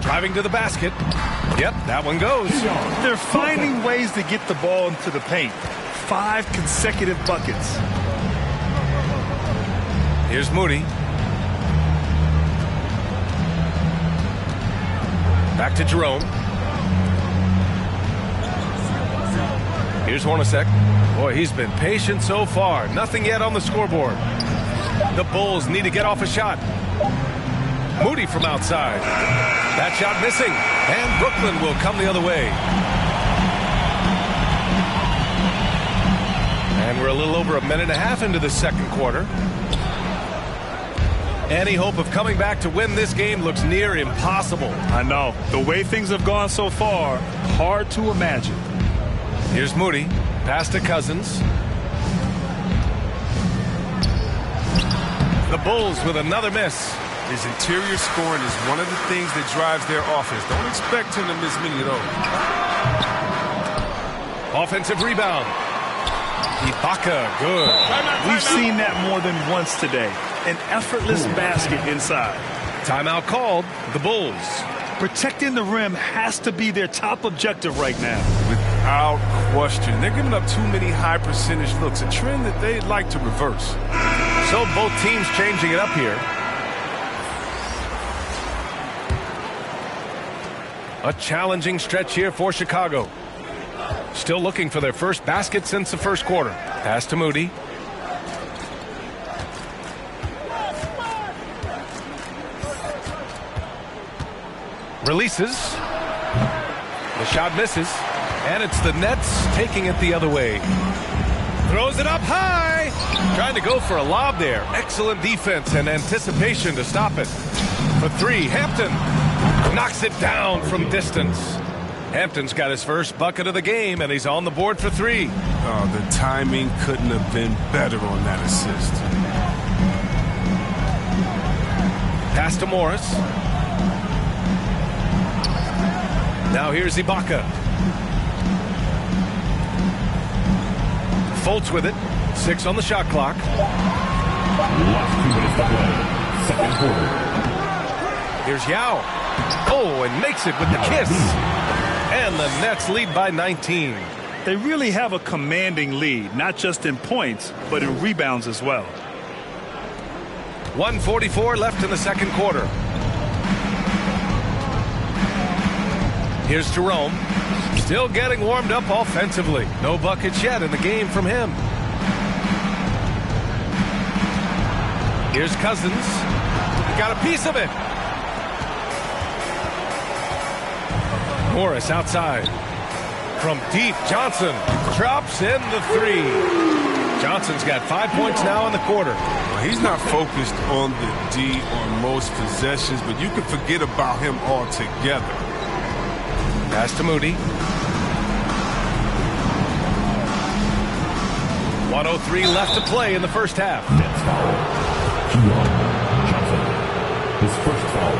Driving to the basket. Yep, that one goes. They're finding ways to get the ball into the paint. 5 consecutive buckets. Here's Moody. Back to Jerome. Here's Hornacek. Boy, he's been patient so far. Nothing yet on the scoreboard. The Bulls need to get off a shot. Moody from outside. That shot missing. And Brooklyn will come the other way. And we're a little over a minute and a half into the second quarter. Any hope of coming back to win this game looks near impossible. I know. The way things have gone so far, hard to imagine. Here's Moody. Pass to Cousins. The Bulls with another miss. His interior scoring is one of the things that drives their offense. Don't expect him to miss many of those. Offensive rebound. Ibaka, good. We've seen that more than once today. An effortless basket inside. Timeout called. The Bulls. Protecting the rim has to be their top objective right now. Without question. They're giving up too many high percentage looks, a trend that they'd like to reverse. So both teams changing it up here. A challenging stretch here for Chicago. Still looking for their first basket since the first quarter. Pass to Moody. Releases. The shot misses. And it's the Nets taking it the other way. Throws it up high. Trying to go for a lob there. Excellent defense and anticipation to stop it. For 3, Hampton knocks it down from distance. Hampton's got his first bucket of the game, and he's on the board for 3. Oh, the timing couldn't have been better on that assist. Pass to Morris. Now here's Ibaka. Fultz with it. 6 on the shot clock. Last 2 minutes to play. Second quarter. Here's Yao. Oh, and makes it with the kiss. And the Nets lead by 19. They really have a commanding lead, not just in points, but in rebounds as well. 1:44 left in the second quarter. Here's Jerome. Still getting warmed up offensively. No buckets yet in the game from him. Here's Cousins. He got a piece of it. Morris outside. From deep, Johnson drops in the 3. Johnson's got 5 points now in the quarter. Well, he's not focused on the D on most possessions, but you can forget about him altogether. Pass to Moody. 1:03 left to play in the first half. Next foul. Johnson. His first foul.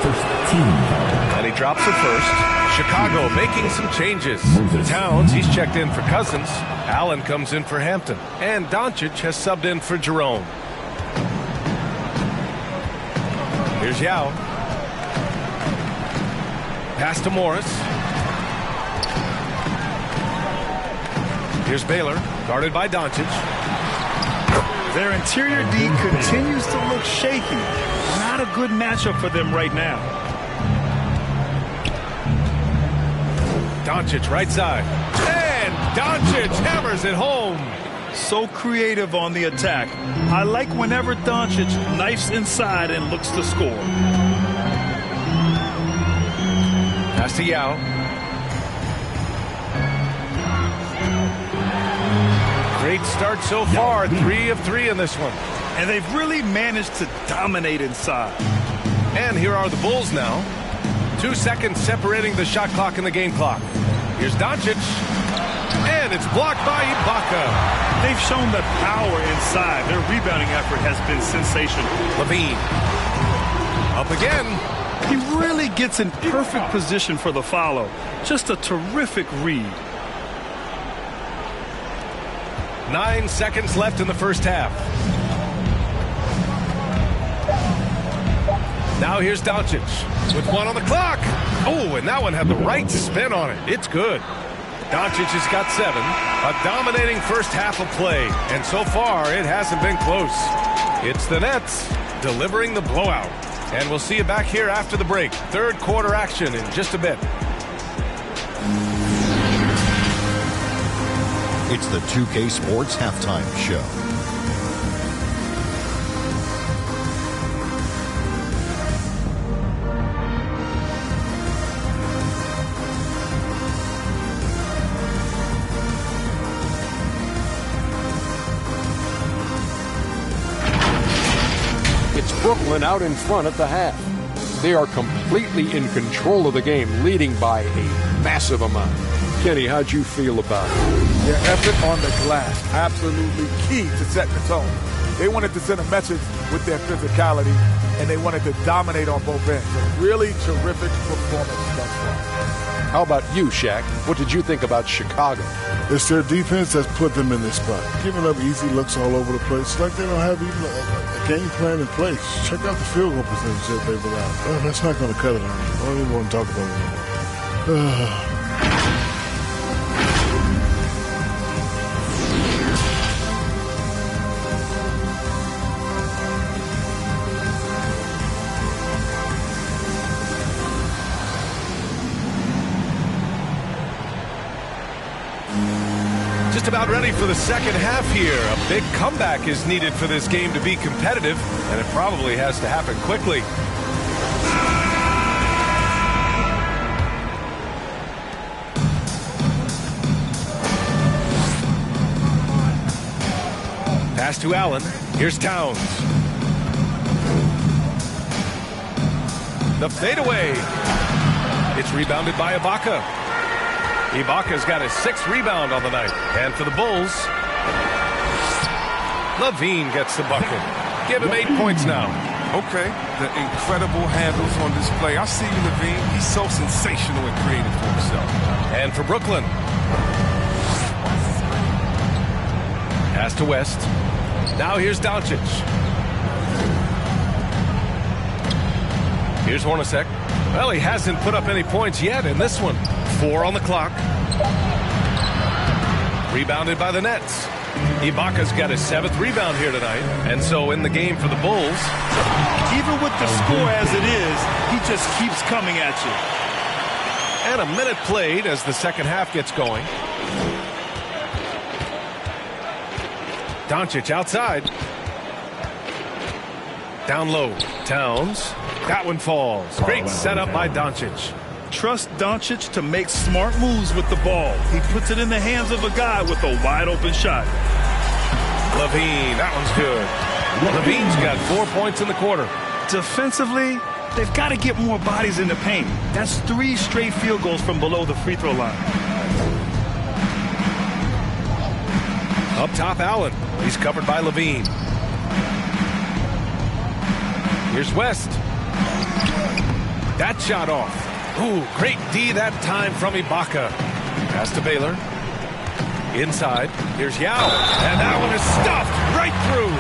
First team foul. And he drops it first. Chicago making some changes. Towns, he's checked in for Cousins. Allen comes in for Hampton. And Doncic has subbed in for Jerome. Here's Yao. Pass to Morris. Here's Baylor, guarded by Doncic. Their interior D continues to look shaky. Not a good matchup for them right now. Doncic right side. And Doncic hammers it home. So creative on the attack. I like whenever Doncic knifes inside and looks to score. Pass to Yao. Great start so far. 3 of 3 in this one. And they've really managed to dominate inside. And here are the Bulls now. 2 seconds separating the shot clock and the game clock. Here's Doncic. And it's blocked by Ibaka. They've shown the power inside. Their rebounding effort has been sensational. Levine. Up again. He really gets in perfect position for the follow. Just a terrific read. 9 seconds left in the first half. Now here's Doncic with 1 on the clock. Oh, and that one had the right spin on it. It's good. Doncic has got 7. A dominating first half of play. And so far, it hasn't been close. It's the Nets delivering the blowout. And we'll see you back here after the break. Third quarter action in just a bit. It's the 2K Sports Halftime Show. It's Brooklyn out in front at the half. They are completely in control of the game, leading by a massive amount. Kenny, how'd you feel about it? Their effort on the glass, absolutely key to set the tone. They wanted to send a message with their physicality, and they wanted to dominate on both ends. A really terrific performance thus far. How about you, Shaq? What did you think about Chicago? It's their defense that's put them in this spot. Giving up easy looks all over the place. It's like they don't have even a game plan in place. Check out the field goal percentage that they've allowed. Oh, that's not going to cut it on you. I don't even want to talk about it anymore. Just about ready for the second half here. A big comeback is needed for this game to be competitive, and it probably has to happen quickly. Pass to Allen. Here's Towns. The fadeaway. It's rebounded by Ibaka. Ibaka's got his 6th rebound on the night. And for the Bulls, Levine gets the bucket. Give him 8 points now. Okay, the incredible handles on display. I see you, Levine. He's so sensational and creative for himself. And for Brooklyn, pass to West. Now here's Doncic. Here's Hornacek. Well, he hasn't put up any points yet in this one. 4 on the clock. Rebounded by the Nets. Ibaka's got his 7th rebound here tonight. And so in the game for the Bulls. Even with the score as it is, he just keeps coming at you. And a minute played as the second half gets going. Doncic outside. Down low. Towns. That one falls. Great setup by Doncic. trust Doncic to make smart moves with the ball. He puts it in the hands of a guy with a wide-open shot. LaVine, that one's good. LaVine's got 4 points in the quarter. Defensively, they've got to get more bodies in the paint. That's 3 straight field goals from below the free throw line. Up top, Allen. He's covered by LaVine. Here's West. That shot off. Ooh, great D that time from Ibaka. Pass to Baylor. Inside. Here's Yao. And that one is stuffed right through.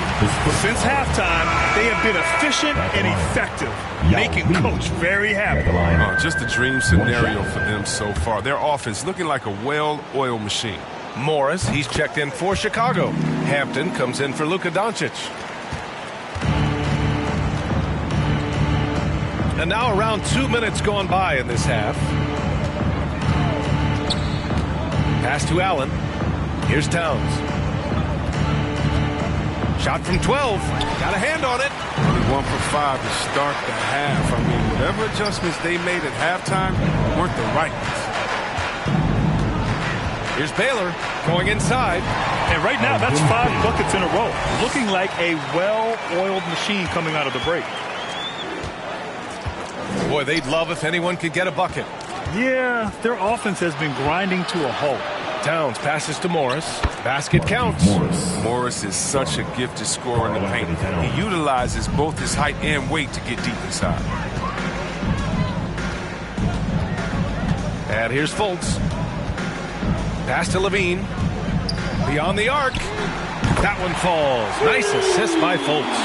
Since halftime, they have been efficient and effective, making Coach very happy. Oh, just a dream scenario for them so far. Their offense looking like a well-oiled machine. Morris, he's checked in for Chicago. Hampton comes in for Luka Doncic. And now around 2 minutes gone by in this half. Pass to Allen. Here's Towns. Shot from 12. Got a hand on it. Only 1 for 5 to start the half. I mean, whatever adjustments they made at halftime weren't the right ones. Here's Baylor going inside. And right now, that's 5 buckets in a row. Looking like a well-oiled machine coming out of the break. Boy, they'd love if anyone could get a bucket. Yeah, their offense has been grinding to a halt. Towns passes to Morris. Basket counts. Morris is such a gifted scorer in the paint. He utilizes both his height and weight to get deep inside. And here's Fultz. Pass to LaVine. Beyond the arc. That one falls. Nice assist by Fultz.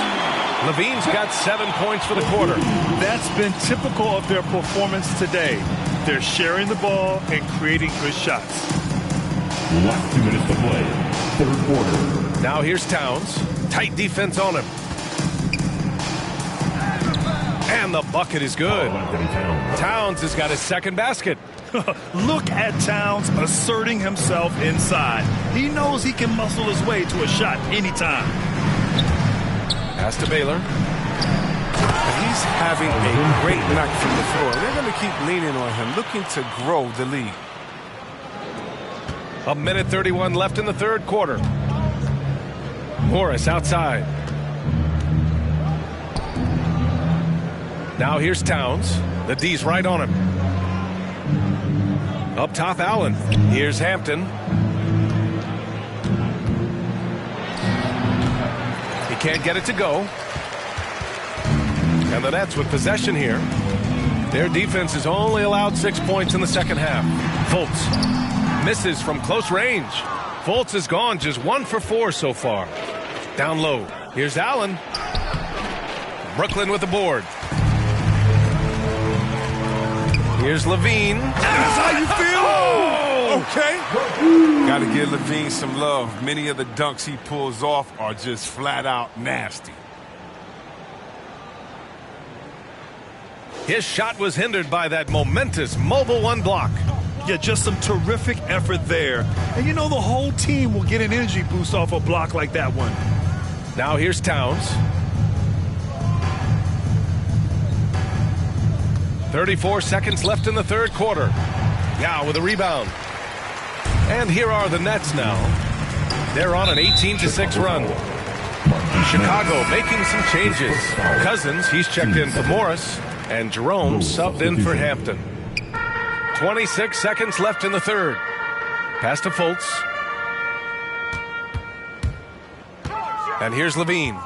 LaVine's got 7 points for the quarter. That's been typical of their performance today. They're sharing the ball and creating good shots. Last 2 minutes to play. Third quarter. Now here's Towns. Tight defense on him. And the bucket is good. Towns has got his second basket. Look at Towns asserting himself inside. He knows he can muscle his way to a shot anytime. Pass to Baylor. He's having a great night from the floor. They're going to keep leaning on him, looking to grow the lead. A minute 31 left in the third quarter. Morris outside. Now here's Towns. The D's right on him. Up top, Allen. Here's Hampton. He can't get it to go. And the Nets with possession here. Their defense has only allowed 6 points in the second half. Fultz misses from close range. Fultz has gone just 1 for 4 so far. Down low. Here's Allen. Brooklyn with the board. Here's LaVine. That's how you feel? Oh! Okay. Got to give LaVine some love. Many of the dunks he pulls off are just flat out nasty. His shot was hindered by that momentous mobile one block. Yeah, just some terrific effort there. And you know the whole team will get an energy boost off a block like that one. Now here's Towns. 34 seconds left in the third quarter. Yao with a rebound. And here are the Nets now. They're on an 18-6 run. Chicago making some changes. Cousins, he's checked in for Morris. And Jerome subbed in for Hampton. 26 seconds left in the third. Pass to Fultz. And here's LaVine.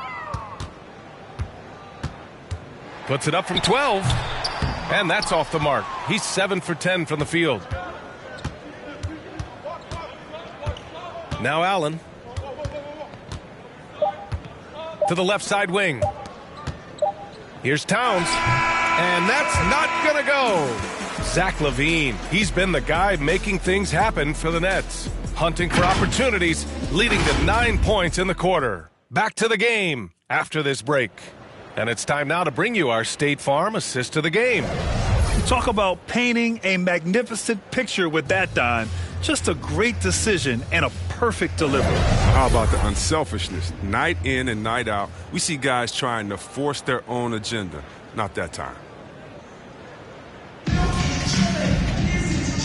Puts it up from 12. And that's off the mark. He's 7 for 10 from the field. Now Allen. To the left side wing. Here's Towns. And that's not going to go. Zach LaVine. He's been the guy making things happen for the Nets. Hunting for opportunities, leading to 9 points in the quarter. Back to the game after this break. And it's time now to bring you our State Farm assist to the game. Talk about painting a magnificent picture with that, Don. Just a great decision and a perfect delivery. How about the unselfishness? Night in and night out, we see guys trying to force their own agenda. Not that time.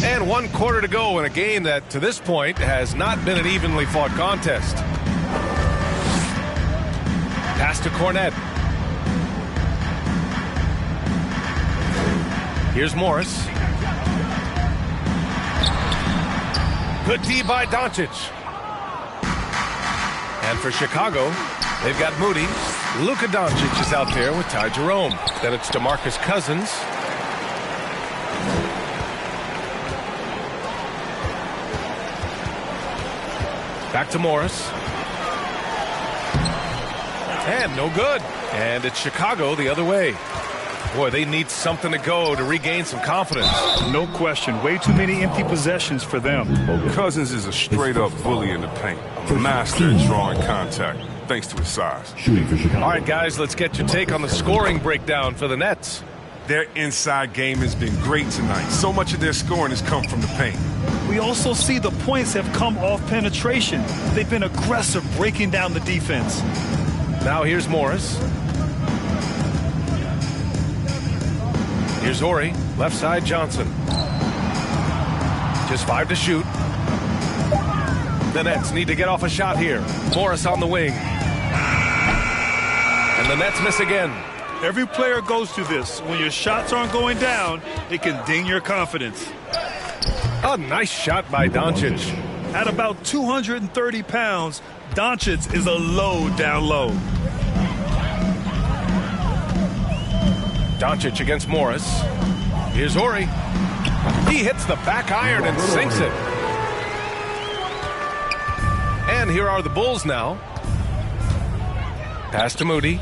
And 1 quarter to go in a game that, to this point, has not been an evenly fought contest. Pass to Cornette. Here's Morris. Good D by Doncic. And for Chicago, they've got Moody. Luka Doncic is out there with Ty Jerome. Then it's DeMarcus Cousins. Back to Morris. And no good. And it's Chicago the other way. Boy, they need something to go to regain some confidence. No question. Way too many empty possessions for them. Cousins is a straight-up bully in the paint. A master at drawing contact, thanks to his size. All right, guys, let's get your take on the scoring breakdown for the Nets. Their inside game has been great tonight. So much of their scoring has come from the paint. We also see the points have come off penetration. They've been aggressive breaking down the defense. Now here's Morris. Here's Horry, left side Johnson. Just 5 to shoot. The Nets need to get off a shot here. Morris on the wing. And the Nets miss again. Every player goes through this. When your shots aren't going down, it can ding your confidence. A nice shot by Doncic. At about 230 pounds, Doncic is a load down low. Doncic against Morris. Here's Horry. He hits the back iron and sinks it. And here are the Bulls now. Pass to Moody.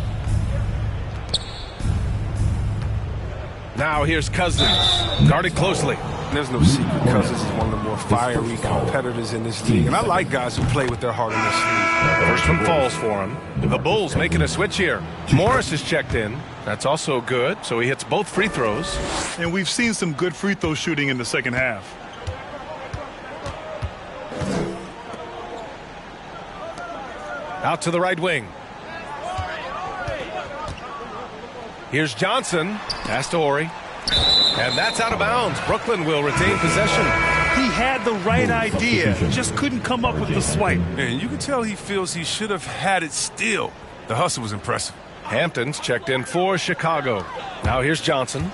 Now here's Cousins. Guarded closely. There's no secret. Cousins is one of the more fiery competitors in this league. And I like guys who play with their heart on their sleeve. First one falls for him. The Bulls making a switch here. Morris is checked in. That's also good, so he hits both free throws. And we've seen some good free throw shooting in the second half. Out to the right wing. Here's Johnson. Pass to Horry. And that's out of bounds. Brooklyn will retain possession. He had the right idea, just couldn't come up with the swipe. And you can tell he feels he should have had it still. The hustle was impressive. Hampton's checked in for Chicago. Now here's Johnson.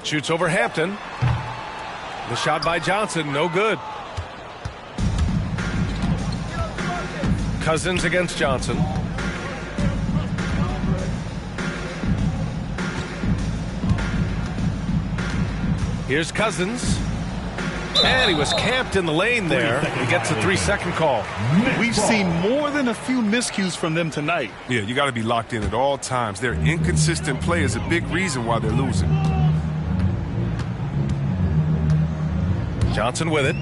Shoots over Hampton. The shot by Johnson, no good. Cousins against Johnson. Here's Cousins. And he was camped in the lane there. He gets a 3-second call. We've seen more than a few miscues from them tonight. Yeah, you got to be locked in at all times. Their inconsistent play is a big reason why they're losing. Johnson with it.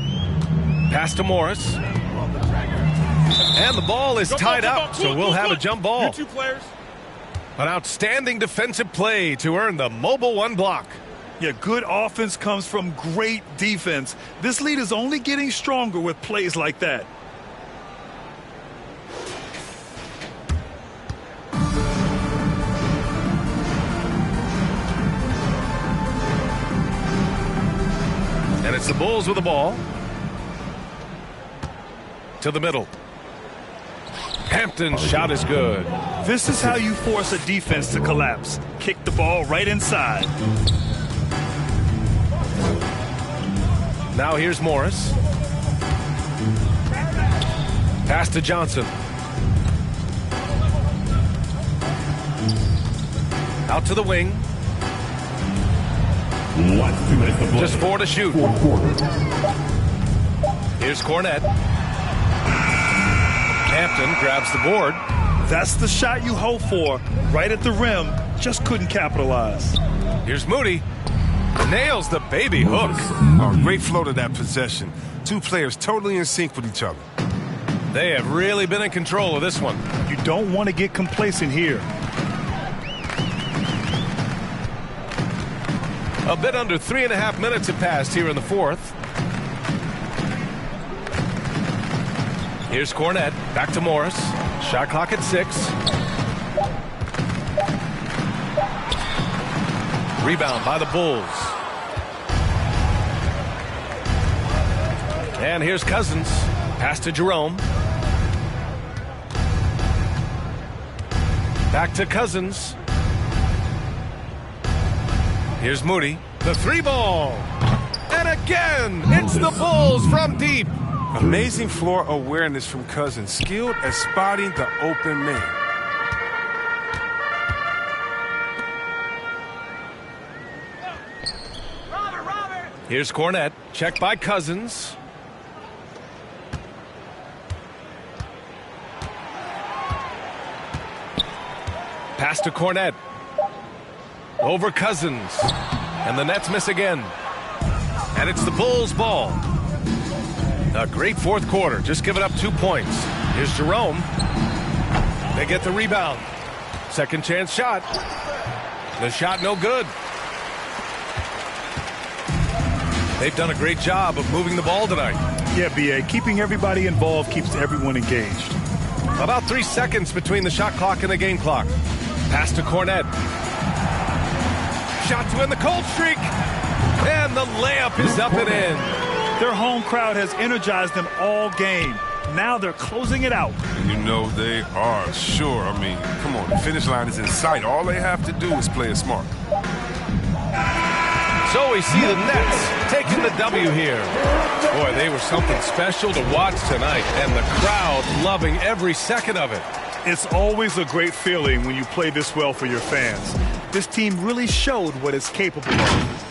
Pass to Morris. And the ball is tied up, so we'll have a jump ball. You two players. An outstanding defensive play to earn the mobile 1 block. Yeah, good offense comes from great defense. This lead is only getting stronger with plays like that. And it's the Bulls with the ball. To the middle. Hampton's shot is good. This is how you force a defense to collapse. Kick the ball right inside. Now here's Morris. Pass to Johnson. Out to the wing. Just 4 to shoot. Here's Cornette. Hampton grabs the board. That's the shot you hope for. Right at the rim. Just couldn't capitalize. Here's Moody. Nails the baby hook. Oh, great flow to that possession. Two players totally in sync with each other. They have really been in control of this one. You don't want to get complacent here. A bit under 3.5 minutes have passed here in the fourth. Here's Cornette. Back to Morris. Shot clock at 6. Rebound by the Bulls. And here's Cousins. Pass to Jerome. Back to Cousins. Here's Moody. The 3-ball. And again, it's the Bulls from deep. Amazing floor awareness from Cousins. Skilled at spotting the open man. Here's Cornette. Check by Cousins. Pass to Cornette. Over Cousins. And the Nets miss again. And it's the Bulls' ball. A great fourth quarter. Just giving up 2 points. Here's Jerome. They get the rebound. Second chance shot. The shot no good. They've done a great job of moving the ball tonight. Yeah, B.A. Keeping everybody involved keeps everyone engaged. About 3 seconds between the shot clock and the game clock. Pass to Cornette. Shot to end the cold streak. And the layup is up and in. Their home crowd has energized them all game. Now they're closing it out. And you know they are sure. I mean, come on, the finish line is in sight. All they have to do is play it smart. So we see the Nets taking the W here. Boy, they were something special to watch tonight, and the crowd loving every second of it. It's always a great feeling when you play this well for your fans. This team really showed what it's capable of.